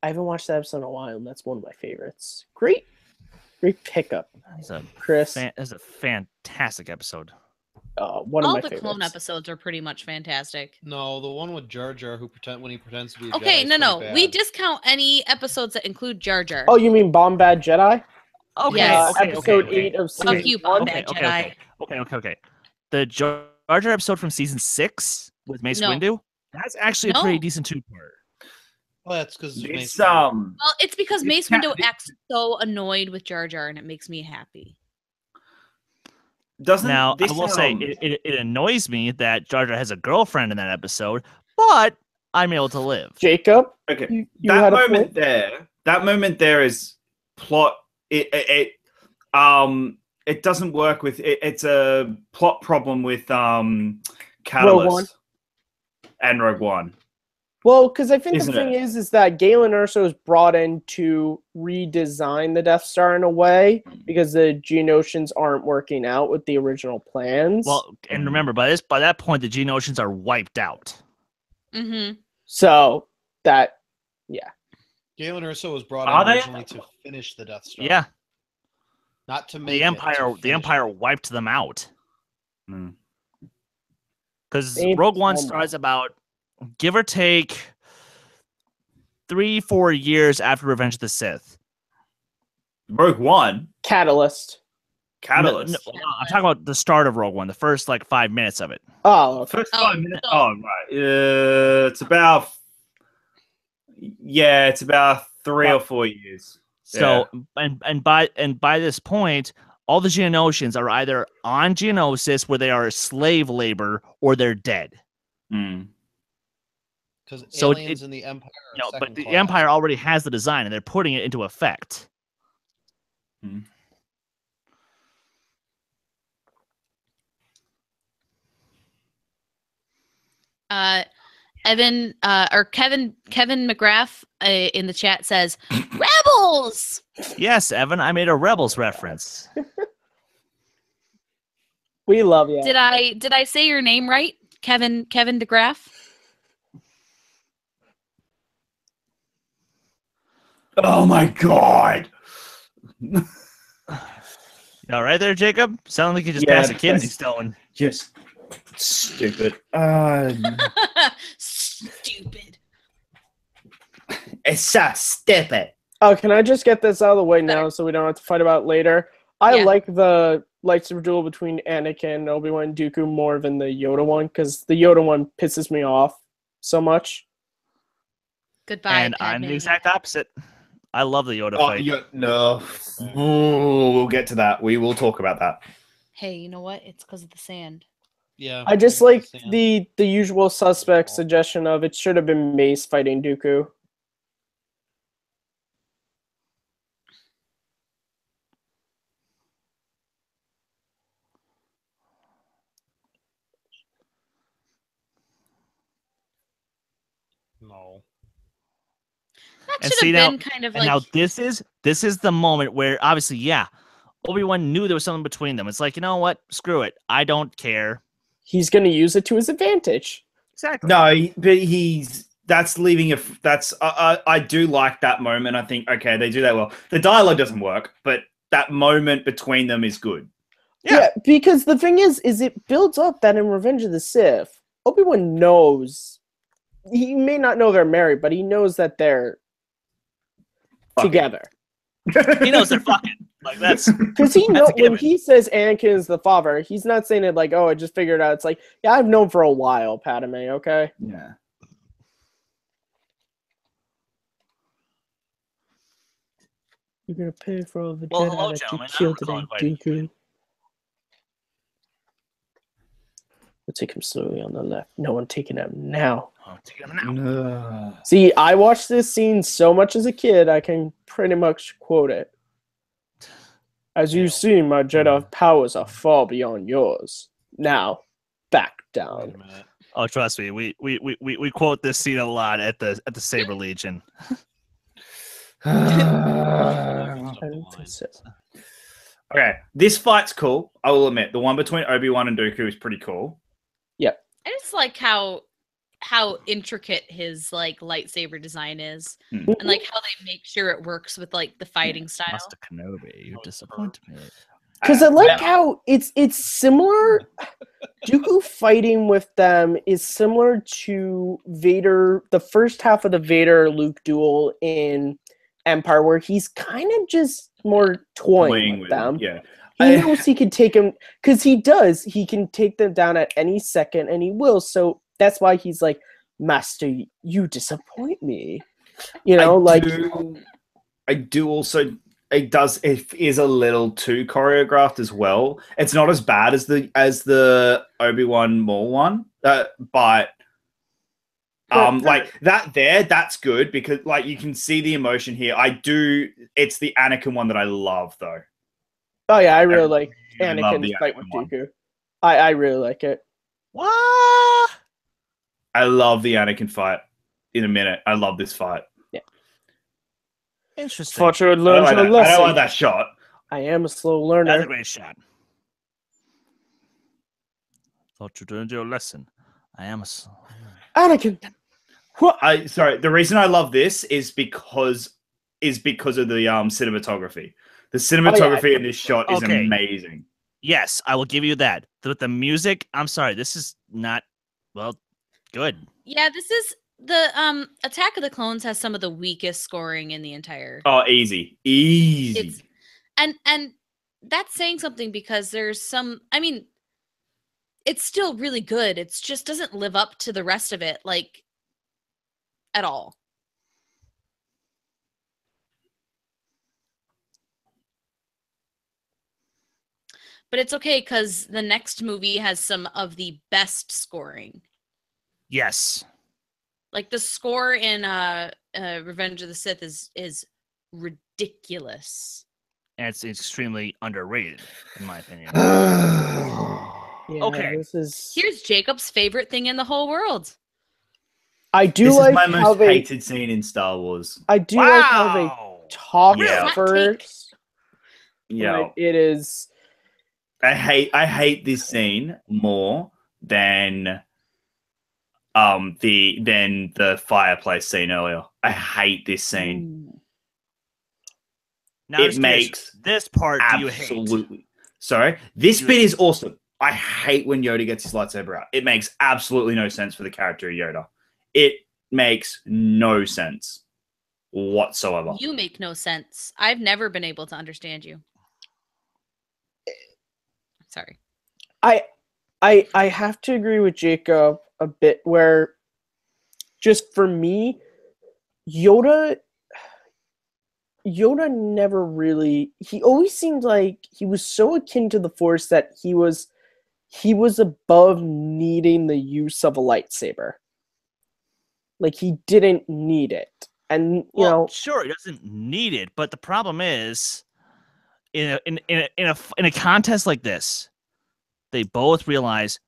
I haven't watched that episode in a while, and that's one of my favorites. Great Great pickup, It's a Chris. it's a fantastic episode. One of All my the clone favorites. episodes are pretty much fantastic. No, the one with Jar Jar when he pretends to be a Okay, Jedi is no. pretty We bad. discount any episodes that include Jar Jar. Oh, you mean Bomb Bad Jedi? Okay, Yes. Episode 8 of Fuck season you, 1. Bomb Bad Jedi. Okay. The Jar Jar episode from season 6 with Mace No. Windu, that's actually a No. pretty decent two-part. Well, that's because It's Well, it's because It's Mace kind Windu of- acts so annoyed with Jar Jar, and it makes me happy. doesn't Now, this I will say it annoys me that Jar Jar has a girlfriend in that episode, but I'm able to live. Jacob, okay. you That had a moment point? that moment there is plot. It doesn't work with it. It's a plot problem with Catalyst and Rogue One. Well, because I think Isn't the thing it? is that Galen Erso is brought in to redesign the Death Star in a way because the Geonosians aren't working out with the original plans. Well, and remember, by that point, the Geonosians are wiped out. Mm-hmm. So that, Galen Erso was brought Are in they? originally to finish the Death Star. Yeah, Not to make the it, Empire, to the finish Empire it. wiped them out Hmm. because They Rogue One almost- starts about, give or take, 3-4 years after Revenge of the Sith. Rogue One, Catalyst. Catalyst. No, I'm talking about the start of Rogue One, the first 5 minutes of it. Oh, okay. First Oh, 5 minutes. so- Oh, right. It's about. Yeah, it's about 3 or 4 years. So and by this point, all the Geonosians are either on Geonosis where they are slave labor or they're dead. Hmm. Because So aliens in the Empire are You know, but second the class. Empire already has the design and they're putting it into effect. Kevin McGrath in the chat says, "Rebels." Yes, Evan, I made a Rebels reference. We love you. Did I say your name right, Kevin DeGraff? Oh my god! You all right there, Jacob? Sound like you just Yeah, passed a kidney that's- stone. Just stupid. Stupid. It's so stupid. Oh, can I just get this out of the way now so we don't have to fight about it later? I Yeah. like the lightsaber duel between Anakin and Obi-Wan and Dooku more than the Yoda one because the Yoda one pisses me off so much. Goodbye. And I'm the Padme. exact opposite. I love the Yoda Oh, fight. no. Ooh, we'll get to that. We will talk about that. Hey, you know what? It's because of the sand. Yeah. I just like understand. the usual suspect suggestion of it should have been Mace fighting Dooku. No. That And should see, have now- been kind of And like now this is the moment where obviously, yeah, Obi-Wan knew there was something between them. It's like, you know what? Screw it. I don't care. He's going to use it to his advantage. Exactly. No, but that's leaving that's I do like that moment. I think okay, they do that well. The dialogue doesn't work, but that moment between them is good. Yeah. Because the thing is it builds up that in Revenge of the Sith, Obi-Wan knows. He may not know they're married, but he knows that they're Fucking. together. He knows they're fucking. Like that's Because he That's know a given. when he says Anakin is the father, he's not saying it like, oh, I just figured it out. It's like, yeah, I've known for a while, Padme, okay? Yeah. You're gonna pay for all the Well, Jedi hello, that gentlemen. you killed I'm today, calling Dooku. We'll take him slowly on the left. No one taking him now. oh, take him now. No. See, I watched this scene so much as a kid, I can pretty much quote it. As you see, my Jedi powers are far beyond yours. Now, back Wait down. a minute. Oh, trust me, we quote this scene a lot at the Saber Legion. Okay, this fight's cool. I will admit, the one between Obi-Wan and Dooku is pretty cool. I just like how how intricate his like lightsaber design is, Hmm. and like how they make sure it works with like the fighting style. Master Kenobi, you disappoint me. Because I like how it's similar. Dooku fighting with them is similar to Vader, the first half of the Vader-Luke duel in Empire, where he's kind of just more toying with them. Yeah. He knows he can take him, because he does. He can take them down at any second, and he will. So that's why he's like, Master, you disappoint me. You know, I do also. It is a little too choreographed as well. It's not as bad as the Obi-Wan Maul one, but like that's good because like you can see the emotion here. It's the Anakin one that I love though. Oh yeah, I really like love Anakin's the fight with Anakin one. Dooku. I really like it. What? I love the Anakin fight. In a minute, I love this fight. Interesting. Thought you would I learn don't your like lesson. that shot. I am a slow That's a learner. great shot. Thought you learned your lesson. I am a. Anakin. Sorry. The reason I love this is because of the cinematography. The cinematography in this shot is amazing. Yes, I will give you that. With the music, I'm sorry, this is not good. Yeah, this is the Attack of the Clones has some of the weakest scoring in the entire. Oh, easy. It's and that's saying something because there's some. I mean, it's still really good. It just doesn't live up to the rest of it, like at all. But it's okay because the next movie has some of the best scoring. Yes. Like the score in Revenge of the Sith is ridiculous. And it's extremely underrated, in my opinion. Yeah, Okay. this is. Here's Jacob's favorite thing in the whole world. I do This like is my how most they. hated scene in Star Wars. I do like how they talk Yeah. first. Yeah. But it is. I hate this scene more than the fireplace scene earlier. I hate this scene. Now, It makes this part. Do you hate? Absolutely. Sorry. This bit is awesome. I hate when Yoda gets his lightsaber out. It makes absolutely no sense for the character of Yoda. It makes no sense whatsoever. You make no sense. I've never been able to understand you. Sorry. I have to agree with Jacob a bit where just for me, Yoda never really, he always seemed like he was so akin to the Force that he was above needing the use of a lightsaber. Like he didn't need it. And you know, sure, he doesn't need it, but the problem is in a contest like this, they both realize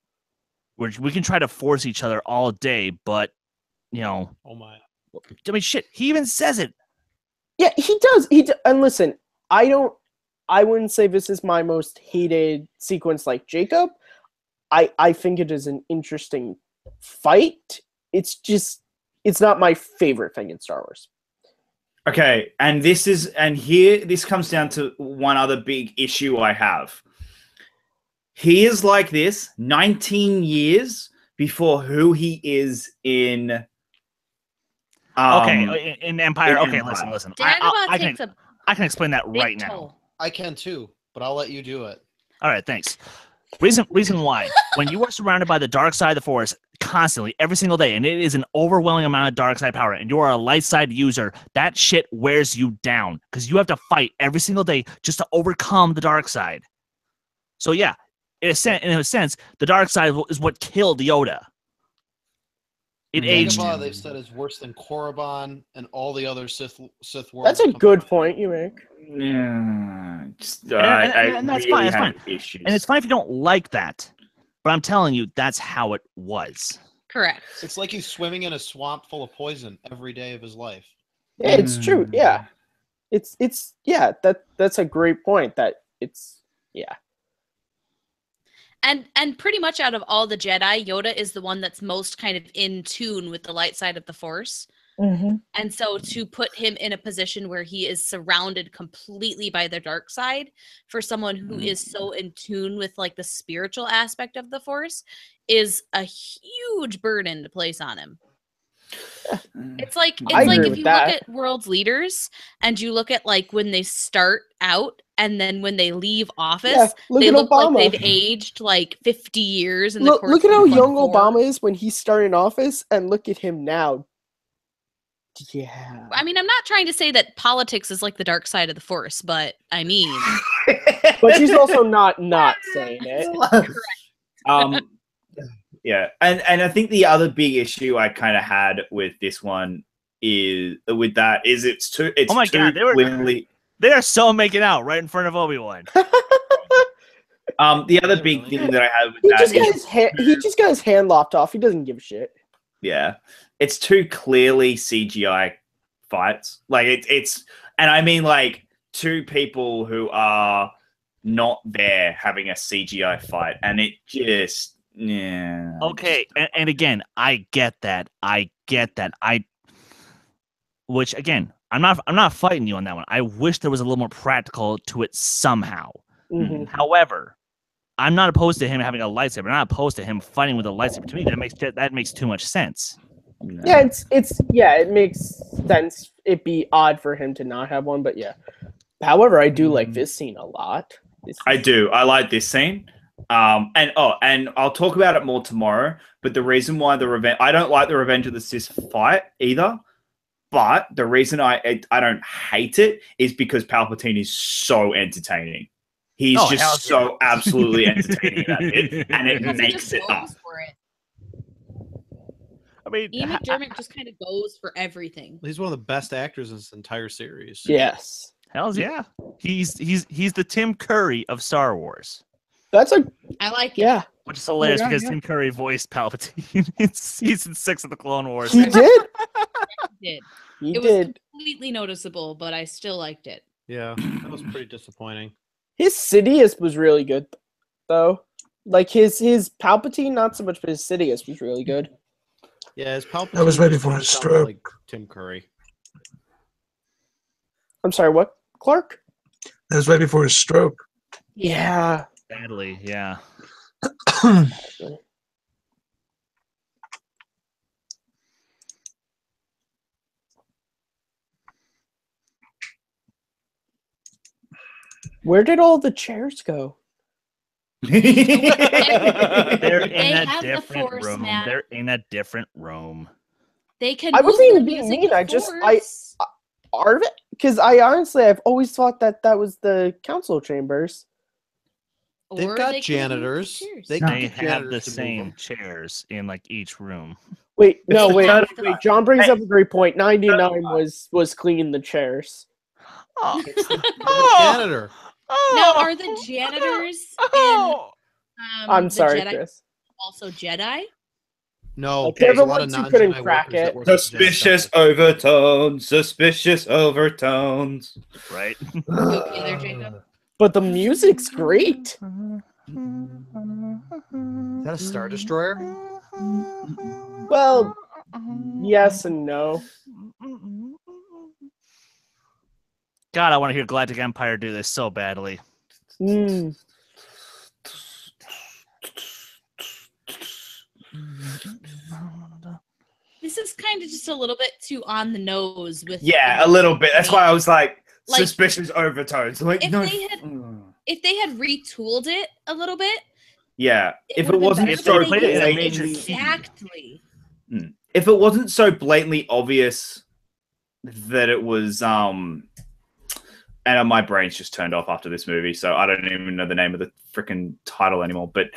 we can try to force each other all day, but you know, Oh my. I mean, shit. He even says it. yeah, he does. And listen, I wouldn't say this is my most hated sequence like Jacob. I think it is an interesting fight. It's just, it's not my favorite thing in Star Wars. Okay, and this comes down to one other big issue I have. He is like this 19 years before who he is in in Empire. in Okay, Empire. listen. Dagobah I takes can a explain that big right now. toll. I can too, but I'll let you do it. All right, thanks. Reason why, when you are surrounded by the dark side of the Force constantly, every single day, and it is an overwhelming amount of dark side power, and you are a light side user, that shit wears you down because you have to fight every single day just to overcome the dark side. So yeah, in a sense, the dark side is what killed Yoda. It aged Dagobah, him. they've said, is worse than Korriban and all the other Sith worlds. That's a good point you make. Yeah, And that's fine. That's fine. Issues. And it's fine if you don't like that, but I'm telling you, that's how it was. Correct. It's like he's swimming in a swamp full of poison every day of his life. Yeah, it's true. Yeah, it's yeah. That's a great point. That it's yeah. And pretty much out of all the Jedi, Yoda is the one that's most kind of in tune with the light side of the Force. Mm-hmm. And so to put him in a position where he is surrounded completely by the dark side for someone who is so in tune with like the spiritual aspect of the Force is a huge burden to place on him. It's like I agree if with you that. look at world's leaders and you look at like when they start out and then when they leave office, Yeah, look they at look Obama. like they've aged like 50 years in the course Look at of how like young 4. Obama is when he started in office, and look at him now. Yeah. I mean, I'm not trying to say that politics is like the dark side of the Force, but I mean, But she's also not saying it. Yeah, and I think the other big issue I kind of had with this one is it's too Oh my God, clearly. They are so making out right in front of Obi-Wan. The other big thing that I have with He that just got is his he just got his hand lopped off. He doesn't give a shit. yeah, it's too clearly CGI fights. Like it's and I mean like two people who are not there having a CGI fight, and it just yeah. Okay, and again, I get that. Which again, I'm not fighting you on that one. I wish there was a little more practical to it somehow. Mhm. However, I'm not opposed to him having a lightsaber. I'm not opposed to him fighting with a lightsaber. To me, that makes too much sense. Yeah, it makes sense. It'd be odd for him to not have one, but yeah. However, I do like this scene a lot. I do. I like this scene. And I'll talk about it more tomorrow. But the reason why I don't like the Revenge of the Sith fight either. But the reason I don't hate it is because Palpatine is so entertaining. He's just so absolutely entertaining at it, and it makes it up. I mean, Ian McDermott just kind of goes for everything. He's one of the best actors in this entire series. Yes. Hells yeah. He's the Tim Curry of Star Wars. I like it. Yeah. Which is hilarious because Tim Curry voiced Palpatine in season 6 of the Clone Wars. He did. It He was did. completely noticeable, but I still liked it. Yeah, that was pretty disappointing. His Sidious was really good, though. Like his Palpatine, not so much, but his Sidious was really good. Yeah, his Palpatine. That was right before his sounded stroke. Like Tim Curry. I'm sorry, what, Clark? That was right before his stroke. Yeah. Sadly, yeah. Where did all the chairs go? They're in They a have the different Force, room. Matt. They're in a different room. They can. I wasn't move even the being music mean. with I just Force. Arvin, because I've always thought that was the council chambers. They've Or got they can move the janitors. chairs. They They can get have the janitors to move same them. chairs in like each room. Wait. John brings Hey. up a great point. 99 was cleaning the chairs. Oh. The janitor. Now, are the janitors I'm the sorry, Jedi Chris. also Jedi? No, Okay, there's a the lot of ones who non-Jedi couldn't crack workers that it. work at the Jedi Suspicious Temple. overtones. Suspicious overtones. Right? You okay there, Jacob? But the music's great. Is that a Star Destroyer? Well, yes and no. God, I want to hear Galactic Empire do this so badly. Mm. This is kind of just a little bit too on the nose with. Yeah, a little bit. That's why I was like, Like, suspicious overtones. Like, if no. they had- If they had retooled it a little bit, Yeah, if it would've been wasn't better, If so they but played it in a used major blatantly, key. exactly. if it wasn't so blatantly obvious that it was and my brain's just turned off after this movie, so I don't even know the name of the freaking title anymore. But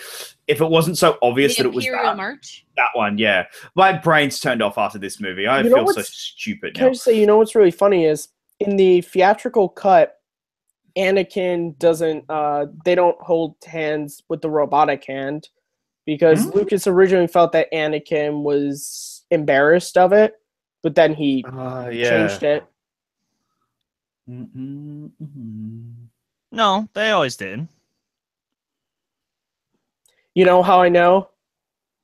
if it wasn't so obvious The that it was Imperial that, March. that one, yeah, my brain's turned off after this movie. I You know feel so what's- stupid Can I now. just say, what's really funny is in the theatrical cut, Anakin doesn't. They don't hold hands with the robotic hand because Lucas originally felt that Anakin was embarrassed of it, but then he changed it. No, they always did. You know how I know?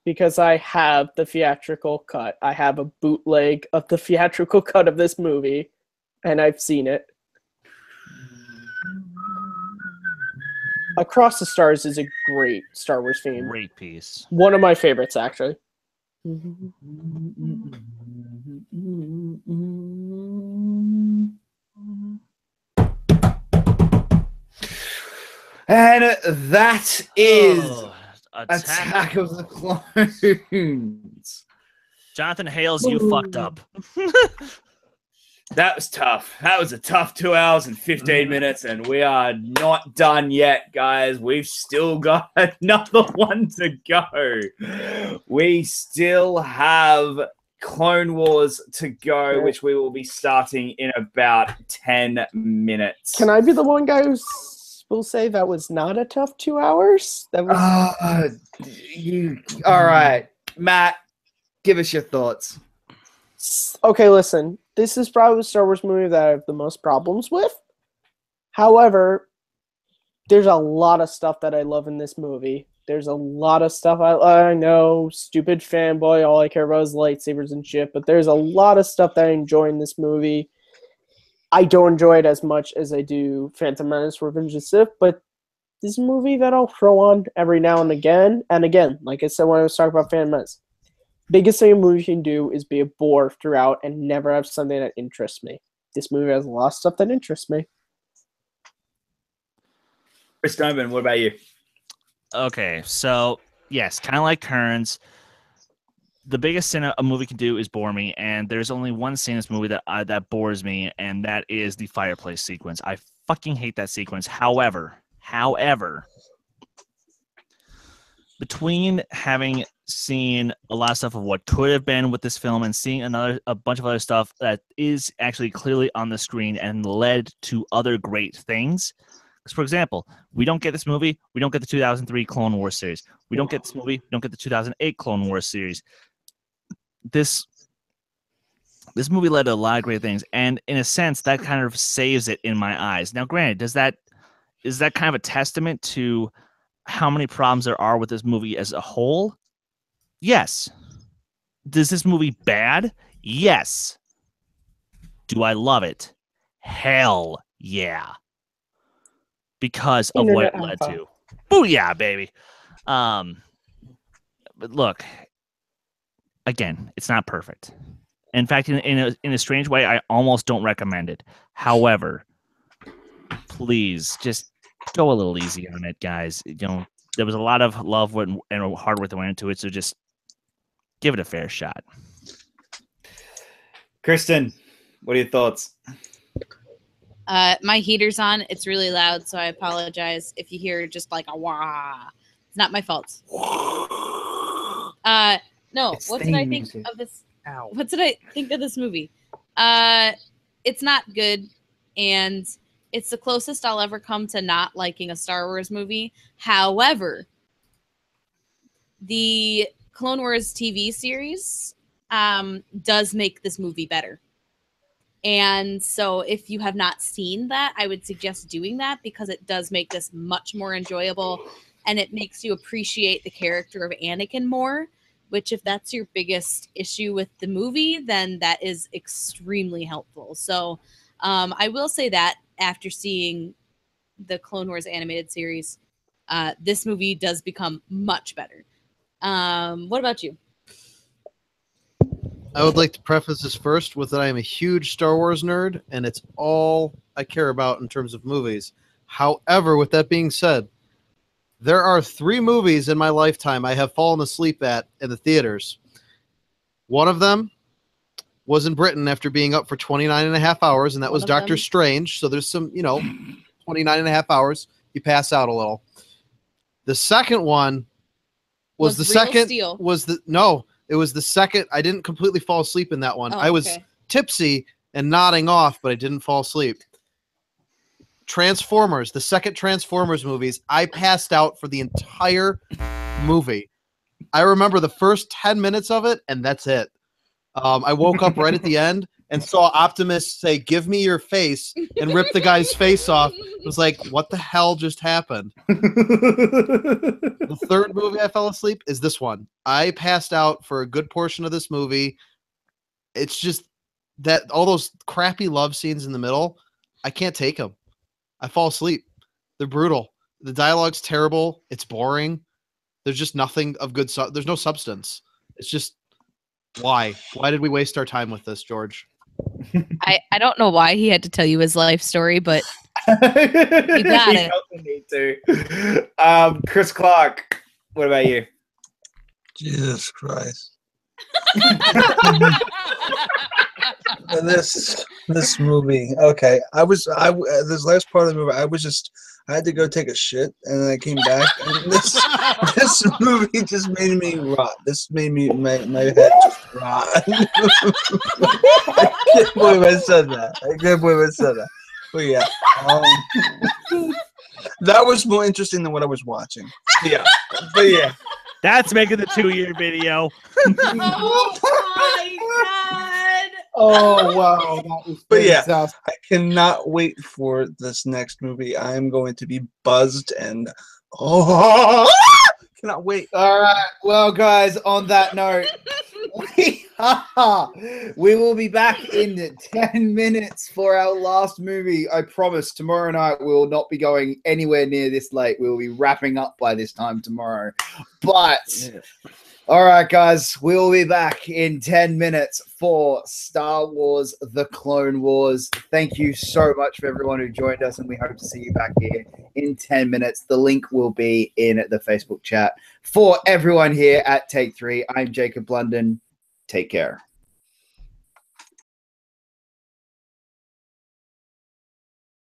Because I have the theatrical cut. I have a bootleg of the theatrical cut of this movie, and I've seen it. Across the Stars is a great Star Wars theme. Great piece. One of my favorites, actually. And that is Oh, Attack of the Clones. Jonathan Hales, you fucked up. That was tough. That was a tough 2 hours and 15 minutes, and we are not done yet, guys. We've still got another one to go. We still have Clone Wars to go, which we will be starting in about 10 minutes. Can I be the one guy who will say that was not a tough 2 hours? That was. All right, Matt, give us your thoughts. Okay, listen. This is probably the Star Wars movie that I have the most problems with. However, there's a lot of stuff that I love in this movie. There's a lot of stuff I know, stupid fanboy, all I care about is lightsabers and shit, but there's a lot of stuff that I enjoy in this movie. I don't enjoy it as much as I do Phantom Menace, Revenge of the Sith, but this is a movie that I'll throw on every now and again. And again, like I said when I was talking about Phantom Menace, biggest thing a movie can do is be a bore throughout and never have something that interests me. This movie has a lot of stuff that interests me. Chris Doman, what about you? Okay, so yes, kind of like Kearns, the biggest sin a movie can do is bore me, and there's only one scene in this movie that bores me, and that is the fireplace sequence. I fucking hate that sequence. However, between having seen a lot of stuff of what could have been with this film and seeing a bunch of other stuff that is actually clearly on the screen and led to other great things. Because, for example, we don't get this movie, we don't get the 2003 Clone Wars series. We don't get this movie, we don't get the 2008 Clone Wars series. This movie led to a lot of great things, and in a sense, that kind of saves it in my eyes. Now, granted, is that kind of a testament to how many problems there are with this movie as a whole? Yes. Is this movie bad? Yes. Do I love it? Hell yeah. Because of what it led to. Booyah, baby. But look, again, it's not perfect. In fact, in a strange way, I almost don't recommend it. However, please just go a little easy on it, guys. You know, there was a lot of love and hard work that went into it, so just give it a fair shot. Kristen, what are your thoughts? My heater's on. It's really loud, so I apologize if you hear just like a wah. It's not my fault. No, what did I think of this? Ow. What did I think of this movie? It's not good, and it's the closest I'll ever come to not liking a Star Wars movie. However, the Clone Wars TV series does make this movie better. And so if you have not seen that, I would suggest doing that because it does make this much more enjoyable and it makes you appreciate the character of Anakin more, which if that's your biggest issue with the movie, then that is extremely helpful. So I will say that after seeing the Clone Wars animated series, this movie does become much better. What about you? I would like to preface this first with that I am a huge Star Wars nerd, and it's all I care about in terms of movies. However, with that being said, there are 3 movies in my lifetime I have fallen asleep at in the theaters. One of them was in Britain after being up for 29 and a half hours, and that was Doctor Strange. So there's some, 29 and a half hours. You pass out a little. The second one was the second. Steel. It was the second. I didn't completely fall asleep in that one. Oh, I was okay. tipsy and nodding off, but I didn't fall asleep. Transformers, the second Transformers movies, I passed out for the entire movie. I remember the first 10 minutes of it, and that's it. I woke up right at the end, and saw Optimus say, "Give me your face," and rip the guy's face off. It was like, what the hell just happened? The third movie I fell asleep is this one. I passed out for a good portion of this movie. It's just that all those crappy love scenes in the middle, I can't take them. I fall asleep. They're brutal. The dialogue's terrible. It's boring. There's just nothing of good. There's no substance. It's just why? Why did we waste our time with this, George? I don't know why he had to tell you his life story, but you got it. Need to. Chris Clark, what about you? Jesus Christ. this movie. Okay, this last part of the movie, I had to go take a shit, and then I came back, and this movie just made me rot. This made me my head just rot. I can't believe I said that. But yeah, that was more interesting than what I was watching. Yeah, but yeah. That's making the 2-year video. Oh my god! Oh wow, that was But yeah, fantastic. I cannot wait for this next movie. I am going to be buzzed and cannot wait. All right, well, guys, on that note, we will be back in 10 minutes for our last movie. I promise tomorrow night we will not be going anywhere near this late. We will be wrapping up by this time tomorrow. But all right, guys, we will be back in 10 minutes for Star Wars The Clone Wars. Thank you so much for everyone who joined us, and we hope to see you back here in 10 minutes. The link will be in the Facebook chat. For everyone here at Take 3, I'm Jacob London. Take care.